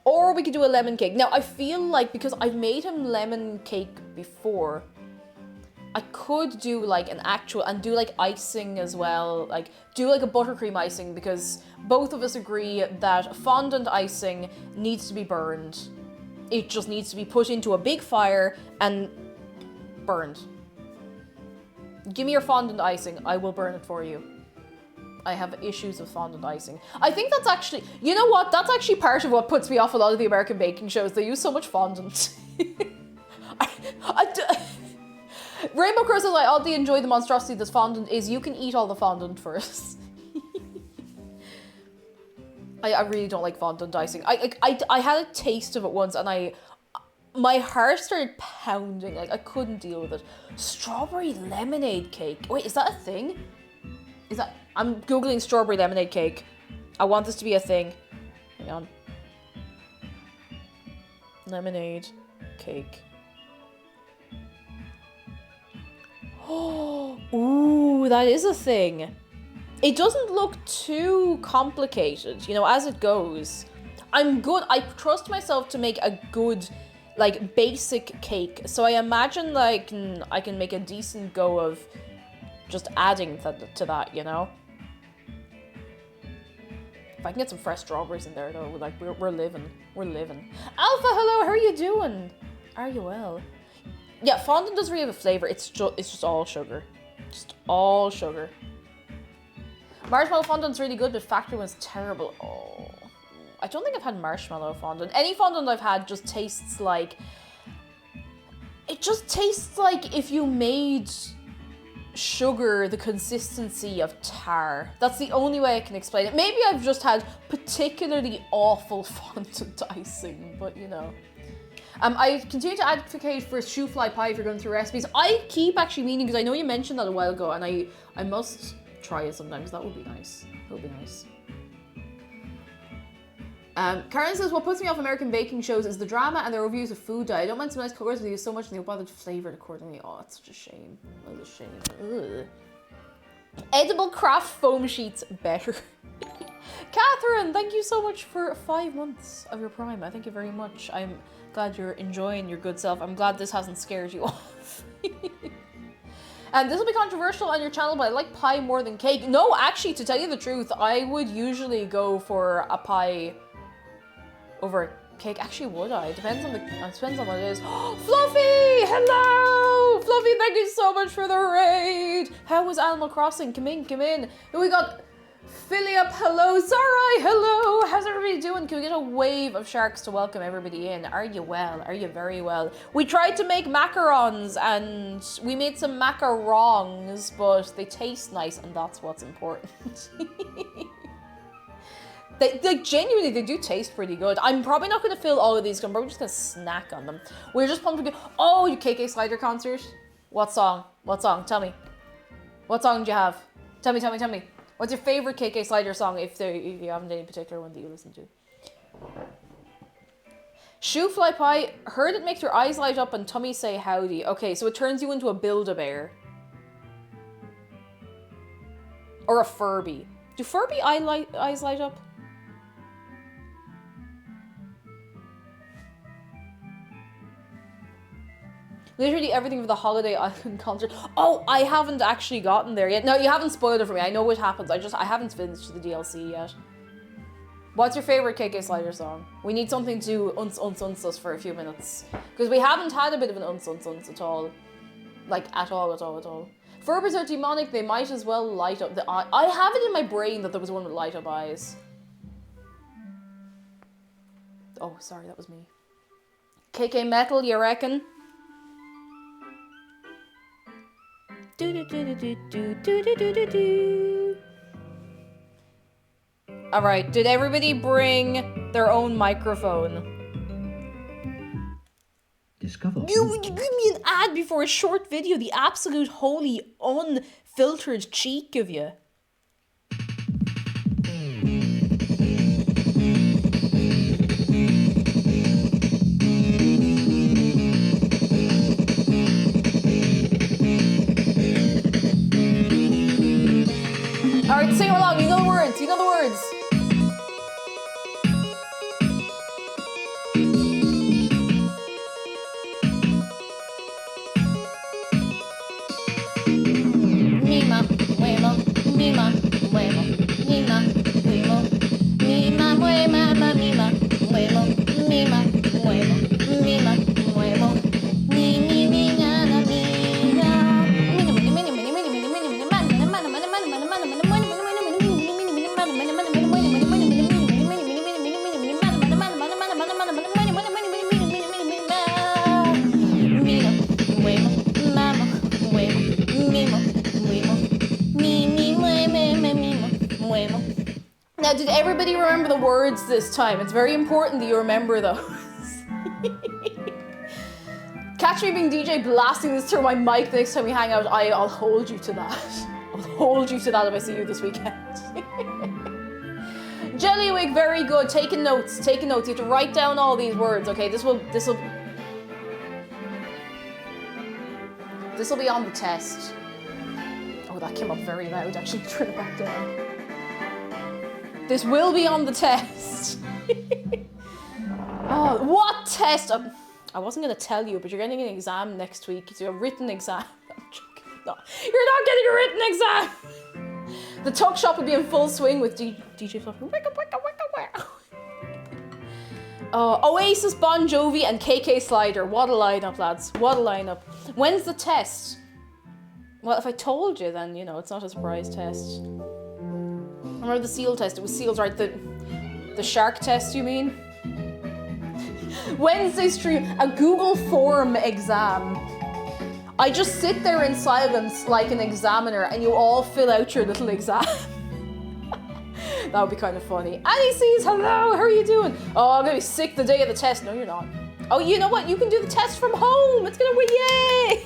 Or we could do a lemon cake. Now I feel like because I've made him lemon cake before, I could do like an actual, and do like icing as well, like do like a buttercream icing, because both of us agree that fondant icing needs to be burned. It just needs to be put into a big fire and burned. Give me your fondant icing, I will burn it for you. I have issues with fondant icing. I think that's actually, you know what, that's actually part of what puts me off a lot of the American baking shows. They use so much fondant. Rainbow Crow says, I oddly enjoy the monstrosity this fondant is. You can eat all the fondant first. I really don't like fondant icing. I had a taste of it once and my heart started pounding. Like, I couldn't deal with it. Strawberry lemonade cake. Wait, is that a thing? I'm Googling strawberry lemonade cake. I want this to be a thing. Hang on. Lemonade cake. Oh, ooh, that is a thing. It doesn't look too complicated, you know, as it goes. I'm good. I trust myself to make a good, like, basic cake. So I imagine, like, I can make a decent go of just adding to that, you know? If I can get some fresh strawberries in there, though, like, we're living. We're living. Alpha, hello, how are you doing? Are you well? Yeah, fondant doesn't really have a flavor. It's just all sugar. Just all sugar. Marshmallow fondant's really good, but factory one's terrible. Oh, I don't think I've had marshmallow fondant. Any fondant I've had just tastes like... It just tastes like if you made sugar the consistency of tar. That's the only way I can explain it. Maybe I've just had particularly awful fondant icing, but you know. I continue to advocate for shoe fly pie if you're going through recipes. I keep actually meaning, because I know you mentioned that a while ago, and I must try it sometimes. That would be nice. That would be nice. Karen says, what puts me off American baking shows is the drama and the reviews of food dye. I don't mind some nice colours, but they use so much and they don't bother to flavour it accordingly. Oh, it's such a shame. That's a shame. Ugh. Edible craft foam sheets better. Catherine, thank you so much for 5 months of your Prime. I thank you very much. I'm glad you're enjoying your good self. I'm glad this hasn't scared you off. And this will be controversial on your channel, but I like pie more than cake. No, actually, to tell you the truth, I would usually go for a pie over a cake. Actually, would I? Depends on what it is. Fluffy! Hello! Fluffy, thank you so much for the raid. How was Animal Crossing? Come in, come in. We got Philip, hello. Sarai, hello. How's everybody doing? Can we get a wave of sharks to welcome everybody in? Are you well? Are you very well? We tried to make macarons and we made some macarons, but they taste nice and that's what's important. They genuinely, they do taste pretty good. I'm probably not going to fill all of these. I'm probably just going to snack on them. We're just pumped to go. Oh, you KK Slider concert? What song? What song? Tell me. What song do you have? Tell me. What's your favorite KK Slider song if you haven't any particular one that you listen to? Shoe Fly Pie, heard it makes your eyes light up and tummy say howdy. Okay, so it turns you into a Build-A-Bear. Or a Furby. Do Furby eyes light up? Literally everything for the Holiday Island concert. Oh, I haven't actually gotten there yet. No, you haven't spoiled it for me. I know what happens. I haven't finished the DLC yet. What's your favorite KK Slider song? We need something to uns us for a few minutes. Because we haven't had a bit of an uns at all. Like, at all. Furbies are demonic, they might as well light up the eye. I have it in my brain that there was one with light up eyes. Oh, sorry, that was me. KK Metal, you reckon? Alright, did everybody bring their own microphone? Discover. You give me an ad before a short video, the absolute holy, unfiltered cheek of you. Alright, sing along, you know the words, Now, did everybody remember the words this time? It's very important that you remember those. Catch me being DJ blasting this through my mic the next time we hang out. I'll hold you to that. I'll hold you to that if I see you this weekend. Jellywig, very good. Taking notes. You have to write down all these words. Okay, this will be on the test. Oh, that came up very loud. Actually, turn it back down. This will be on the test. Oh, what test? I wasn't going to tell you, but you're getting an exam next week. It's a written exam. I'm joking. No, you're not getting a written exam. The tuck shop will be in full swing with DJ Fluffy. Oasis, Bon Jovi, and KK Slider. What a lineup, lads. What a lineup. When's the test? Well, if I told you, then, you know, it's not a surprise test. Remember the seal test? It was seals, right? The shark test, you mean? Wednesday stream, a Google form exam. I just sit there in silence like an examiner and you all fill out your little exam. That would be kind of funny. Annie sees, hello, how are you doing? Oh, I'm gonna be sick the day of the test. No, you're not. Oh, you know what? You can do the test from home. It's gonna be yay!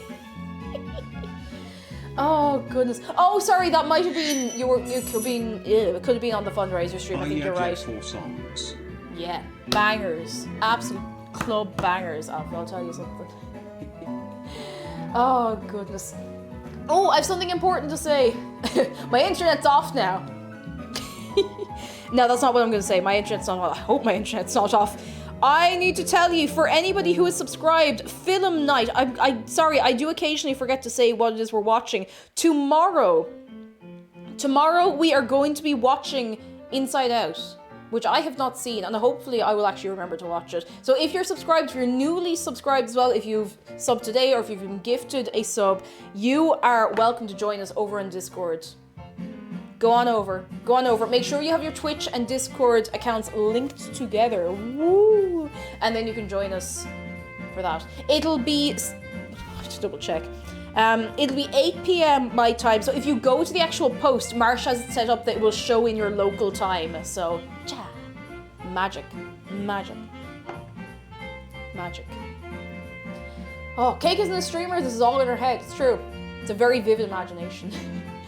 Oh goodness. Oh, sorry, that might have been it could have been on the fundraiser stream. I think you're right. 4 songs. Yeah, bangers, absolute club bangers. I'll tell you something. Oh goodness. Oh, I have something important to say. My internet's off now. No, that's not what I'm going to say. My internet's not off. I hope my internet's not off. I need to tell you, for anybody who is subscribed, Film Night. Sorry, I do occasionally forget to say what it is we're watching. Tomorrow we are going to be watching Inside Out, which I have not seen, and hopefully I will actually remember to watch it. So if you're subscribed, if you're newly subscribed as well, if you've subbed today or if you've been gifted a sub, you are welcome to join us over on Discord. Go on over. Make sure you have your Twitch and Discord accounts linked together. Woo! And then you can join us for that. It'll be... Just double check. It'll be 8 p.m. my time. So if you go to the actual post, Marsh has it set up that it will show in your local time. So, ciao. magic. Magic. Magic. Oh, Cake isn't a streamer, this is all in her head. It's true. It's a very vivid imagination.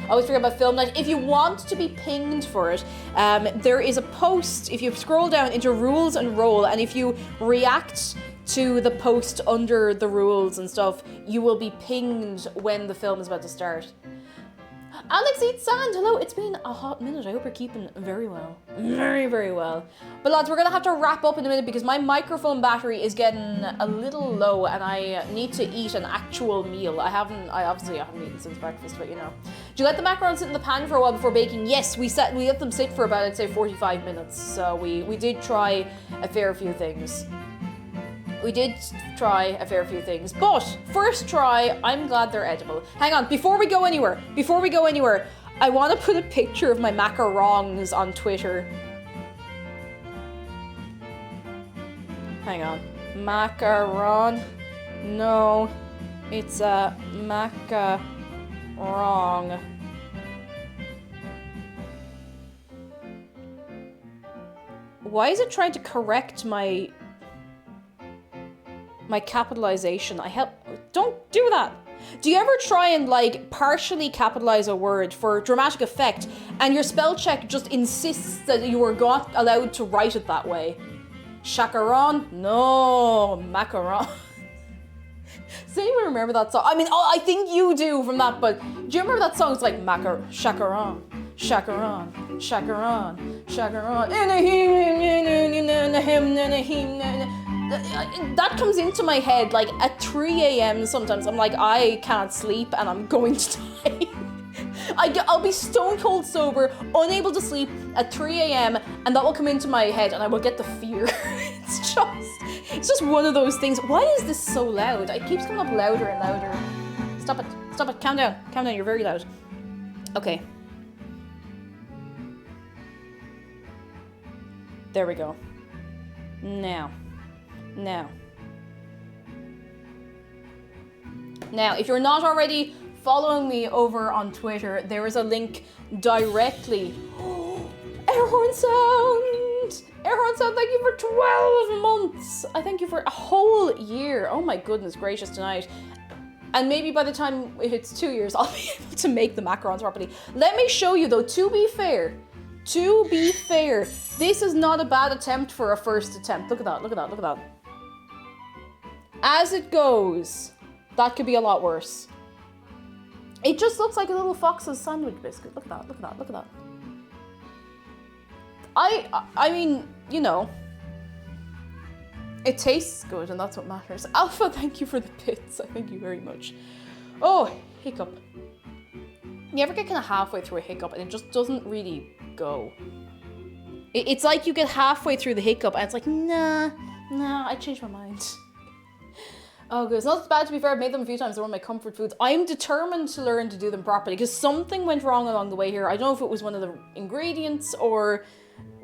I always forget about film night. If you want to be pinged for it, there is a post, if you scroll down into rules and roll, and if you react to the post under the rules and stuff, you will be pinged when the film is about to start. Alex Eats Sand, hello, it's been a hot minute. I hope you're keeping very well. Very, very well. But lads, we're gonna have to wrap up in a minute because my microphone battery is getting a little low and I need to eat an actual meal. I obviously haven't eaten since breakfast, but you know. Do you let the macarons sit in the pan for a while before baking? Yes, we let them sit for about, I'd say, 45 minutes. So we did try a fair few things. But first try, I'm glad they're edible. Hang on, before we go anywhere, I want to put a picture of my macarons on Twitter. Hang on, macaron. No, it's a macaron. Why is it trying to correct my capitalization? Don't do that. Do you ever try and like partially capitalize a word for dramatic effect and your spell check just insists that you are not allowed to write it that way? Chacaron? No, macaron. Does anyone remember that song? I mean, I think you do from that, but do you remember that song? It's like chacaron, chacaron, chacaron, chacaron. That comes into my head like at 3 a.m. sometimes. I'm like, I can't sleep and I'm going to die. I'll be stone cold sober, unable to sleep at 3 a.m. and that will come into my head and I will get the fear. It's just one of those things. Why is this so loud? It keeps coming up louder and louder. Stop it, calm down, you're very loud. Okay. There we go. Now, if you're not already following me over on Twitter, there is a link directly. Airhorn Sound! Airhorn Sound, thank you for 12 months! I thank you for a whole year. Oh my goodness gracious tonight. And maybe by the time it hits 2 years, I'll be able to make the macarons properly. Let me show you though, to be fair, this is not a bad attempt for a first attempt. Look at that. As it goes, that could be a lot worse. It just looks like a little Fox's sandwich biscuit. Look at that. I mean, you know, it tastes good and that's what matters. Alpha, thank you for the bits. Thank you very much. Oh, hiccup. You ever get kind of halfway through a hiccup and it just doesn't really go? It's like you get halfway through the hiccup and it's like, nah, I changed my mind. Oh, good. It's not bad, to be fair. I've made them a few times. They're one of my comfort foods. I'm determined to learn to do them properly because something went wrong along the way here. I don't know if it was one of the ingredients or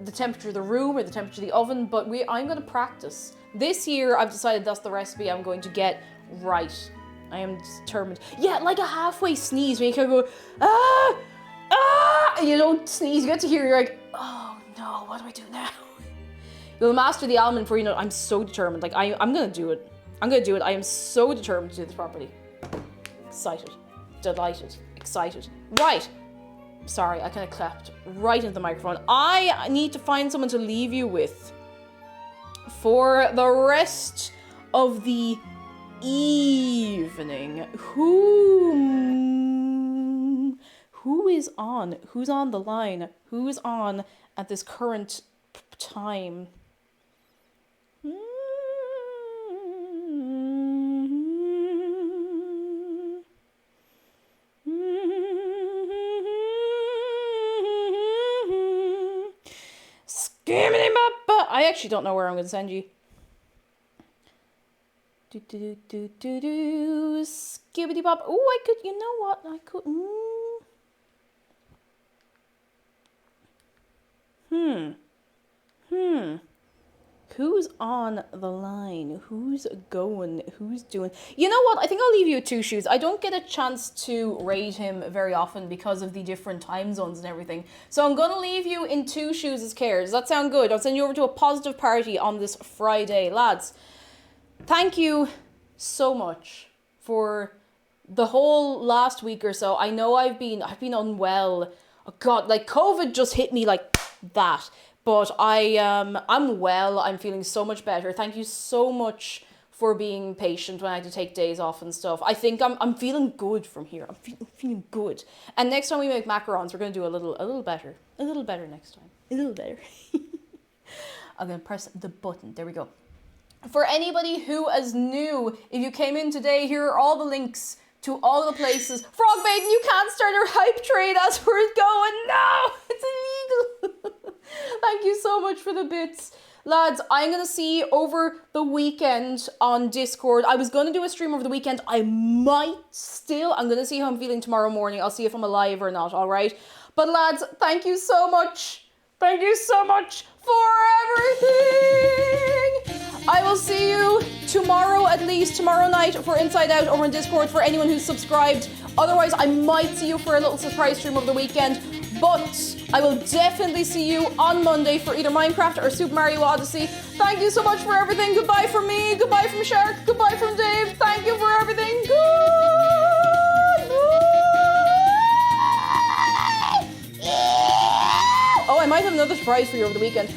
the temperature of the room or the temperature of the oven, but I'm going to practice. This year, I've decided that's the recipe I'm going to get right. I am determined. Yeah, like a halfway sneeze when you kind of go, and you don't sneeze. You get to hear, you're like, oh no, what do I do now? You'll master the almond before you know it. I'm so determined. Like, I'm going to do it. I am so determined to do this properly. Excited. Delighted. Excited. Right. Sorry, I kind of clapped right into the microphone. I need to find someone to leave you with for the rest of the evening. Who is on? Who's on the line? Who's on at this current time? I actually don't know where I'm going to send you. Skibbity bop. Oh, I could, you know what? I could. Who's on the line? Who's going? Who's doing? You know what? I think I'll leave you with two shoes. I don't get a chance to raid him very often because of the different time zones and everything. So I'm going to leave you in two shoes as care. Does that sound good? I'll send you over to a positive party on this Friday. Lads, thank you so much for the whole last week or so. I know I've been unwell. Oh God, like COVID just hit me like that. But I'm well. I'm feeling so much better. Thank you so much for being patient when I had to take days off and stuff. I think I'm feeling good from here. I'm feeling good. And next time we make macarons, we're gonna do a little better. A little better next time. A little better. I'm gonna press the button. There we go. For anybody who is new, if you came in today, here are all the links to all the places. Frogmaiden, you can't start your hype trade as we're going. No, it's illegal. Thank you so much for the bits. Lads, I'm going to see you over the weekend on Discord. I was going to do a stream over the weekend. I might still. I'm going to see how I'm feeling tomorrow morning. I'll see if I'm alive or not, all right? But lads, thank you so much. Thank you so much for everything. I will see you tomorrow, at least tomorrow night for Inside Out over on Discord for anyone who's subscribed. Otherwise, I might see you for a little surprise stream over the weekend. But I will definitely see you on Monday for either Minecraft or Super Mario Odyssey. Thank you so much for everything. Goodbye from me. Goodbye from Shark. Goodbye from Dave. Thank you for everything. Goodbye. Oh, I might have another surprise for you over the weekend.